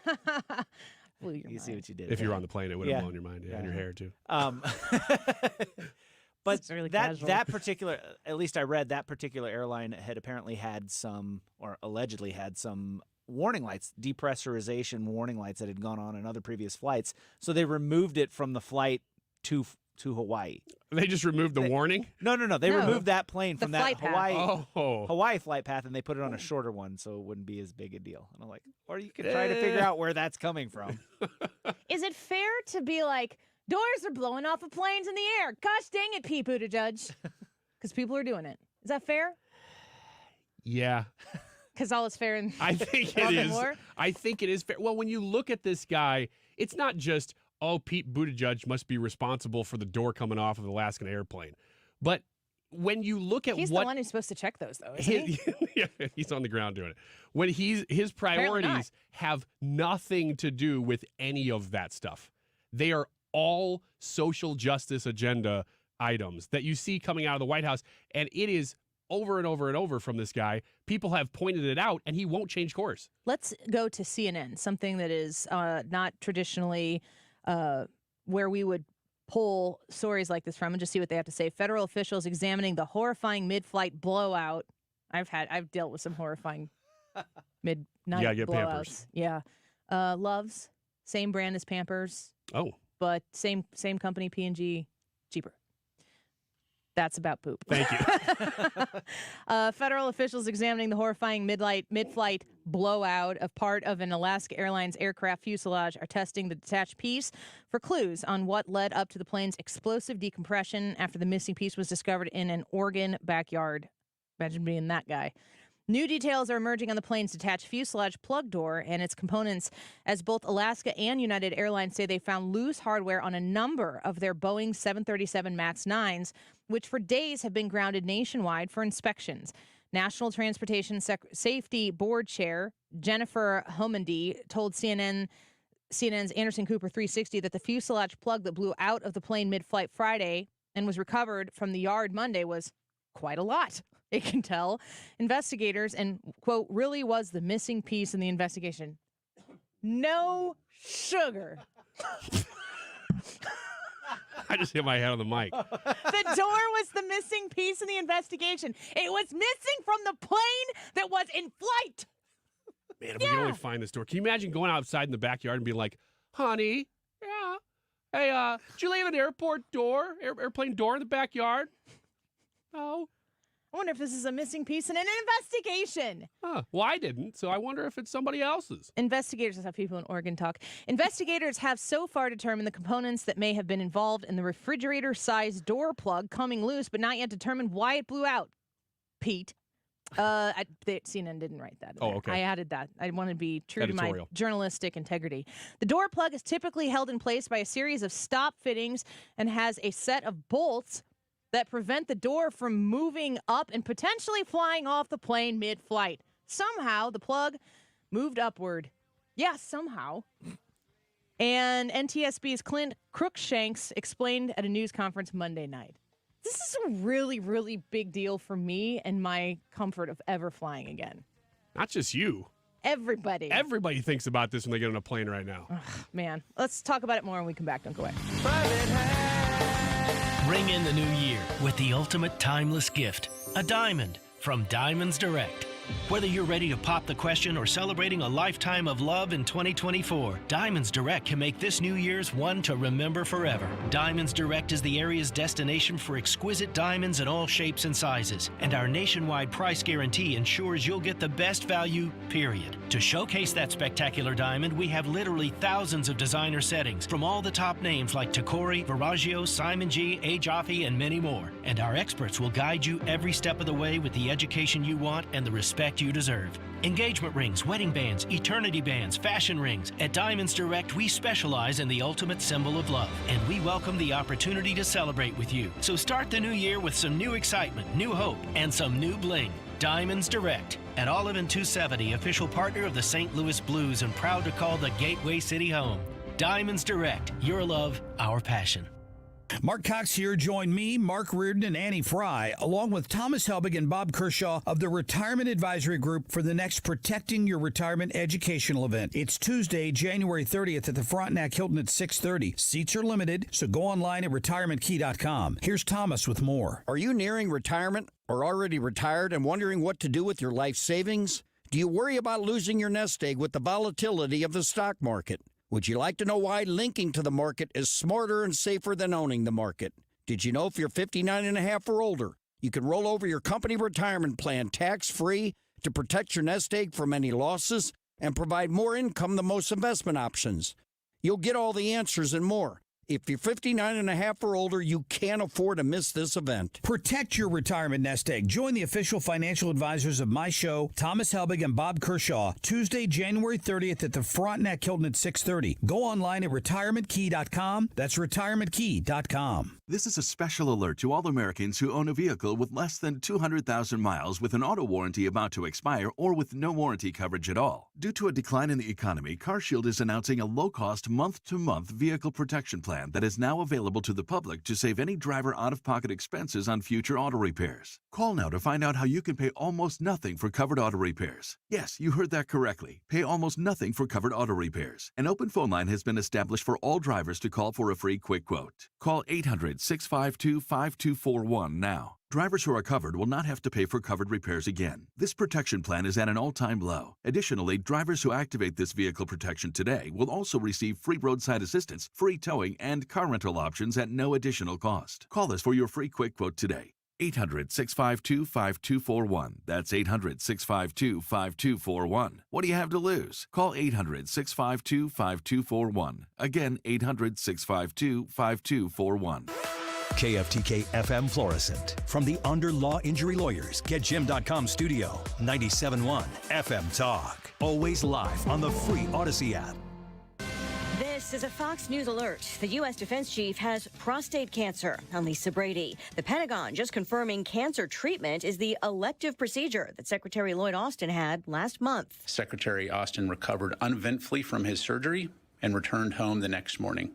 Blew your You see what you did. If you were there. on the plane, it would have blown your mind. Yeah, and your hair, too. But It's really that casual. that particular, at least I read, that particular airline had apparently had some, or allegedly had some warning lights, depressurization warning lights that had gone on in other previous flights. So they removed it from the flight to Hawaii. They just removed the warning? No. They removed that plane The from that flight path. Hawaii Oh. Hawaii flight path, and they put it on a shorter one, so it wouldn't be as big a deal. And I'm like, or you could try to figure out where that's coming from. Is it fair to be like, doors are blowing off of planes in the air? Gosh dang it, Pete Buttigieg. Because people are doing it. Is that fair? Yeah. Because all is fair in I think love it and is. war? I think it is fair. Well, when you look at this guy, it's not just, oh, Pete Buttigieg must be responsible for the door coming off of the Alaskan airplane. But when you look at He's the one who's supposed to check those, though, isn't he? Yeah, he's on the ground doing it. When his Apparently not. priorities have nothing to do with any of that stuff. They are all social justice agenda items that you see coming out of the White House, and it is over and over and over from this guy. People have pointed it out, and he won't change course. Let's go to CNN, something that is not traditionally where we would pull stories like this from, and just see what they have to say. Federal officials examining the horrifying mid-flight blowout. I've dealt with some horrifying midnight Yeah, get blowouts. Pampers. Yeah, Love's, same brand as Pampers. Oh, but same company, P&G, cheaper. That's about poop. Thank you. Federal officials examining the horrifying mid-flight blowout of part of an Alaska Airlines aircraft fuselage are testing the detached piece for clues on what led up to the plane's explosive decompression after the missing piece was discovered in an Oregon backyard. Imagine being that guy. New details are emerging on the plane's detached fuselage plug door and its components, as both Alaska and United Airlines say they found loose hardware on a number of their Boeing 737 MAX 9s, which for days have been grounded nationwide for inspections. National Transportation Safety Board Chair Jennifer Homendy told CNN's Anderson Cooper 360 that the fuselage plug that blew out of the plane mid-flight Friday and was recovered from the yard Monday was quite a lot. It can tell investigators, and, quote, really was the missing piece in the investigation. No sugar. I just hit my head on the mic. The door was the missing piece in the investigation. It was missing from the plane that was in flight. Man, if we could only find this door. Can you imagine going outside in the backyard and being like, honey, yeah, hey, did you leave an airplane door in the backyard? No. I wonder if this is a missing piece in an investigation. Huh. Well, I didn't, so I wonder if it's somebody else's. Investigators, that's how people in Oregon talk. Investigators have so far determined the components that may have been involved in the refrigerator-sized door plug coming loose, but not yet determined why it blew out. Pete. CNN didn't write that. Oh, okay. I added that. I want to be true to Editorial. my journalistic integrity. The door plug is typically held in place by a series of stop fittings and has a set of bolts that prevent the door from moving up and potentially flying off the plane mid-flight. Somehow, the plug moved upward. Yeah, somehow. And NTSB's Clint Crookshanks explained at a news conference Monday night. This is a really, really big deal for me and my comfort of ever flying again. Not just you. Everybody. Everybody thinks about this when they get on a plane right now. Man, let's talk about it more when we come back. Don't go away. Ring in the new year with the ultimate timeless gift, a diamond from Diamonds Direct. Whether you're ready to pop the question or celebrating a lifetime of love in 2024, Diamonds Direct can make this New Year's one to remember forever. Diamonds Direct is the area's destination for exquisite diamonds in all shapes and sizes, and our nationwide price guarantee ensures you'll get the best value, period. To showcase that spectacular diamond, we have literally thousands of designer settings from all the top names like Tacori, Verragio, Simon G, A. Jaffe, and many more. And our experts will guide you every step of the way with the education you want and the respect you deserve. Engagement rings, wedding bands, eternity bands, fashion rings. At Diamonds Direct, we specialize in the ultimate symbol of love, and we welcome the opportunity to celebrate with you. So start the new year with some new excitement, new hope, and some new bling. Diamonds Direct. At Olive and 270, official partner of the St. Louis Blues and proud to call the Gateway City home. Diamonds Direct. Your love, our passion. Mark Cox here. Join me, Mark Reardon, and Annie Frey, along with Thomas Helbig and Bob Kershaw of the Retirement Advisory Group for the next Protecting Your Retirement educational event. It's Tuesday, January 30th at the Frontenac Hilton at 6:30. Seats are limited, so go online at retirementkey.com. Here's Thomas with more. Are you nearing retirement or already retired and wondering what to do with your life savings? Do you worry about losing your nest egg with the volatility of the stock market? Would you like to know why linking to the market is smarter and safer than owning the market? Did you know if you're 59 and a half or older, you can roll over your company retirement plan tax-free to protect your nest egg from any losses and provide more income than most investment options? You'll get all the answers and more. If you're 59 and a half or older, you can't afford to miss this event. Protect your retirement nest egg. Join the official financial advisors of my show, Thomas Helbig and Bob Kershaw, Tuesday, January 30th at the Frontenac Hilton at 6:30. Go online at retirementkey.com. That's retirementkey.com. This is a special alert to all Americans who own a vehicle with less than 200,000 miles with an auto warranty about to expire or with no warranty coverage at all. Due to a decline in the economy, CarShield is announcing a low-cost month-to-month vehicle protection plan that is now available to the public to save any driver out-of-pocket expenses on future auto repairs. Call now to find out how you can pay almost nothing for covered auto repairs. Yes, you heard that correctly. Pay almost nothing for covered auto repairs. An open phone line has been established for all drivers to call for a free quick quote. Call 800-652-5241 now. Drivers who are covered will not have to pay for covered repairs again. This protection plan is at an all-time low. Additionally, drivers who activate this vehicle protection today will also receive free roadside assistance, free towing, and car rental options at no additional cost. Call us for your free quick quote today. 800-652-5241. That's 800-652-5241. What do you have to lose? Call 800-652-5241. Again, 800-652-5241. KFTK FM Florissant. From the Under Law Injury Lawyers, GetJim.com studio. 97.1 FM Talk. Always live on the free Odyssey app. This is a Fox News alert. The U.S. Defense Chief has prostate cancer. I'm Lisa Brady. The Pentagon just confirming cancer treatment is the elective procedure that Secretary Lloyd Austin had last month. Secretary Austin recovered uneventfully from his surgery and returned home the next morning.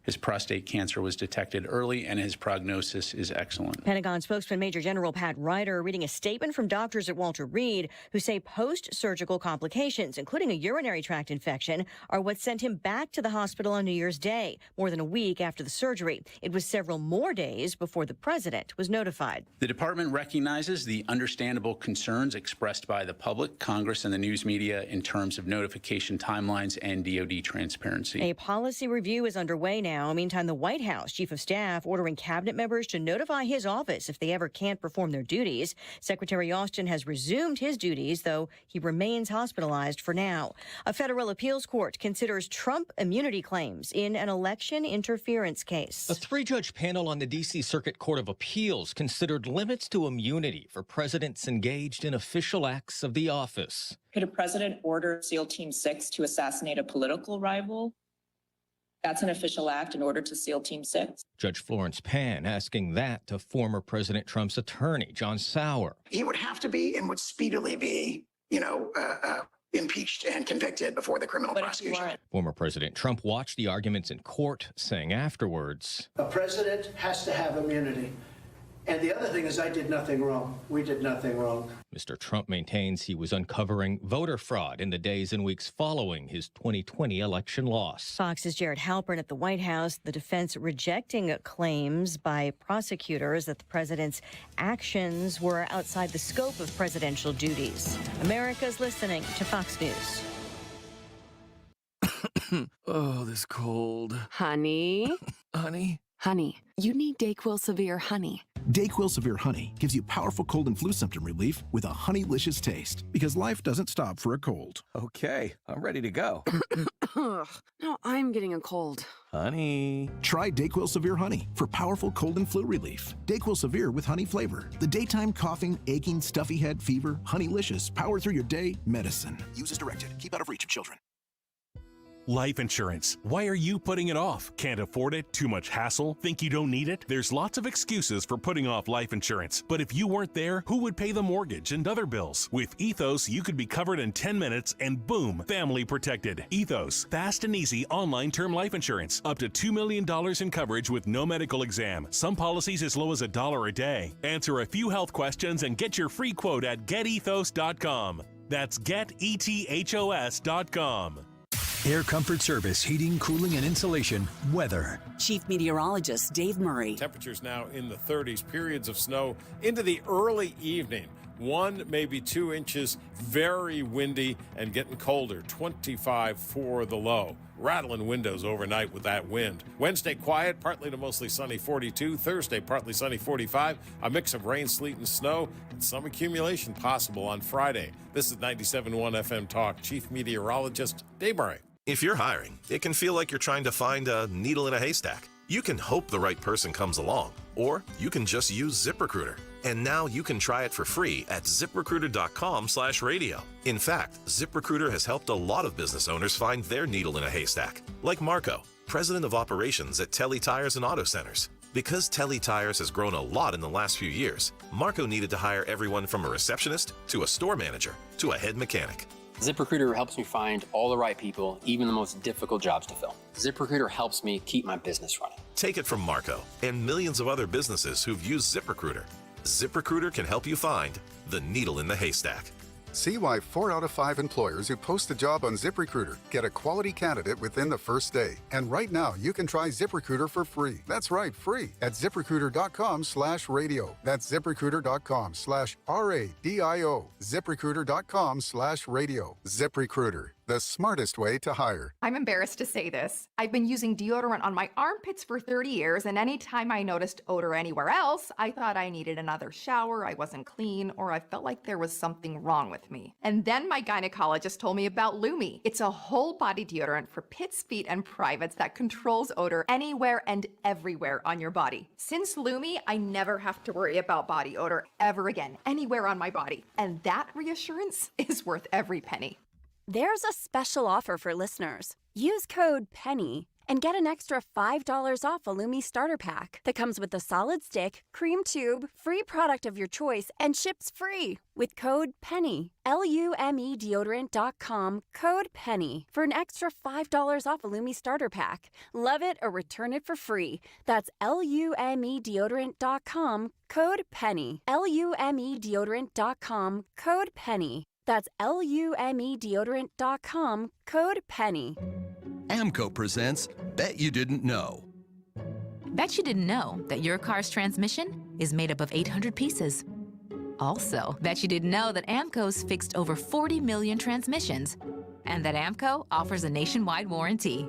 His prostate cancer was detected early, and his prognosis is excellent. Pentagon spokesman Major General Pat Ryder reading a statement from doctors at Walter Reed who say post-surgical complications, including a urinary tract infection, are what sent him back to the hospital on New Year's Day, more than a week after the surgery. It was several more days before the president was notified. The department recognizes the understandable concerns expressed by the public, Congress, and the news media in terms of notification timelines and DoD transparency. A policy review is underway now. Meantime, the White House Chief of Staff ordering cabinet members to notify his office if they ever can't perform their duties. Secretary Austin has resumed his duties, though he remains hospitalized for now. A federal appeals court considers Trump immunity claims in an election interference case. A three-judge panel on the D.C. Circuit Court of Appeals considered limits to immunity for presidents engaged in official acts of the office. Could a president order SEAL Team 6 to assassinate a political rival? That's an official act in order to seal Team 6. Judge Florence Pan asking that to former President Trump's attorney, John Sauer. He would have to be and would speedily be, impeached and convicted before the criminal prosecution. Former President Trump watched the arguments in court, saying afterwards, "A president has to have immunity. And the other thing is I did nothing wrong. We did nothing wrong." Mr. Trump maintains he was uncovering voter fraud in the days and weeks following his 2020 election loss. Fox's Jared Halpern at the White House, the defense rejecting claims by prosecutors that the president's actions were outside the scope of presidential duties. America's listening to Fox News. Oh, this cold. Honey? Honey? Honey, you need DayQuil Severe Honey. DayQuil Severe Honey gives you powerful cold and flu symptom relief with a honeylicious taste, because life doesn't stop for a cold. Okay, I'm ready to go. Now I'm getting a cold. Honey. Try DayQuil Severe Honey for powerful cold and flu relief. DayQuil Severe with honey flavor. The daytime coughing, aching, stuffy head, fever, honeylicious, power through your day medicine. Use as directed. Keep out of reach of children. Life insurance. Why are you putting it off? Can't afford it? Too much hassle? Think you don't need it? There's lots of excuses for putting off life insurance. But if you weren't there, who would pay the mortgage and other bills? With Ethos, you could be covered in 10 minutes and boom, family protected. Ethos, fast and easy online term life insurance. Up to $2 million in coverage with no medical exam. Some policies as low as $1 a day. Answer a few health questions and get your free quote at getethos.com. That's getethos.com. Air Comfort Service, heating, cooling, and insulation. Weather. Chief Meteorologist Dave Murray. Temperatures now in the 30s, periods of snow into the early evening. 1, maybe 2 inches, very windy and getting colder. 25 for the low. Rattling windows overnight with that wind. Wednesday, quiet, partly to mostly sunny 42. Thursday, partly sunny 45. A mix of rain, sleet, and snow, and some accumulation possible on Friday. This is 97.1 FM Talk. Chief Meteorologist Dave Murray. If you're hiring, it can feel like you're trying to find a needle in a haystack. You can hope the right person comes along, or you can just use ZipRecruiter. And now you can try it for free at ZipRecruiter.com/radio. In fact, ZipRecruiter has helped a lot of business owners find their needle in a haystack, like Marco, president of operations at Telly Tires and Auto Centers. Because Telly Tires has grown a lot in the last few years, Marco needed to hire everyone from a receptionist to a store manager to a head mechanic. ZipRecruiter helps me find all the right people, even the most difficult jobs to fill. ZipRecruiter helps me keep my business running. Take it from Marco and millions of other businesses who've used ZipRecruiter. ZipRecruiter can help you find the needle in the haystack. See why 4 out of 5 employers who post a job on ZipRecruiter get a quality candidate within the first day. And right now, you can try ZipRecruiter for free. That's right, free at ZipRecruiter.com/radio. That's ZipRecruiter.com/RADIO. ZipRecruiter.com/radio. ZipRecruiter, the smartest way to hire. I'm embarrassed to say this. I've been using deodorant on my armpits for 30 years, and anytime I noticed odor anywhere else, I thought I needed another shower, I wasn't clean, or I felt like there was something wrong with me. And then my gynecologist told me about Lumi. It's a whole body deodorant for pits, feet, and privates that controls odor anywhere and everywhere on your body. Since Lumi, I never have to worry about body odor ever again, anywhere on my body. And that reassurance is worth every penny. There's a special offer for listeners. Use code PENNY and get an extra $5 off a Lumi starter pack that comes with a solid stick, cream tube, free product of your choice, and ships free with code PENNY. LUME deodorant.com, code PENNY for an extra $5 off a Lumi starter pack. Love it or return it for free. That's LUME deodorant.com, code PENNY. LUME deodorant.com, code PENNY. That's LUME deodorant.com, code PENNY. AMCO presents Bet You Didn't Know. Bet you didn't know that your car's transmission is made up of 800 pieces. Also, bet you didn't know that AMCO's fixed over 40 million transmissions, and that AMCO offers a nationwide warranty.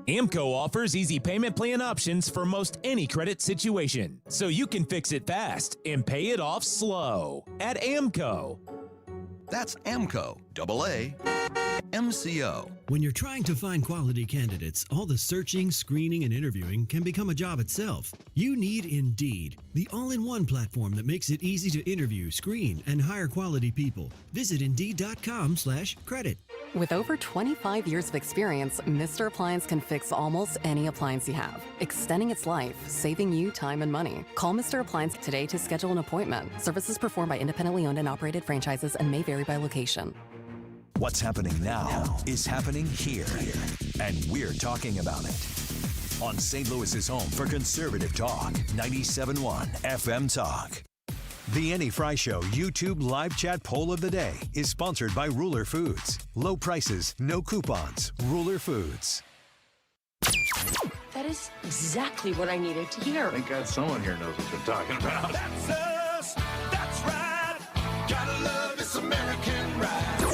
AMCO offers easy payment plan options for most any credit situation, so you can fix it fast and pay it off slow at AMCO. That's AMCO, AA, MCO. When you're trying to find quality candidates, all the searching, screening, and interviewing can become a job itself. You need Indeed, the all-in-one platform that makes it easy to interview, screen, and hire quality people. Visit Indeed.com/credit. With over 25 years of experience, Mr. Appliance can fix almost any appliance you have, extending its life, saving you time and money. Call Mr. Appliance today to schedule an appointment. Services performed by independently owned and operated franchises and may vary by location. What's happening now is happening here, and we're talking about it. On St. Louis's home for conservative talk, 97.1 FM Talk. The Annie Frey Show YouTube live chat poll of the day is sponsored by Ruler Foods. Low prices, no coupons. Ruler Foods. That is exactly what I needed to hear. Thank God someone here knows what they're talking about. That's us. That's right. Gotta love this American ride.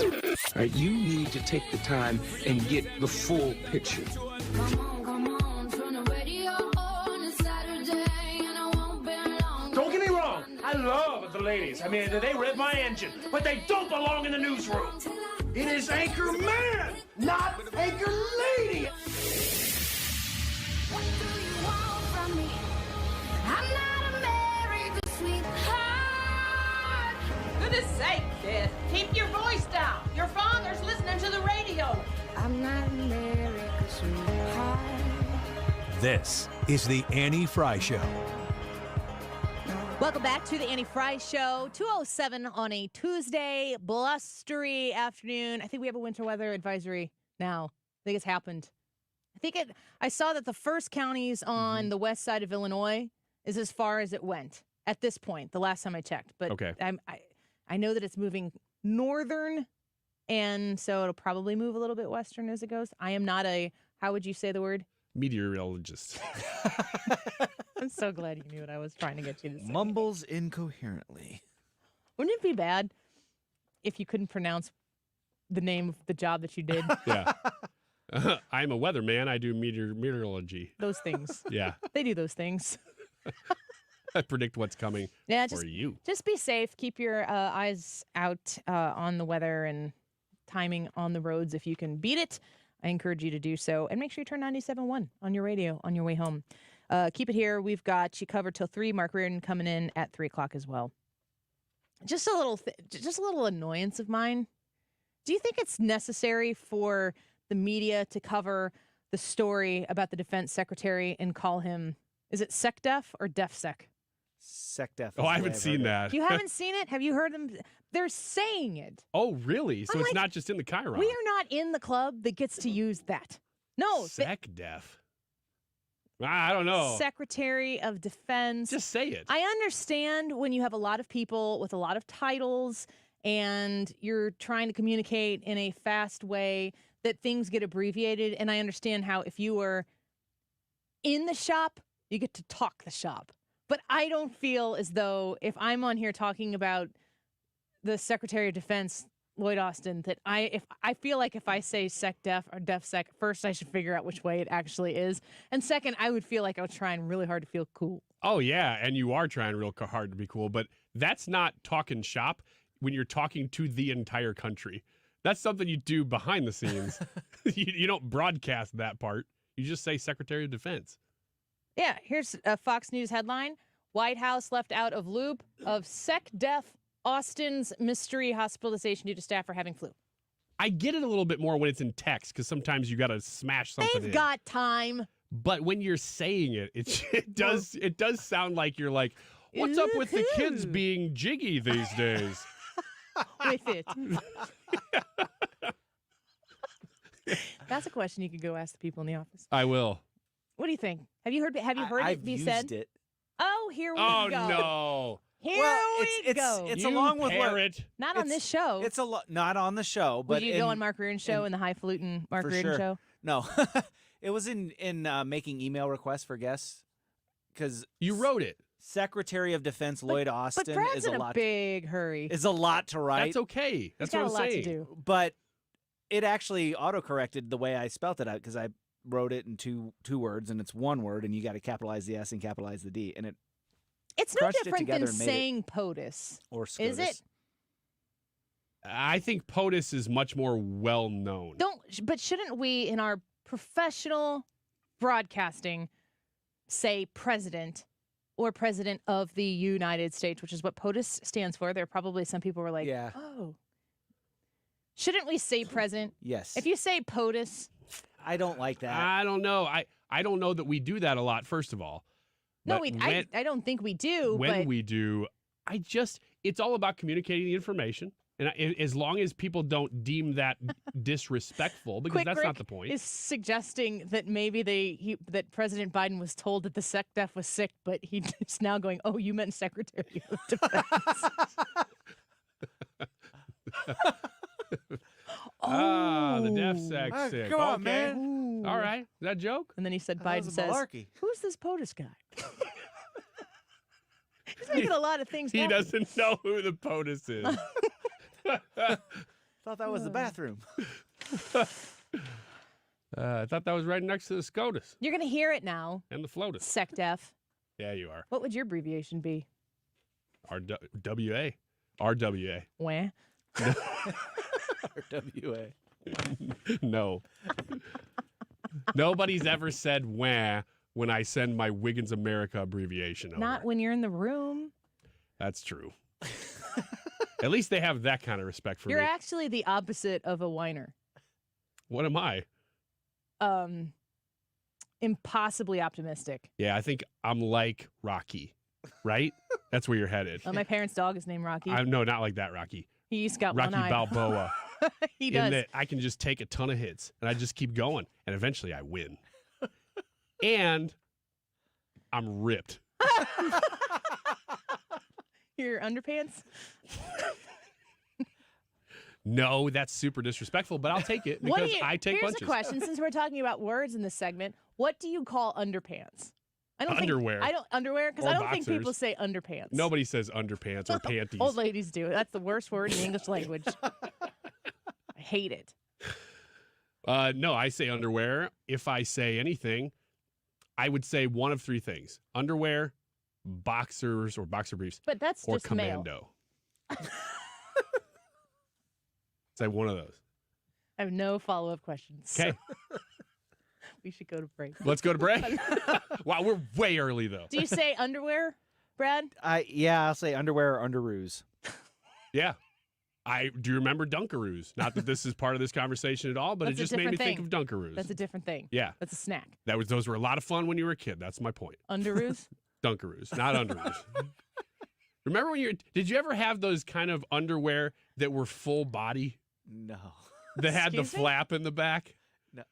All right, you need to take the time and get the full picture. Don't get me wrong, I love the ladies. I mean, they rev my engine, but they don't belong in the newsroom. It is Anchor Man, not Anchor Lady. What do you want from me? I'm not America's sweetheart. Goodness sake, kid. Keep your voice down. Your father's listening to the radio. I'm not America's sweetheart. This is the Annie Frey Show. Welcome back to the Annie Frey Show, 2:07 on a Tuesday, blustery afternoon. I think we have a winter weather advisory now. I think it's happened. I saw that the first counties on the west side of Illinois is as far as it went at this point, the last time I checked. But okay. I know that it's moving northern, and so it'll probably move a little bit western as it goes. I am not how would you say the word? Meteorologist. I'm so glad you knew what I was trying to get you to say. Mumbles incoherently. Wouldn't it be bad if you couldn't pronounce the name of the job that you did? Yeah. I'm a weatherman. I do meteorology. Those things. Yeah. They do those things. I predict what's coming for you. Just be safe. Keep your eyes out on the weather and timing on the roads if you can beat it. I encourage you to do so. And make sure you turn 97.1 on your radio on your way home. Keep it here. We've got you covered till 3. Mark Reardon coming in at 3 o'clock as well. Just a little annoyance of mine. Do you think it's necessary for the media to cover the story about the defense secretary and call him, is it SecDef or DefSec? SecDef. Oh, I haven't seen that. You haven't seen it? Have you heard them? They're saying it. Oh, really? So it's not just in the Chiron. We are not in the club that gets to use that. No. SecDef. I don't know. Secretary of Defense. Just say it. I understand when you have a lot of people with a lot of titles and you're trying to communicate in a fast way that things get abbreviated. And I understand how if you were in the shop, you get to talk the shop. But I don't feel as though if I'm on here talking about the Secretary of Defense, Lloyd Austin, that I feel like if I say SecDef or DefSec, first I should figure out which way it actually is. And second, I would feel like I was trying really hard to feel cool. Oh, yeah, and you are trying real hard to be cool, but that's not talking shop when you're talking to the entire country. That's something you do behind the scenes. You don't broadcast that part. You just say Secretary of Defense. Yeah, here's a Fox News headline. White House left out of loop of SecDef Austin's mystery hospitalization due to staffer having flu. I get it a little bit more when it's in text because sometimes you got to smash something They've got time. But when you're saying it, it does sound like you're like, what's up with the kids being jiggy these days? With it. That's a question you could go ask the people in the office. I will. What do you think? Have you heard it be said? I've used it. Oh, here we go. Oh, no. Here we go. It's along with what... Not on this show. It's not on the show. But would you go on Mark Reardon's show and the highfalutin Mark Reardon show? No. It was in making email requests for guests. Because you wrote it. Secretary of Defense Lloyd Austin but Brad's is a in lot. A big hurry. Is a lot to write. That's okay. That's what I'm saying. He's got a lot to do. But it actually autocorrected the way I spelt it out because I wrote it in two words and it's one word and you got to capitalize the S and capitalize the D and it's no different than saying POTUS. Or SCOTUS. Is it? I think POTUS is much more well known. But shouldn't we in our professional broadcasting say president or president of the United States, which is what POTUS stands for? There are probably some people who are like, oh. Shouldn't we say president? Yes. If you say POTUS. I don't like that. I don't know. I don't know that we do that a lot, first of all. No, I don't think we do. When we do, it's all about communicating the information. And as long as people don't deem that disrespectful, because Quick that's Rick not the point. Is suggesting that maybe that President Biden was told that the SecDef was sick, but he's now going, oh, you meant Secretary of Defense. The DefSec sick. Come on, man. Ooh. All right. Is that a joke? And then he said, Biden says, malarkey. Who's this POTUS guy? He's making a lot of things He happen. doesn't know who the POTUS is. Thought that was the bathroom. I thought that was right next to the SCOTUS. You're going to hear it now. And the FLOTUS. SecDef. Yeah, you are. What would your abbreviation be? RWA. RWA. Wah. RWA. No. Nobody's ever said wah when I send my Wiggins America abbreviation over. Not when you're in the room. That's true. At least they have that kind of respect for You're me. actually the opposite of a whiner. What am I? Impossibly optimistic. Yeah, I think I'm like Rocky, right? That's where you're headed. My parents' dog is named Rocky. No, not like that Rocky. He's got Rocky one eye. Balboa. He does. In that I can just take a ton of hits and I just keep going. And eventually I win. And I'm ripped. Your underpants? No, that's super disrespectful, but I'll take it because I take here's punches. a question, since we're talking about words in this segment. What do you call underpants? Underwear. Underwear, because Or I don't think boxers. people say underpants. Nobody says underpants or panties. Old ladies do. That's the worst word in the English language. I hate it. No, I say underwear. If I say anything, I would say one of three things: underwear, boxers or boxer briefs, But that's or just commando. Say one of those. I have no follow-up questions. Okay. We should go to break. Let's go to break. Wow, we're way early though. Do you say underwear, Brad? I'll say underwear or underoos. Yeah. Do you remember Dunkaroos? Not that this is part of this conversation at all, but That's it a just made me different think of thing. Dunkaroos. That's a different thing. Yeah. That's a snack. Those were a lot of fun when you were a kid. That's my point. Underoos? Dunkaroos, not underoos. Remember when did you ever have those kind of underwear that were full body? No. That had the Excuse me? flap in the back?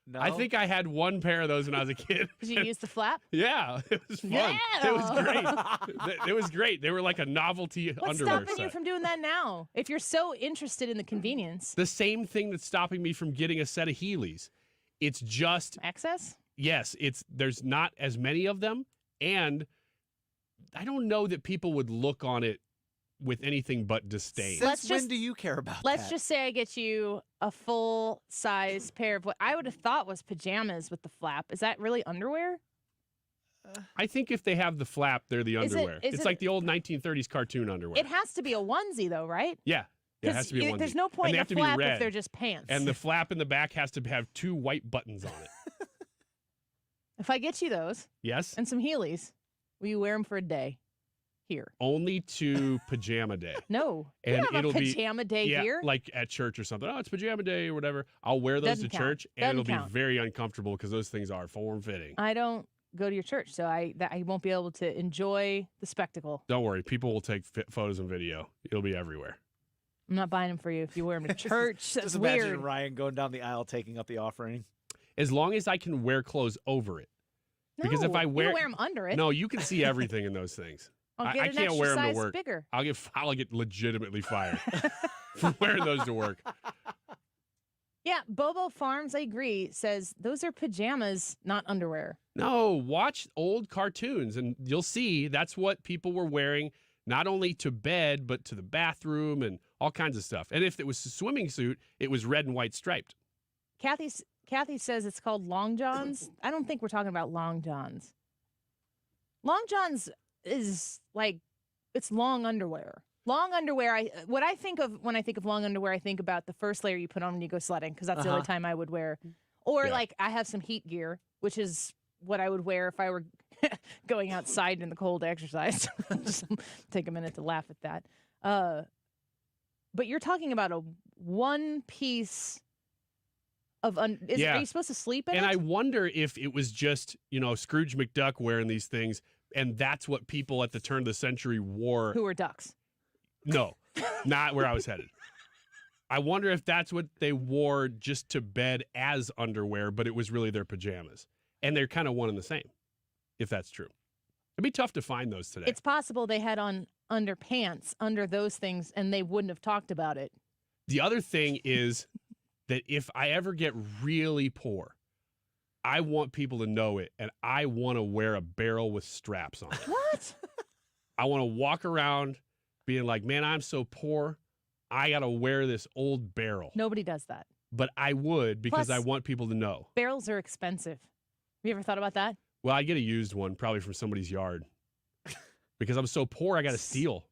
No. I think I had one pair of those when I was a kid. Did you use the flap? Yeah, it was fun. Yeah. It was great. It was great. They were like a novelty What's underwear stopping set. you from doing that now? If you're so interested in the convenience. The same thing that's stopping me from getting a set of Heelys. It's just access? Yes, there's not as many of them, and I don't know that people would look on it with anything but disdain. When do you care about Let's that? just say I get you a full-size pair of what I would have thought was pajamas with the flap. Is that really underwear? I think if they have the flap, they're the Is it- underwear. is It's it- like the old 1930s cartoon underwear. It has to be a onesie, though, right? Yeah. Yeah, it has to be a onesie. There's no point And they in a have to be flap red. if they're just pants. And the flap in the back has to have 2 white buttons on it. If I get you those Yes? and some Heelys, will you wear them for a day here? Only to pajama day. No. And you don't have it'll a pajama day yeah, here. like at church or something. Oh, it's pajama day or whatever. I'll wear those Doesn't to count. church, and Doesn't it'll count. be very uncomfortable because those things are form-fitting. I don't go to your church, so I won't be able to enjoy the spectacle. Don't worry. People will take photos and video. It'll be everywhere. I'm not buying them for you if you wear them to church. That's Just imagine weird. Ryan going down the aisle taking up the offering. As long as I can wear clothes over it. Because if No, I you wear can wear them under it. No, you can see everything in those things. I'll get I an can't extra wear them size to work. bigger. I'll get legitimately fired for wearing those to work. Yeah, Bobo Farms, I agree, says those are pajamas, not underwear. No, watch old cartoons and you'll see that's what people were wearing, not only to bed, but to the bathroom and all kinds of stuff. And if it was a swimming suit, it was red and white striped. Kathy says it's called long johns. I don't think we're talking about long johns. Long johns is like, it's long underwear. Long underwear, what I think of when I think of long underwear, I think about the first layer you put on when you go sledding, because that's the only time I would wear. Or like I have some heat gear, which is what I would wear if I were going outside in the cold to exercise. Just take a minute to laugh at that. But you're talking about a one piece of are you supposed to sleep in and it? I wonder if it was just, Scrooge McDuck wearing these things, and that's what people at the turn of the century wore. Who are ducks? No, not where I was headed. I wonder if that's what they wore just to bed as underwear, but it was really their pajamas. And they're kind of one and the same, if that's true. It'd be tough to find those today. It's possible they had on underpants under those things, and they wouldn't have talked about it. The other thing is that if I ever get really poor, I want people to know it, and I want to wear a barrel with straps on it. What? I want to walk around being like, man, I'm so poor, I got to wear this old barrel. Nobody does that. But I would because Plus- I want people to know. Barrels are expensive. Have you ever thought about that? Well, I get a used one, probably from somebody's yard. Because I'm so poor, I got to steal.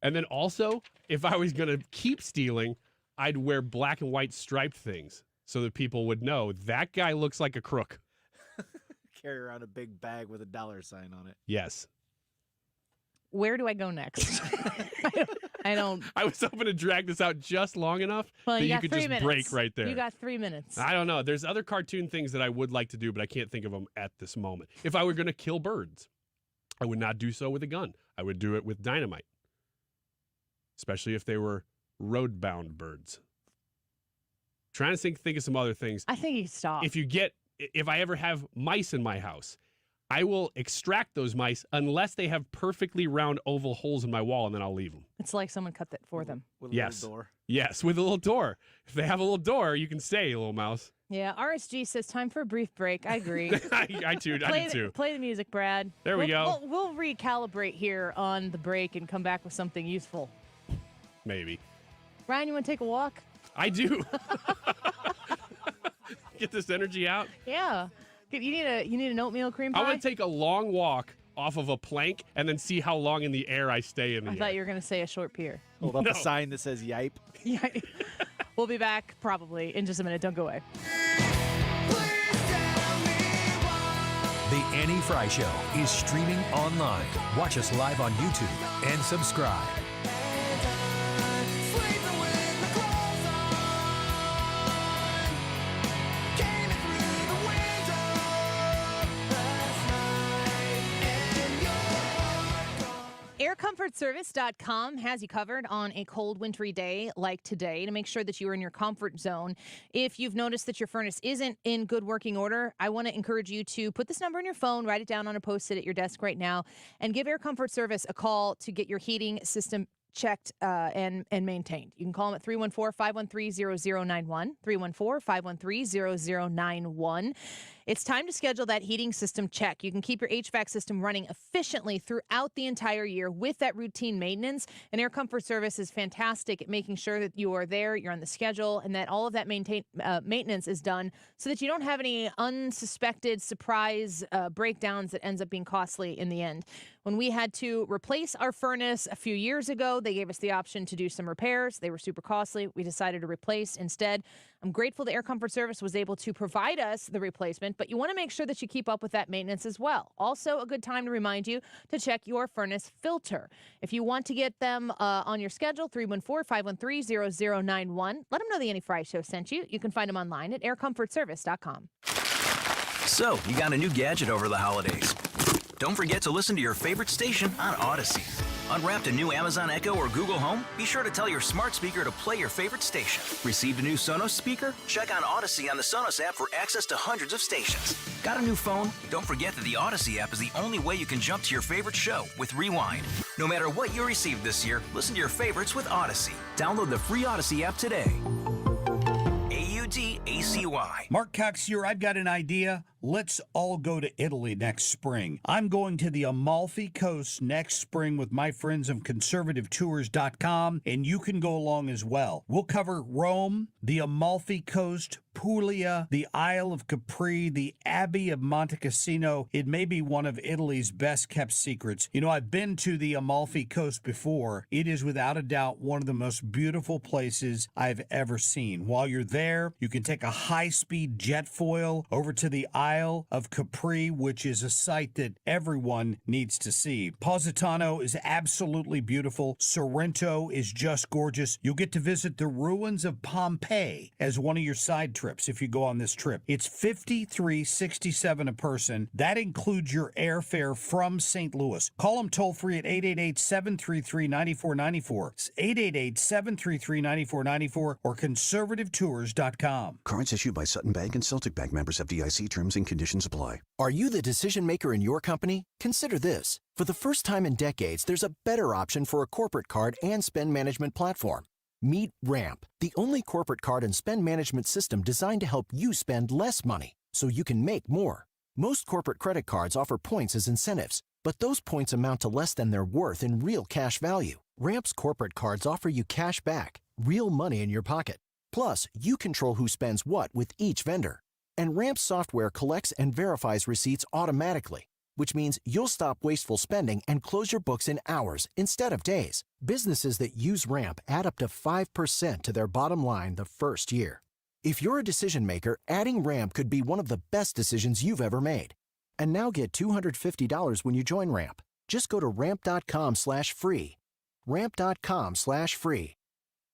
And then also, if I was going to keep stealing, I'd wear black and white striped things so that people would know that guy looks like a crook. Carry around a big bag with a $sign on it. Yes. Where do I go next? I don't. I was hoping to drag this out just long enough Well, that you you got could 3 just minutes. break right there. You got 3 minutes. I don't know. There's other cartoon things that I would like to do, but I can't think of them at this moment. If I were going to kill birds, I would not do so with a gun. I would do it with dynamite, especially if they were road-bound birds. Trying to think of some other things. I think you stop. If I ever have mice in my house, I will extract those mice unless they have perfectly round oval holes in my wall, and then I'll leave them. It's like someone cut that for them. With a Yes. little door. Yes, with a little door. If they have a little door, you can stay, little mouse. Yeah, RSG says time for a brief break. I agree. I do too. Play the music, Brad. There we go. We'll recalibrate here on the break and come back with something useful. Maybe. Ryan, you want to take a walk? I do. Get this energy out. Yeah. You need an oatmeal cream pie? I want to take a long walk off of a plank and then see how long in the air I stay in the I air. thought you were going to say a short pier. Hold up a sign that says yipe. Yeah. We'll be back probably in just a minute. Don't go away. The Annie Frey Show is streaming online. Watch us live on YouTube and subscribe. AirComfortService.com has you covered on a cold, wintry day like today to make sure that you are in your comfort zone. If you've noticed that your furnace isn't in good working order, I want to encourage you to put this number in your phone, write it down on a Post-it at your desk right now, and give Air Comfort Service a call to get your heating system checked and maintained. You can call them at 314-513-0091, 314-513-0091. It's time to schedule that heating system check. You can keep your HVAC system running efficiently throughout the entire year with that routine maintenance. And Air Comfort Service is fantastic at making sure that you are there, you're on the schedule, and that all of that maintenance is done so that you don't have any unsuspected surprise breakdowns that ends up being costly in the end. When we had to replace our furnace a few years ago, they gave us the option to do some repairs. They were super costly. We decided to replace instead. I'm grateful the Air Comfort Service was able to provide us the replacement, but you want to make sure that you keep up with that maintenance as well. Also, a good time to remind you to check your furnace filter. If you want to get them on your schedule, 314-513-0091. Let them know the Annie Frey Show sent you. You can find them online at aircomfortservice.com. So, you got a new gadget over the holidays. Don't forget to listen to your favorite station on Odyssey. Unwrapped a new Amazon Echo or Google Home? Be sure to tell your smart speaker to play your favorite station. Received a new Sonos speaker? Check on Odyssey on the Sonos app for access to hundreds of stations. Got a new phone? Don't forget that the Odyssey app is the only way you can jump to your favorite show with Rewind. No matter what you received this year, listen to your favorites with Odyssey. Download the free Odyssey app today. AUDACY. Mark Cox here. I've got an idea. Let's all go to Italy next spring. I'm going to the Amalfi Coast next spring with my friends of conservativetours.com, and you can go along as well. We'll cover Rome, the Amalfi Coast, Puglia, the Isle of Capri, the Abbey of Monte Cassino. It may be one of Italy's best kept secrets. You know, I've been to the Amalfi Coast before. It is without a doubt one of the most beautiful places I've ever seen. While you're there, you can take a high-speed jet foil over to the Isle of Capri, which is a site that everyone needs to see. Positano is absolutely beautiful. Sorrento is just gorgeous. You'll get to visit the ruins of Pompeii as one of your side trips if you go on this trip. It's $53.67 a person. That includes your airfare from St. Louis. Call them toll-free at 888-733-9494. It's 888-733-9494 or conservativetours.com. Cards issued by Sutton Bank and Celtic Bank, members FDIC. Terms and conditions apply. Are you the decision maker in your company? Consider this. For the first time in decades, there's a better option for a corporate card and spend management platform. Meet Ramp, the only corporate card and spend management system designed to help you spend less money so you can make more. Most corporate credit cards offer points as incentives, but those points amount to less than their worth in real cash value. Ramp's corporate cards offer you cash back, real money in your pocket. Plus, you control who spends what with each vendor. And Ramp software collects and verifies receipts automatically, which means you'll stop wasteful spending and close your books in hours instead of days. Businesses that use Ramp add up to 5% to their bottom line the first year. If you're a decision maker, adding Ramp could be one of the best decisions you've ever made. And now get $250 when you join Ramp. Just go to ramp.com/free. Ramp.com/free.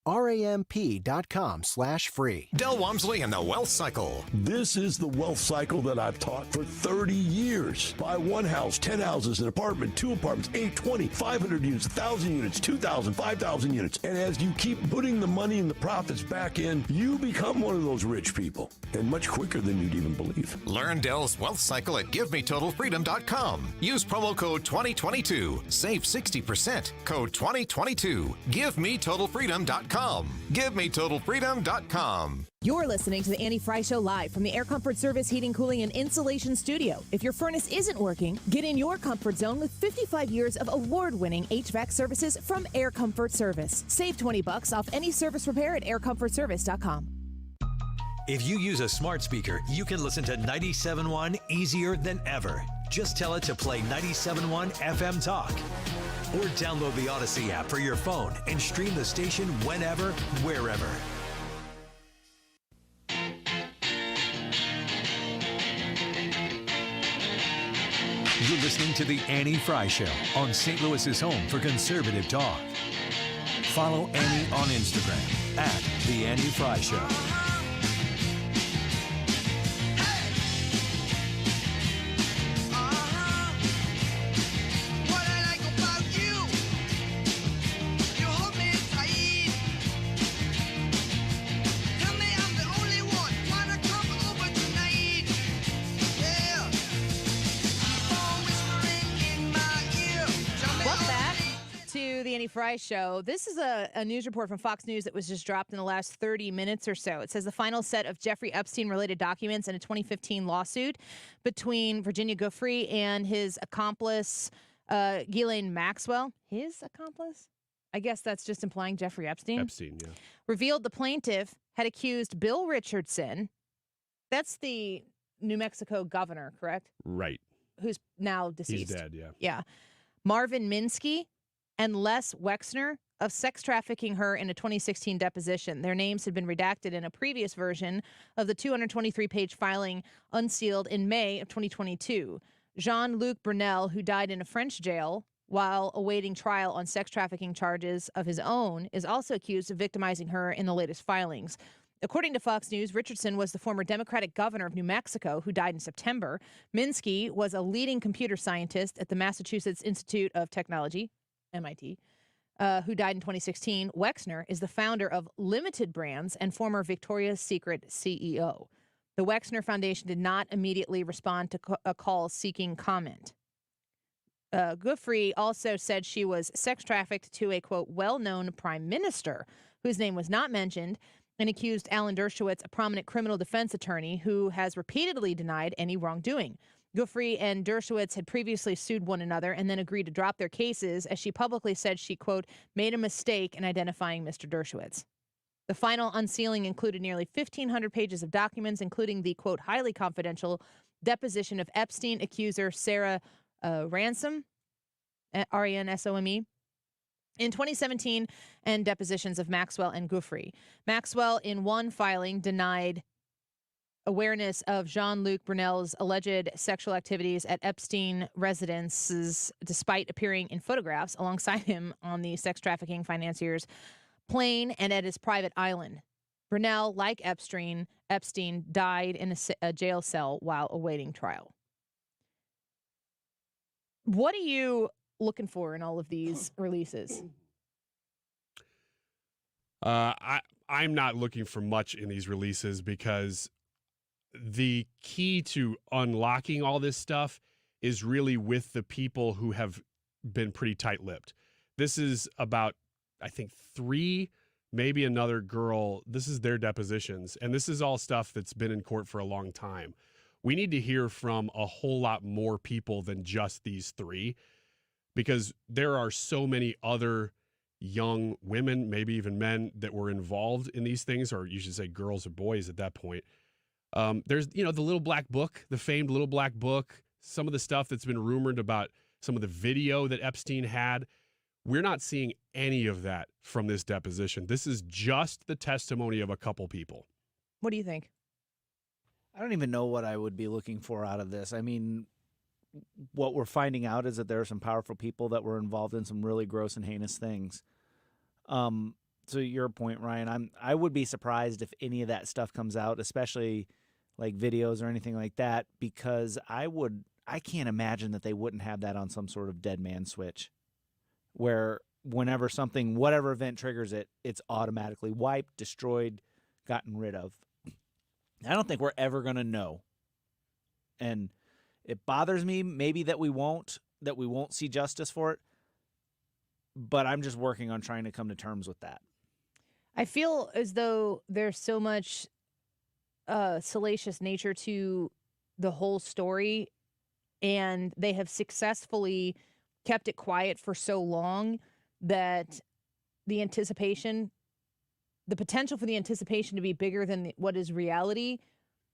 RAMP.com/free. Del Walmsley and the Wealth Cycle. This is the wealth cycle that I've taught for 30 years. Buy one house, 10 houses, an apartment, 2 apartments, 8, 20, 500 units, 1,000 units, 2,000, 5,000 units. And as you keep putting the money and the profits back in, you become one of those rich people. And much quicker than you'd even believe. Learn Dell's Wealth Cycle at GiveMeTotalFreedom.com. Use promo code 2022. Save 60%. Code 2022. GiveMeTotalFreedom.com. GiveMeTotalFreedom.com. You're listening to the Annie Frey Show live from the Air Comfort Service Heating, Cooling, and Insulation Studio. If your furnace isn't working, get in your comfort zone with 55 years of award-winning HVAC services from Air Comfort Service. Save $20 off any service repair at aircomfortservice.com. If you use a smart speaker, you can listen to 97.1 easier than ever. Just tell it to play 97.1 FM Talk. Or download the Odyssey app for your phone and stream the station whenever, wherever. You're listening to The Annie Frey Show on St. Louis's home for conservative talk. Follow Annie on Instagram at The Annie Frey Show. Frey Show. This is a news report from Fox News that was just dropped in the last 30 minutes or so. It says the final set of Jeffrey Epstein-related documents in a 2015 lawsuit between Virginia Giuffre and his accomplice, Ghislaine Maxwell. His accomplice? I guess that's just implying Jeffrey Epstein. Epstein, yeah. Revealed the plaintiff had accused Bill Richardson, that's the New Mexico governor, correct? Right. Who's now deceased. He's dead, yeah. Yeah. Marvin Minsky and Les Wexner of sex trafficking her in a 2016 deposition. Their names had been redacted in a previous version of the 223-page filing unsealed in May of 2022. Jean-Luc Brunel, who died in a French jail while awaiting trial on sex trafficking charges of his own, is also accused of victimizing her in the latest filings. According to Fox News, Richardson was the former Democratic governor of New Mexico who died in September. Minsky was a leading computer scientist at the Massachusetts Institute of Technology, MIT, who died in 2016. Wexner is the founder of Limited Brands and former Victoria's Secret CEO. The Wexner Foundation did not immediately respond to a call seeking comment. Giuffre also said she was sex trafficked to a, quote, well-known prime minister, whose name was not mentioned, and accused Alan Dershowitz, a prominent criminal defense attorney who has repeatedly denied any wrongdoing. Giuffre and Dershowitz had previously sued one another and then agreed to drop their cases as she publicly said she, quote, made a mistake in identifying Mr. Dershowitz. The final unsealing included nearly 1,500 pages of documents, including the, quote, highly confidential deposition of Epstein accuser Sarah Ransom, R-E-N-S-O-M-E, in 2017, and depositions of Maxwell and Giuffre. Maxwell, in one filing, denied awareness of Jean-Luc Brunel's alleged sexual activities at Epstein residences, despite appearing in photographs alongside him on the sex trafficking financier's plane and at his private island. Brunel, like Epstein, died in a jail cell while awaiting trial. What are you looking for in all of these releases? I'm not looking for much in these releases because the key to unlocking all this stuff is really with the people who have been pretty tight-lipped. This is about, I think, 3, maybe another girl. This is their depositions, and this is all stuff that's been in court for a long time. We need to hear from a whole lot more people than just these 3, because there are so many other young women, maybe even men, that were involved in these things, or you should say girls or boys at that point. There's, the little black book, the famed little black book, some of the stuff that's been rumored about some of the video that Epstein had. We're not seeing any of that from this deposition. This is just the testimony of a couple people. What do you think? I don't even know what I would be looking for out of this. I mean, what we're finding out is that there are some powerful people that were involved in some really gross and heinous things. To your point, Ryan, I would be surprised if any of that stuff comes out, especially like videos or anything like that, because I can't imagine that they wouldn't have that on some sort of dead man switch, where whenever whatever event triggers it, it's automatically wiped, destroyed, gotten rid of. I don't think we're ever going to know. And it bothers me maybe that we won't see justice for it, but I'm just working on trying to come to terms with that. I feel as though there's so much salacious nature to the whole story, and they have successfully kept it quiet for so long that the potential for the anticipation to be bigger than what is reality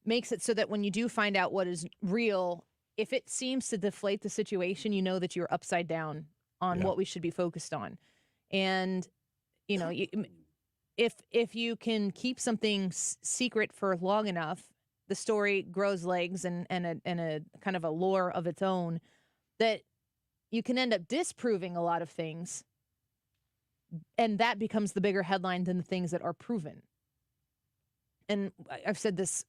makes it so that when you do find out what is real, if it seems to deflate the situation, you know that you're upside down on what we should be focused on. And, if you can keep something secret for long enough, the story grows legs and a kind of a lore of its own, that you can end up disproving a lot of things, and that becomes the bigger headline than the things that are proven. And I've said this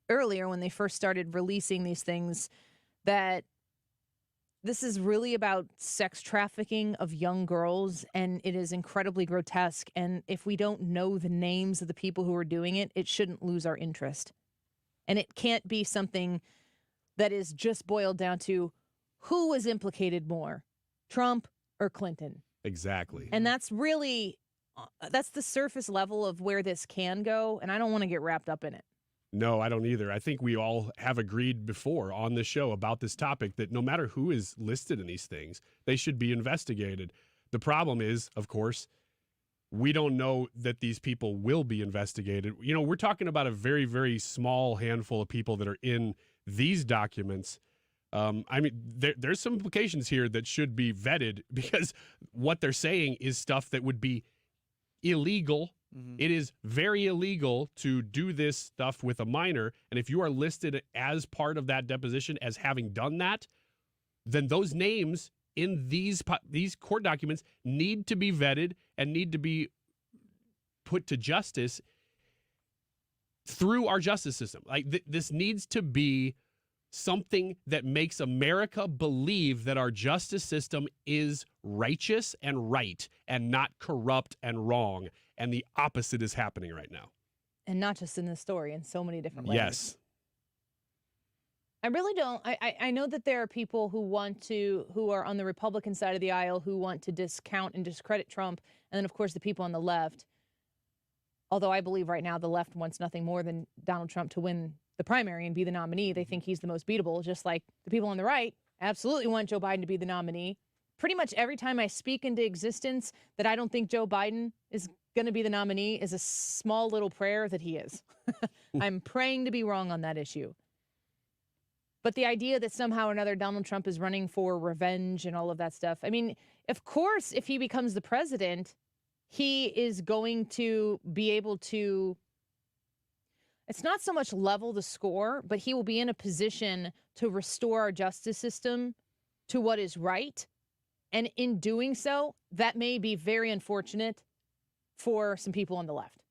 earlier when they first started releasing these things, that this is really about sex trafficking of young girls, and it is incredibly grotesque. And if we don't know the names of the people who are doing it, it shouldn't lose our interest. And it can't be something that is just boiled down to who was implicated more, Trump or Clinton. Exactly. And that's really, that's the surface level of where this can go, and I don't want to get wrapped up in it. No, I don't either. I think we all have agreed before on the show about this topic that no matter who is listed in these things, they should be investigated. The problem is, of course, we don't know that these people will be investigated. We're talking about a very, very small handful of people that are in these documents. There's some implications here that should be vetted, because what they're saying is stuff that would be illegal. Mm-hmm. It is very illegal to do this stuff with a minor. And if you are listed as part of that deposition as having done that, then those names in these court documents need to be vetted and need to be put to justice through our justice system. Like this needs to be something that makes America believe that our justice system is righteous and right and not corrupt and wrong. And the opposite is happening right now. And not just in this story, in so many different ways. Yes. I really don't. I know that there are people who are on the Republican side of the aisle who want to discount and discredit Trump. And then, of course, the people on the left. Although I believe right now the left wants nothing more than Donald Trump to win the primary and be the nominee. They think he's the most beatable, just like the people on the right absolutely want Joe Biden to be the nominee. Pretty much every time I speak into existence that I don't think Joe Biden is going to be the nominee is a small little prayer that he is. I'm praying to be wrong on that issue. But the idea that somehow or another Donald Trump is running for revenge and all of that stuff. I mean, of course, if he becomes the president, he is going to be able to, it's not so much level the score, but he will be in a position to restore our justice system to what is right. And in doing so, that may be very unfortunate for some people on the left.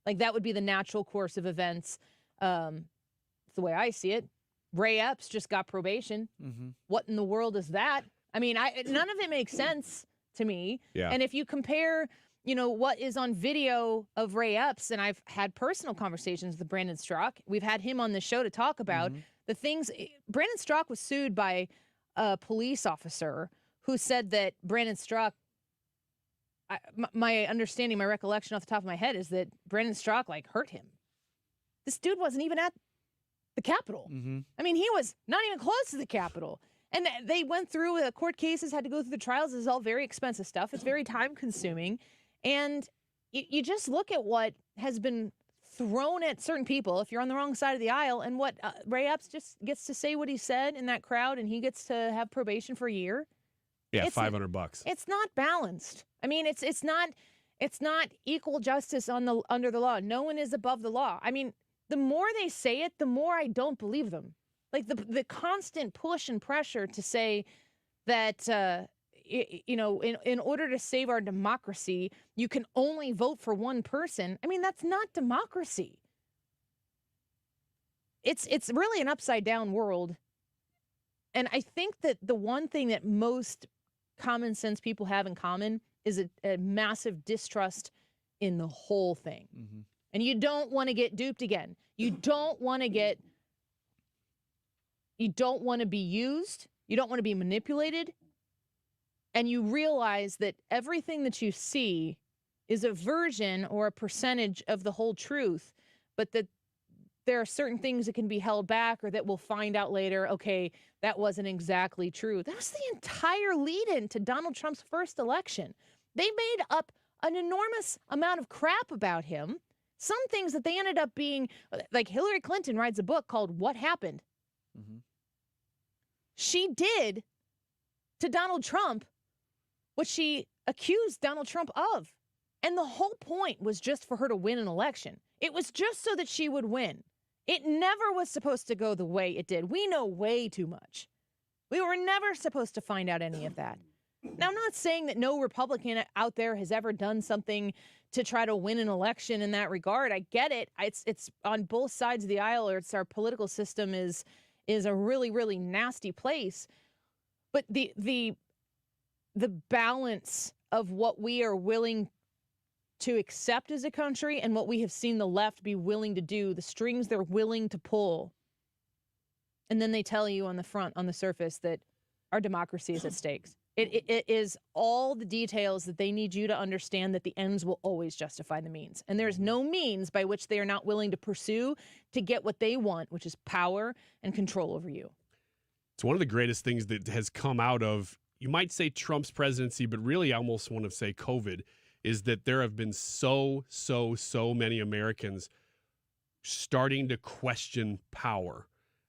Like, that would be the natural course of events. It's the way I see it. Ray Epps just got probation. Mm-hmm. What in the world is that? I mean, none of it makes sense to me. Yeah. And if you compare, what is on video of Ray Epps, and I've had personal conversations with Brandon Strzok. We've had him on the show to talk about the things. Brandon Strzok was sued by a police officer who said that Brandon Strzok, my understanding, my recollection off the top of my head is that Brandon Strzok hurt him. This dude wasn't even at the Capitol. Mm-hmm. I mean, he was not even close to the Capitol. And they went through court cases, had to go through the trials. This is all very expensive stuff. It's very time consuming. And you just look at what has been thrown at certain people if you're on the wrong side of the aisle, and what Ray Epps just gets to say what he said in that crowd, and he gets to have probation for a year. Yeah, $500. It's not balanced. I mean, it's not equal justice under the law. No one is above the law. I mean, the more they say it, the more I don't believe them. Like the constant push and pressure to say that, in order to save our democracy, you can only vote for one person. I mean, that's not democracy. It's really an upside down world. And I think that the one thing that most common sense people have in common is a massive distrust in the whole thing. Mm-hmm. And you don't want to get duped again. You don't want to be used. You don't want to be manipulated. And you realize that everything that you see is a version or a percentage of the whole truth, but that there are certain things that can be held back or that we'll find out later, okay, that wasn't exactly true. That was the entire lead-in to Donald Trump's first election. They made up an enormous amount of crap about him. Some things that they ended up being, like Hillary Clinton writes a book called What Happened. Mm-hmm. She did to Donald Trump what she accused Donald Trump of. And the whole point was just for her to win an election. It was just so that she would win. It never was supposed to go the way it did. We know way too much. We were never supposed to find out any of that. Now, I'm not saying that no Republican out there has ever done something to try to win an election in that regard. I get it. It's on both sides of the aisle, or it's our political system is a really, really nasty place. But the balance of what we are willing to accept as a country and what we have seen the left be willing to do, the strings they're willing to pull. And then they tell you on the surface that our democracy is at stakes. It is all the details that they need you to understand that the ends will always justify the means. And there's no means by which they are not willing to pursue to get what they want, which is power and control over you. It's one of the greatest things that has come out of, you might say Trump's presidency, but really I almost want to say COVID, is that there have been so many Americans starting to question power.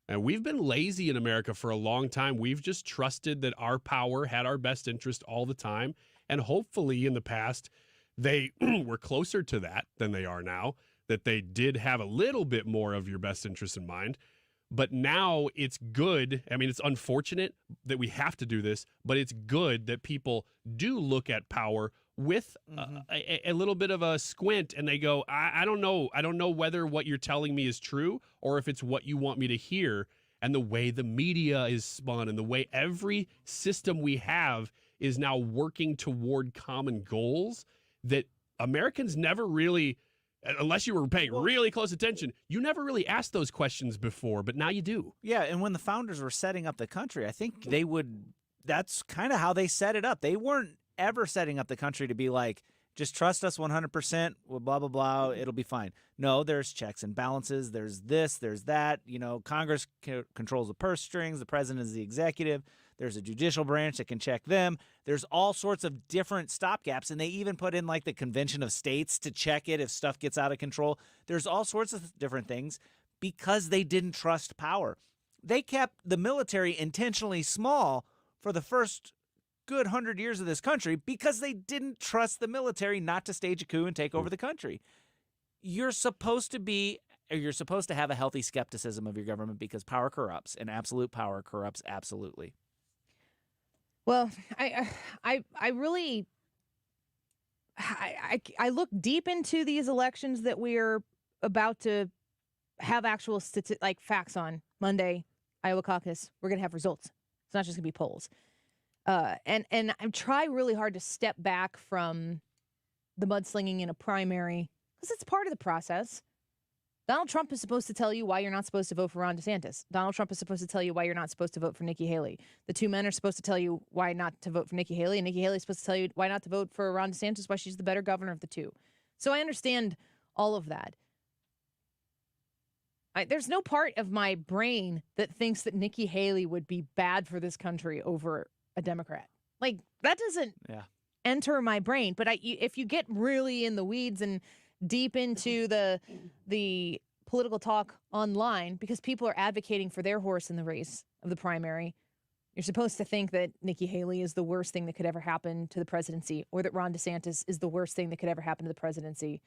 And we've been lazy in America for a long time. We've just trusted that our power had our best interest all the time. And hopefully in the past, they were closer to that than they are now, that they did have a little bit more of your best interest in mind. But now it's good. I mean, it's unfortunate that we have to do this, but it's good that people do look at power with a little bit of a squint, and they go, I don't know. I don't know whether what you're telling me is true or if it's what you want me to hear. And the way the media is spun and the way every system we have is now working toward common goals that Americans never really, unless you were paying really close attention, you never really asked those questions before, but now you do. Yeah, and when the founders were setting up the country, I think that's kind of how they set it up. They weren't ever setting up the country to be like, just trust us 100%, blah, blah, blah, it'll be fine. No, there's checks and balances. There's this, there's that. You know, Congress controls the purse strings. The president is the executive. There's a judicial branch that can check them. There's all sorts of different stopgaps, and they even put in like the Convention of States to check it if stuff gets out of control. There's all sorts of different things because they didn't trust power. They kept the military intentionally small for the first good 100 years of this country because they didn't trust the military not to stage a coup and take over the country. You're supposed to have a healthy skepticism of your government because power corrupts, and absolute power corrupts absolutely. Well, I really look deep into these elections that we're about to have actual facts on. Monday, Iowa caucus, we're going to have results. It's not just going to be polls. And I try really hard to step back from the mudslinging in a primary because it's part of the process. Donald Trump is supposed to tell you why you're not supposed to vote for Ron DeSantis. Donald Trump is supposed to tell you why you're not supposed to vote for Nikki Haley. The two men are supposed to tell you why not to vote for Nikki Haley, and Nikki Haley is supposed to tell you why not to vote for Ron DeSantis, why she's the better governor of the two. So I understand all of that. There's no part of my brain that thinks that Nikki Haley would be bad for this country over a Democrat. Like, that doesn't enter my brain. But if you get really in the weeds and deep into the political talk online, because people are advocating for their horse in the race of the primary, you're supposed to think that Nikki Haley is the worst thing that could ever happen to the presidency, or that Ron DeSantis is the worst thing that could ever happen to the presidency,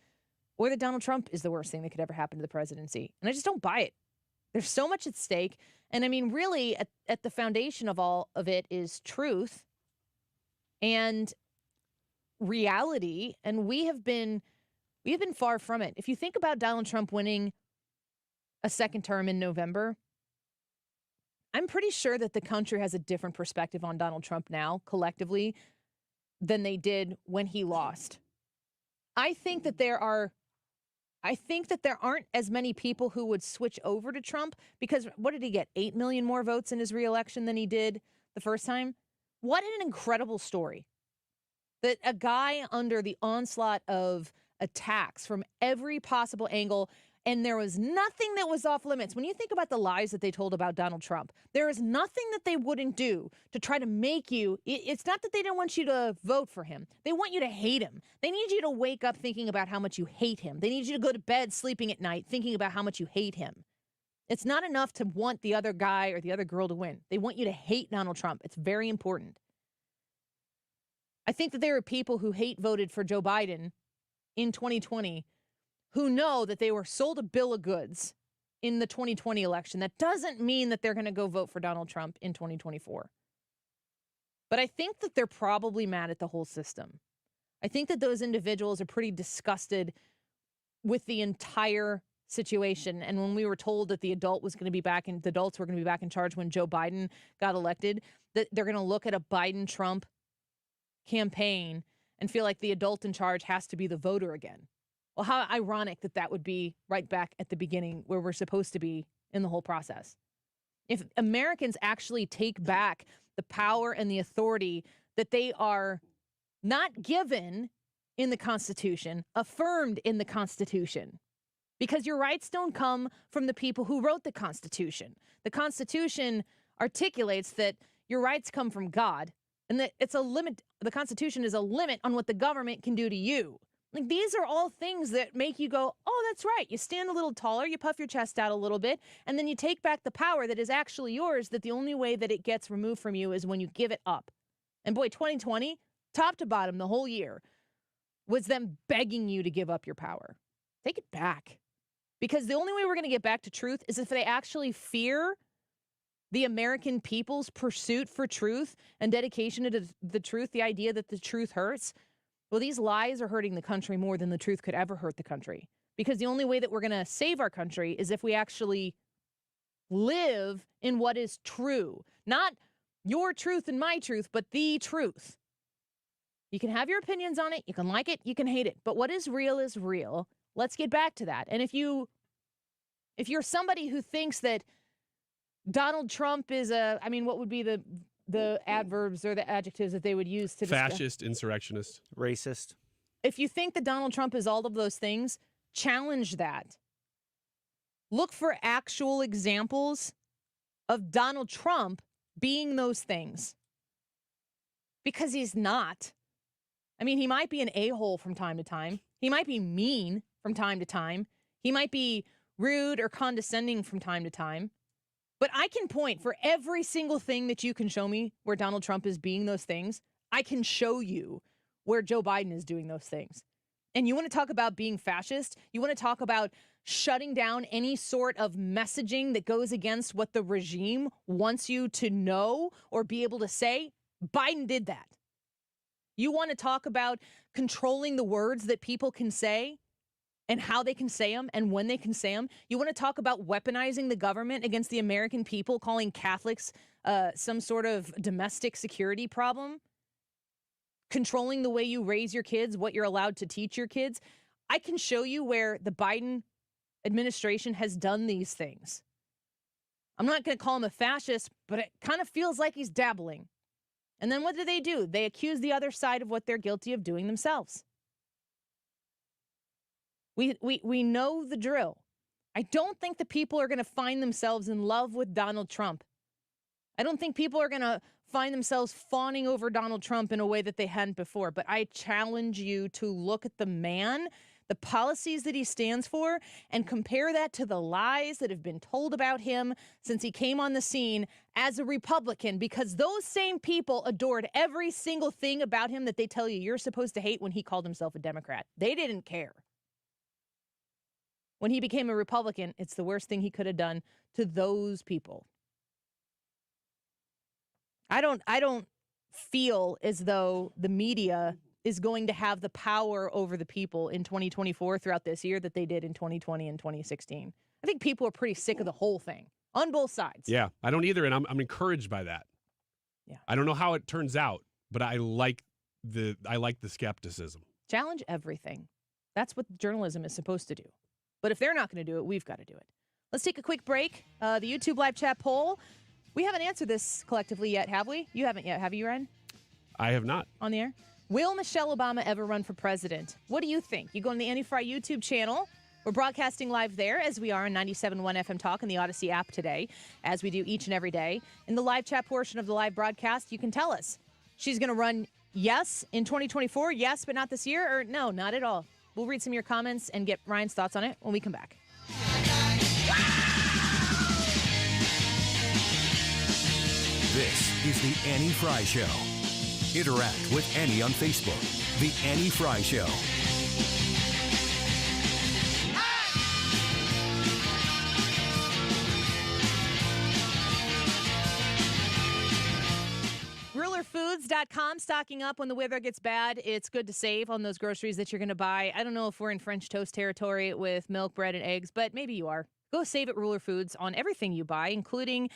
or that Donald Trump is the worst thing that could ever happen to the presidency. And I just don't buy it. There's so much at stake. And I mean, really, at the foundation of all of it is truth and reality. And we have been far from it. If you think about Donald Trump winning a second term in November, I'm pretty sure that the country has a different perspective on Donald Trump now, collectively, than they did when he lost. I think that there aren't as many people who would switch over to Trump because what did he get? 8 million more votes in his reelection than he did the first time? What an incredible story. That a guy under the onslaught of attacks from every possible angle, and there was nothing that was off limits. When you think about the lies that they told about Donald Trump, there is nothing that they wouldn't do to try to make you. It's not that they don't want you to vote for him. They want you to hate him. They need you to wake up thinking about how much you hate him. They need you to go to bed sleeping at night thinking about how much you hate him. It's not enough to want the other guy or the other girl to win. They want you to hate Donald Trump. It's very important. I think that there are people who hate voted for Joe Biden in 2020 who know that they were sold a bill of goods in the 2020 election. That doesn't mean that they're going to go vote for Donald Trump in 2024. But I think that they're probably mad at the whole system. I think that those individuals are pretty disgusted with the entire situation. And when we were told that the adults were going to be back in charge when Joe Biden got elected, that they're going to look at a Biden-Trump campaign and feel like the adult in charge has to be the voter again. Well, how ironic that that would be right back at the beginning where we're supposed to be in the whole process. If Americans actually take back the power and the authority that they are not given in the Constitution, affirmed in the Constitution, because your rights don't come from the people who wrote the Constitution. The Constitution articulates that your rights come from God and that it's a limit. The Constitution is a limit on what the government can do to you. Like, these are all things that make you go, oh, that's right. You stand a little taller, you puff your chest out a little bit, and then you take back the power that is actually yours, that the only way that it gets removed from you is when you give it up. And boy, 2020, top to bottom, the whole year, was them begging you to give up your power. Take it back. Because the only way we're going to get back to truth is if they actually fear the American people's pursuit for truth and dedication to the truth, the idea that the truth hurts. Well, these lies are hurting the country more than the truth could ever hurt the country. Because the only way that we're going to save our country is if we actually live in what is true. Not your truth and my truth, but the truth. You can have your opinions on it. You can like it. You can hate it. But what is real is real. Let's get back to that. And if you're somebody who thinks that Donald Trump is what would be the adverbs or the adjectives that they would use to describe? Fascist, insurrectionist, racist. If you think that Donald Trump is all of those things, challenge that. Look for actual examples of Donald Trump being those things. Because he's not. I mean, he might be an a-hole from time to time. He might be mean from time to time. He might be rude or condescending from time to time. But I can point for every single thing that you can show me where Donald Trump is being those things. I can show you where Joe Biden is doing those things. And you want to talk about being fascist? You want to talk about shutting down any sort of messaging that goes against what the regime wants you to know or be able to say? Biden did that. You want to talk about controlling the words that people can say and how they can say them and when they can say them? You want to talk about weaponizing the government against the American people, calling Catholics some sort of domestic security problem? Controlling the way you raise your kids, what you're allowed to teach your kids? I can show you where the Biden administration has done these things. I'm not going to call him a fascist, but it kind of feels like he's dabbling. And then what do? They accuse the other side of what they're guilty of doing themselves. We know the drill. I don't think the people are going to find themselves in love with Donald Trump. I don't think people are going to find themselves fawning over Donald Trump in a way that they hadn't before. But I challenge you to look at the man, the policies that he stands for, and compare that to the lies that have been told about him since he came on the scene as a Republican, because those same people adored every single thing about him that they tell you you're supposed to hate when he called himself a Democrat. They didn't care. When he became a Republican, it's the worst thing he could have done to those people. I don't feel as though the media is going to have the power over the people in 2024 throughout this year that they did in 2020 and 2016. I think people are pretty sick of the whole thing on both sides. Yeah, I don't either, and I'm encouraged by that. Yeah. I don't know how it turns out, but I like the skepticism. Challenge everything. That's what journalism is supposed to do. But if they're not going to do it, we've got to do it. Let's take a quick break. The YouTube live chat poll. We haven't answered this collectively yet, have we? You haven't yet, have you, Ryan? I have not. On the air? Will Michelle Obama ever run for president? What do you think? You go on the Annie Frey YouTube channel. We're broadcasting live there, as we are on 97.1 FM Talk and the Odyssey app today, as we do each and every day. In the live chat portion of the live broadcast, you can tell us she's going to run yes in 2024, yes, but not this year, or no, not at all. We'll read some of your comments and get Ryan's thoughts on it when we come back. This is the Annie Frey Show. Interact with Annie on Facebook. The Annie Frey Show. RulerFoods.com, stocking up when the weather gets bad. It's good to save on those groceries that you're going to buy. I don't know if we're in French toast territory with milk, bread, and eggs, but maybe you are. Go save at Ruler Foods on everything you buy, including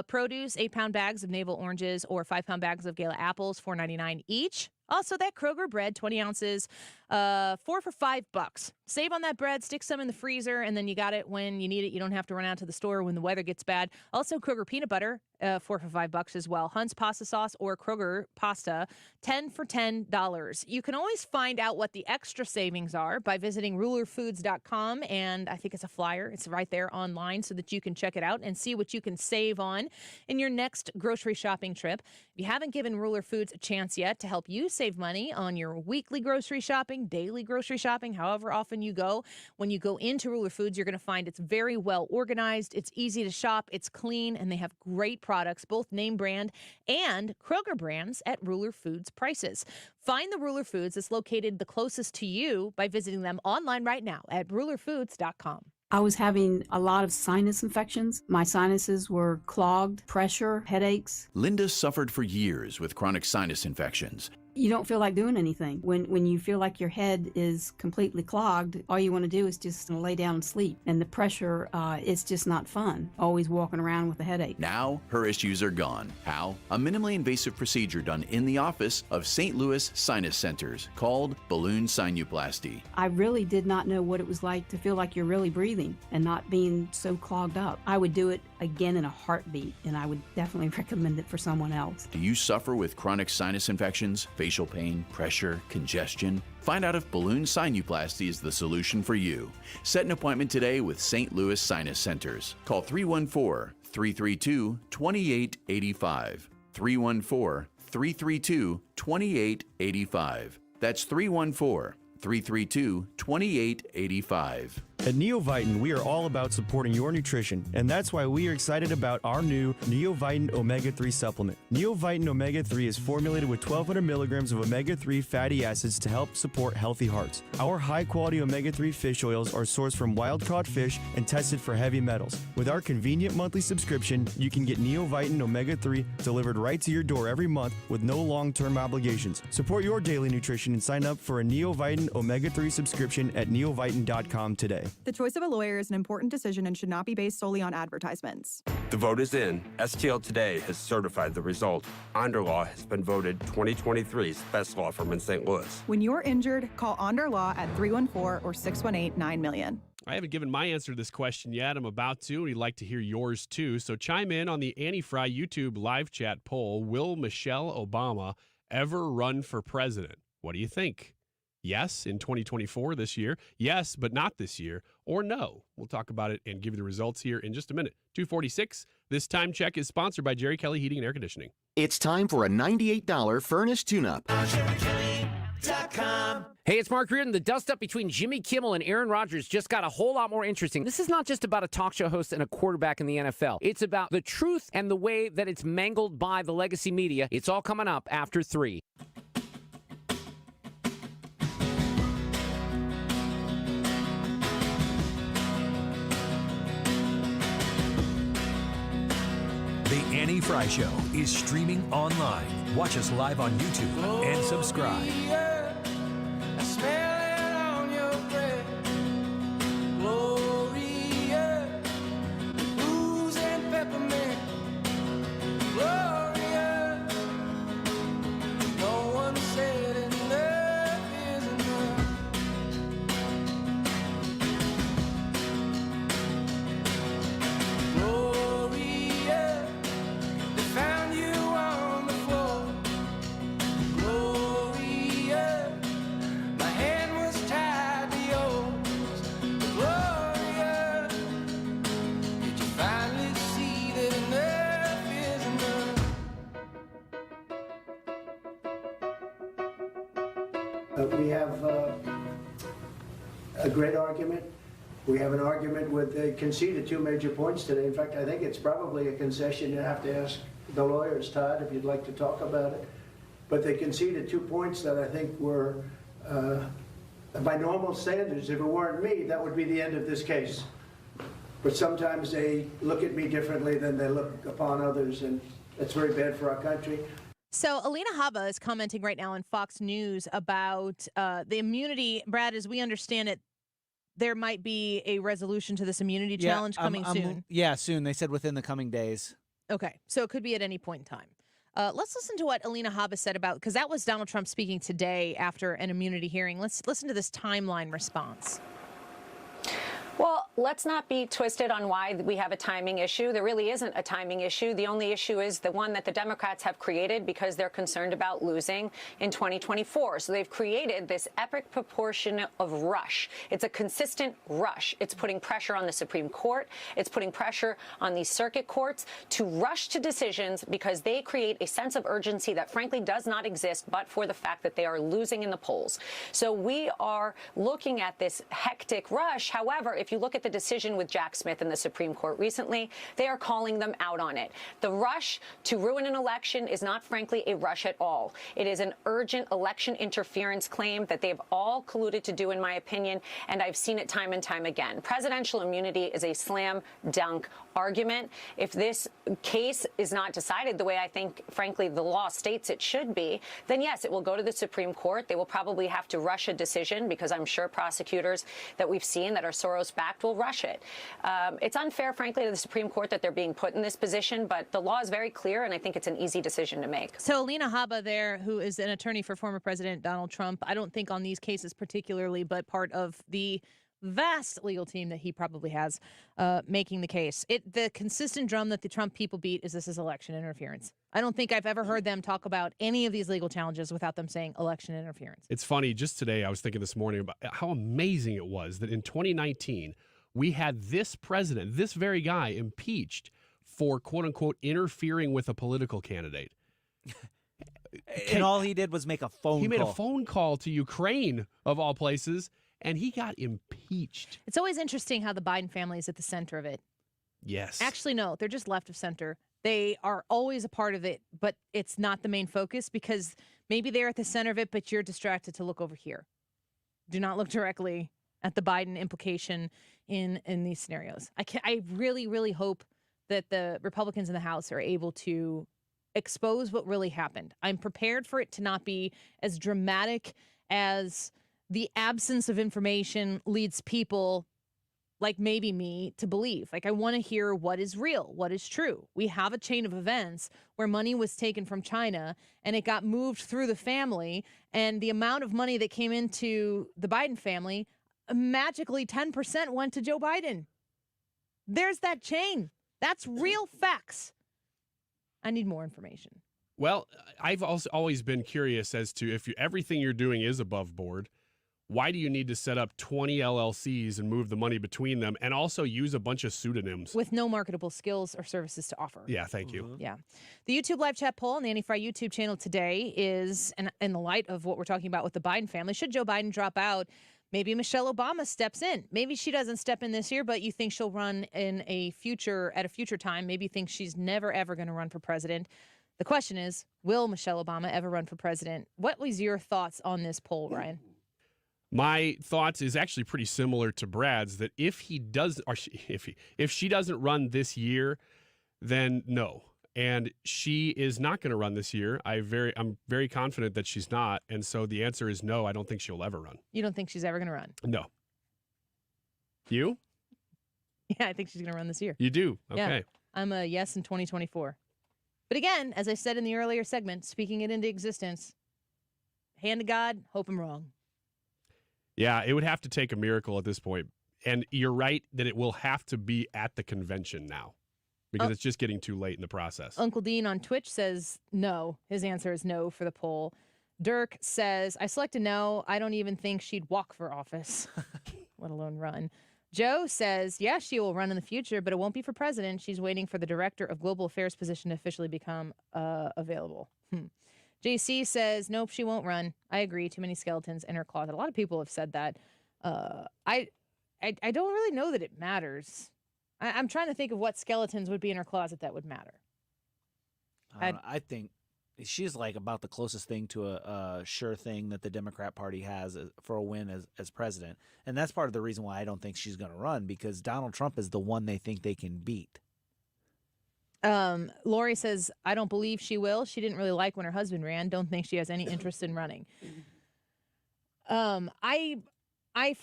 produce, 8-pound bags of navel oranges or 5-pound bags of Gala apples, $4.99 each. Also, that Kroger bread, 20 ounces, 4 for $5. Save on that bread, stick some in the freezer, and then you got it when you need it. You don't have to run out to the store when the weather gets bad. Also, Kroger peanut butter, 4 for $5 as well. Hunt's pasta sauce or Kroger pasta, 10 for $10. You can always find out what the extra savings are by visiting rulerfoods.com, and I think it's a flyer. It's right there online so that you can check it out and see what you can save on in your next grocery shopping trip. If you haven't given Ruler Foods a chance yet to help you save money on your weekly grocery shopping, daily grocery shopping, however often you go, when you go into Ruler Foods, you're going to find it's very well organized, it's easy to shop, it's clean, and they have great products, both name brand and Kroger brands at Ruler Foods prices. Find the Ruler Foods that's located the closest to you by visiting them online right now at rulerfoods.com. I was having a lot of sinus infections. My sinuses were clogged, pressure, headaches. Linda suffered for years with chronic sinus infections. You don't feel like doing anything. When you feel like your head is completely clogged, all you want to do is just lay down and sleep. And the pressure, it's just not fun. Always walking around with a headache. Now, her issues are gone. How? A minimally invasive procedure done in the office of St. Louis Sinus Centers called balloon sinuplasty. I really did not know what it was like to feel like you're really breathing and not being so clogged up. I would do it again in a heartbeat, and I would definitely recommend it for someone else. Do you suffer with chronic sinus infections, facial pain, pressure, congestion? Find out if balloon sinuplasty is the solution for you. Set an appointment today with St. Louis Sinus Centers. Call 314-332-2885. 314-332-2885. That's 314-332-2885. At Neovitin, we are all about supporting your nutrition, and that's why we are excited about our new Neovitin Omega-3 supplement. Neovitin Omega-3 is formulated with 1,200 milligrams of omega-3 fatty acids to help support healthy hearts. Our high-quality omega-3 fish oils are sourced from wild-caught fish and tested for heavy metals. With our convenient monthly subscription, you can get Neovitin Omega-3 delivered right to your door every month with no long-term obligations. Support your daily nutrition and sign up for a Neovitin Omega-3 subscription at neovitin.com today. The choice of a lawyer is an important decision and should not be based solely on advertisements. The vote is in. STL Today has certified the result. Onderlaw has been voted 2023's best law firm in St. Louis. When you're injured, call Onder Law at 314 or 618-9000000. I haven't given my answer to this question yet. I'm about to, and we'd like to hear yours too. So chime in on the Annie Frey YouTube live chat poll. Will Michelle Obama ever run for president? What do you think? Yes, in 2024 this year. Yes, but not this year. Or no. We'll talk about it and give you the results here in just a minute. 2:46. This time check is sponsored by Jerry Kelly Heating and Air Conditioning. It's time for a $98 furnace tune-up. Hey, it's Mark Reardon. The dust-up between Jimmy Kimmel and Aaron Rodgers just got a whole lot more interesting. This is not just about a talk show host and a quarterback in the NFL. It's about the truth and the way that it's mangled by the legacy media. It's all coming up after 3. Annie Frey Show is streaming online. Watch us live on YouTube and subscribe. I smell it on your breath. Gloria, booze and peppermint. Gloria, no one said enough is enough. Gloria, they found you on the floor. Gloria, my hand was tied to yours. Gloria, did you finally see that enough is enough? We have a great argument. We have an argument with, they conceded two major points today. In fact, I think it's probably a concession. You have to ask the lawyers, Todd, if you'd like to talk about it. But they conceded 2 points that I think were, by normal standards, if it weren't me, that would be the end of this case. But sometimes they look at me differently than they look upon others, and that's very bad for our country. So Alina Habba is commenting right now on Fox News about the immunity. Brad, as we understand it, there might be a resolution to this immunity challenge coming soon. Yeah, soon. They said within the coming days. Okay, so it could be at any point in time. Let's listen to what Alina Habba said about, because that was Donald Trump speaking today after an immunity hearing. Let's listen to this timeline response. Well, let's not be twisted on why we have a timing issue. There really isn't a timing issue. The only issue is the one that the Democrats have created because they're concerned about losing in 2024. So they've created this epic proportion of rush. It's a consistent rush. It's putting pressure on the Supreme Court. It's putting pressure on these circuit courts to rush to decisions because they create a sense of urgency that frankly does not exist but for the fact that they are losing in the polls. So we are looking at this hectic rush. However, if you look at the decision with Jack Smith in the Supreme Court recently, they are calling them out on it. The rush to ruin an election is not, frankly, a rush at all. It is an urgent election interference claim that they've all colluded to do, in my opinion, and I've seen it time and time again. Presidential immunity is a slam dunk argument. If this case is not decided the way I think, frankly, the law states it should be, then yes, it will go to the Supreme Court. They will probably have to rush a decision because I'm sure prosecutors that we've seen that are Soros-backed will rush it. It's unfair, frankly, to the Supreme Court that they're being put in this position, but the law is very clear, and I think it's an easy decision to make. So Alina Habba there, who is an attorney for former President Donald Trump, I don't think on these cases particularly, but part of the vast legal team that he probably has making the case. The consistent drum that the Trump people beat is this is election interference. I don't think I've ever heard them talk about any of these legal challenges without them saying election interference. It's funny, just today I was thinking this morning about how amazing it was that in 2019 we had this president, this very guy, impeached for quote-unquote interfering with a political candidate. And all he did was make a phone call. He made a phone call to Ukraine, of all places, and he got impeached. It's always interesting how the Biden family is at the center of it. Yes. Actually, no, they're just left of center. They are always a part of it, but it's not the main focus because maybe they're at the center of it, but you're distracted to look over here. Do not look directly at the Biden implication in these scenarios. I really, really hope that the Republicans in the House are able to expose what really happened. I'm prepared for it to not be as dramatic as the absence of information leads people like maybe me to believe. Like, I want to hear what is real, what is true. We have a chain of events where money was taken from China and it got moved through the family, and the amount of money that came into the Biden family, magically 10% went to Joe Biden. There's that chain. That's real facts. I need more information. Well, I've also always been curious as to if everything you're doing is above board, why do you need to set up 20 LLCs and move the money between them and also use a bunch of pseudonyms? With no marketable skills or services to offer. Yeah, thank you. Yeah. The YouTube live chat poll on the Annie Frey YouTube channel today is, and in the light of what we're talking about with the Biden family, should Joe Biden drop out, maybe Michelle Obama steps in. Maybe she doesn't step in this year, but you think she'll run at a future time. Maybe you think she's never, ever going to run for president. The question is, will Michelle Obama ever run for president? What was your thoughts on this poll, Ryan? My thoughts is actually pretty similar to Brad's, that if he does, or if she doesn't run this year, then no. And she is not going to run this year. I'm very confident that she's not. And so the answer is no, I don't think she'll ever run. You don't think she's ever going to run? No. You? Yeah, I think she's going to run this year. You do? Okay. Yeah, I'm a yes in 2024. But again, as I said in the earlier segment, speaking it into existence, hand to God, hope I'm wrong. Yeah, it would have to take a miracle at this point. And you're right that it will have to be at the convention now. Because it's just getting too late in the process. Uncle Dean on Twitch says no. His answer is no for the poll. Dirk says, I selected no. I don't even think she'd walk for office, let alone run. Joe says, yeah, she will run in the future, but it won't be for president. She's waiting for the director of global affairs position to officially become available. JC says, nope, she won't run. I agree. Too many skeletons in her closet. A lot of people have said that. I don't really know that it matters. I'm trying to think of what skeletons would be in her closet that would matter. I think she's like about the closest thing to a sure thing that the Democrat Party has for a win as president. And that's part of the reason why I don't think she's going to run, because Donald Trump is the one they think they can beat. Lori says, I don't believe she will. She didn't really like when her husband ran. Don't think she has any interest in running. I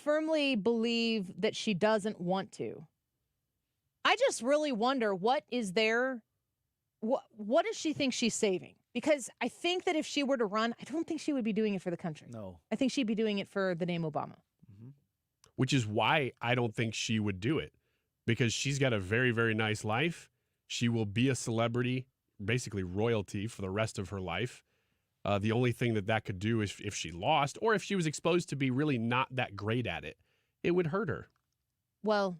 firmly believe that she doesn't want to. I just really wonder what does she think she's saving? Because I think that if she were to run, I don't think she would be doing it for the country. No. I think she'd be doing it for the name Obama. Which is why I don't think she would do it. Because she's got a very, very nice life. She will be a celebrity, basically royalty for the rest of her life. The only thing that could do is if she lost or if she was exposed to be really not that great at it, it would hurt her. Well,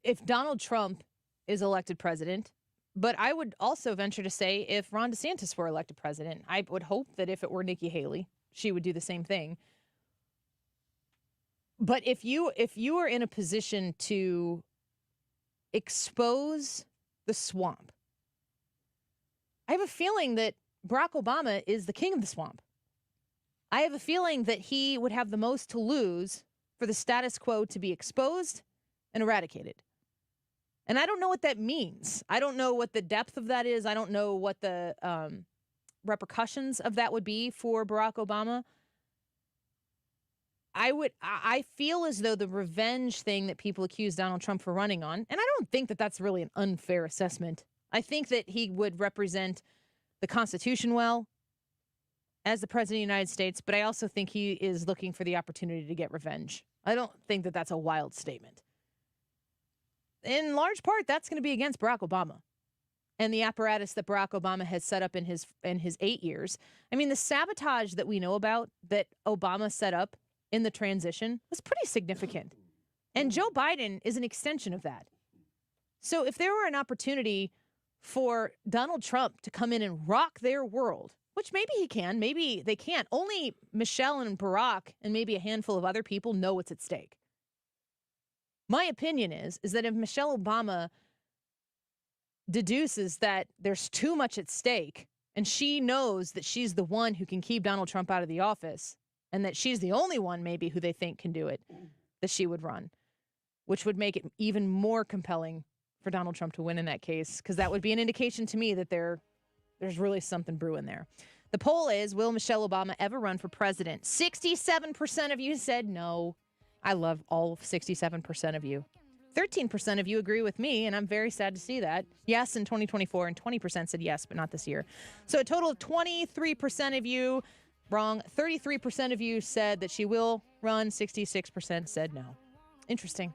if Donald Trump is elected president, but I would also venture to say if Ron DeSantis were elected president, I would hope that if it were Nikki Haley, she would do the same thing. But if you are in a position to expose the swamp, I have a feeling that Barack Obama is the king of the swamp. I have a feeling that he would have the most to lose for the status quo to be exposed and eradicated. And I don't know what that means. I don't know what the depth of that is. I don't know what the repercussions of that would be for Barack Obama. I feel as though the revenge thing that people accuse Donald Trump for running on, and I don't think that that's really an unfair assessment. I think that he would represent the Constitution well as the president of the United States, but I also think he is looking for the opportunity to get revenge. I don't think that that's a wild statement. In large part, that's going to be against Barack Obama and the apparatus that Barack Obama has set up in his 8 years. I mean, the sabotage that we know about that Obama set up in the transition was pretty significant. And Joe Biden is an extension of that. So if there were an opportunity for Donald Trump to come in and rock their world, which maybe he can, maybe they can't. Only Michelle and Barack and maybe a handful of other people know what's at stake. My opinion is that if Michelle Obama deduces that there's too much at stake and she knows that she's the one who can keep Donald Trump out of the office and that she's the only one maybe who they think can do it, that she would run, which would make it even more compelling for Donald Trump to win in that case, because that would be an indication to me that there's really something brewing there. The poll is, will Michelle Obama ever run for president? 67% of you said no. I love all 67% of you. 13% of you agree with me, and I'm very sad to see that. Yes in 2024, and 20% said yes, but not this year. So a total of 23% of you wrong. 33% of you said that she will run. 66% said no. Interesting.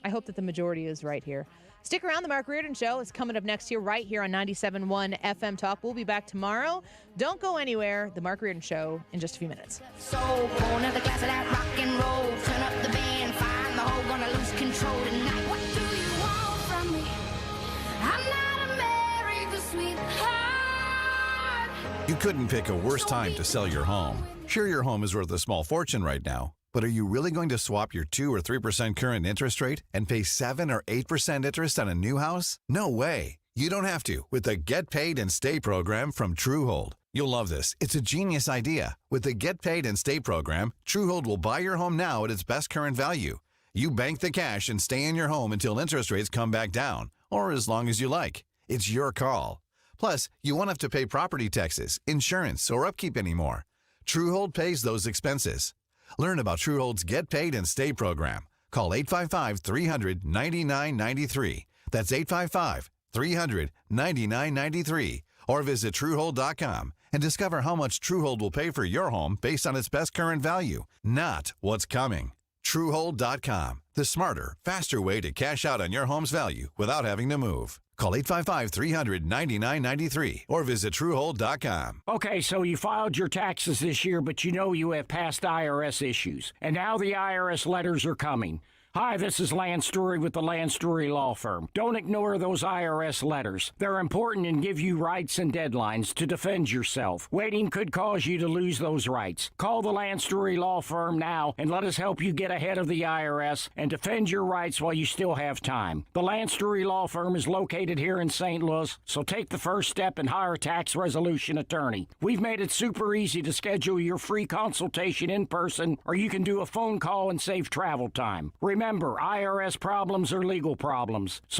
I hope that the majority is right here. Stick around. The Mark Reardon Show is coming up next year right here on 97.1 FM Talk. We'll be back tomorrow. Don't go anywhere. The Mark Reardon Show in just a few minutes. So, pour another glass of that rock and roll. Turn up the band, find the hole, gonna lose control tonight. What do you want from me? I'm not America's sweetheart. You couldn't pick a worse time to sell your home. Sure, your home is worth a small fortune right now. But are you really going to swap your 2 or 3% current interest rate and pay 7 or 8% interest on a new house? No way. You don't have to with the Get Paid and Stay program from Truehold. You'll love this. It's a genius idea. With the Get Paid and Stay program, Truehold will buy your home now at its best current value. You bank the cash and stay in your home until interest rates come back down. or as long as you like. It's your call. Plus, you won't have to pay property taxes, insurance, or upkeep anymore. Truehold pays those expenses. Learn about Truehold's Get Paid and Stay program. Call 855-300-9993. That's 855-300-9993. Or visit Truehold.com and discover how much Truehold will pay for your home based on its best current value, not what's coming. Truehold.com, the smarter, faster way to cash out on your home's value without having to move. Call 855-300-9993 or visit Truehold.com. Okay, so you filed your taxes this year, but you know you have past IRS issues. And now the IRS letters are coming. Hi, this is Lance Story with the Lance Story Law Firm. Don't ignore those IRS letters. They're important and give you rights and deadlines to defend yourself. Waiting could cause you to lose those rights. Call the Lance Story Law Firm now and let us help you get ahead of the IRS and defend your rights while you still have time. The Lance Story Law Firm is located here in St. Louis, so take the first step and hire a tax resolution attorney. We've made it super easy to schedule your free consultation in person, or you can do a phone call and save travel time. Remember, IRS problems are legal problems. So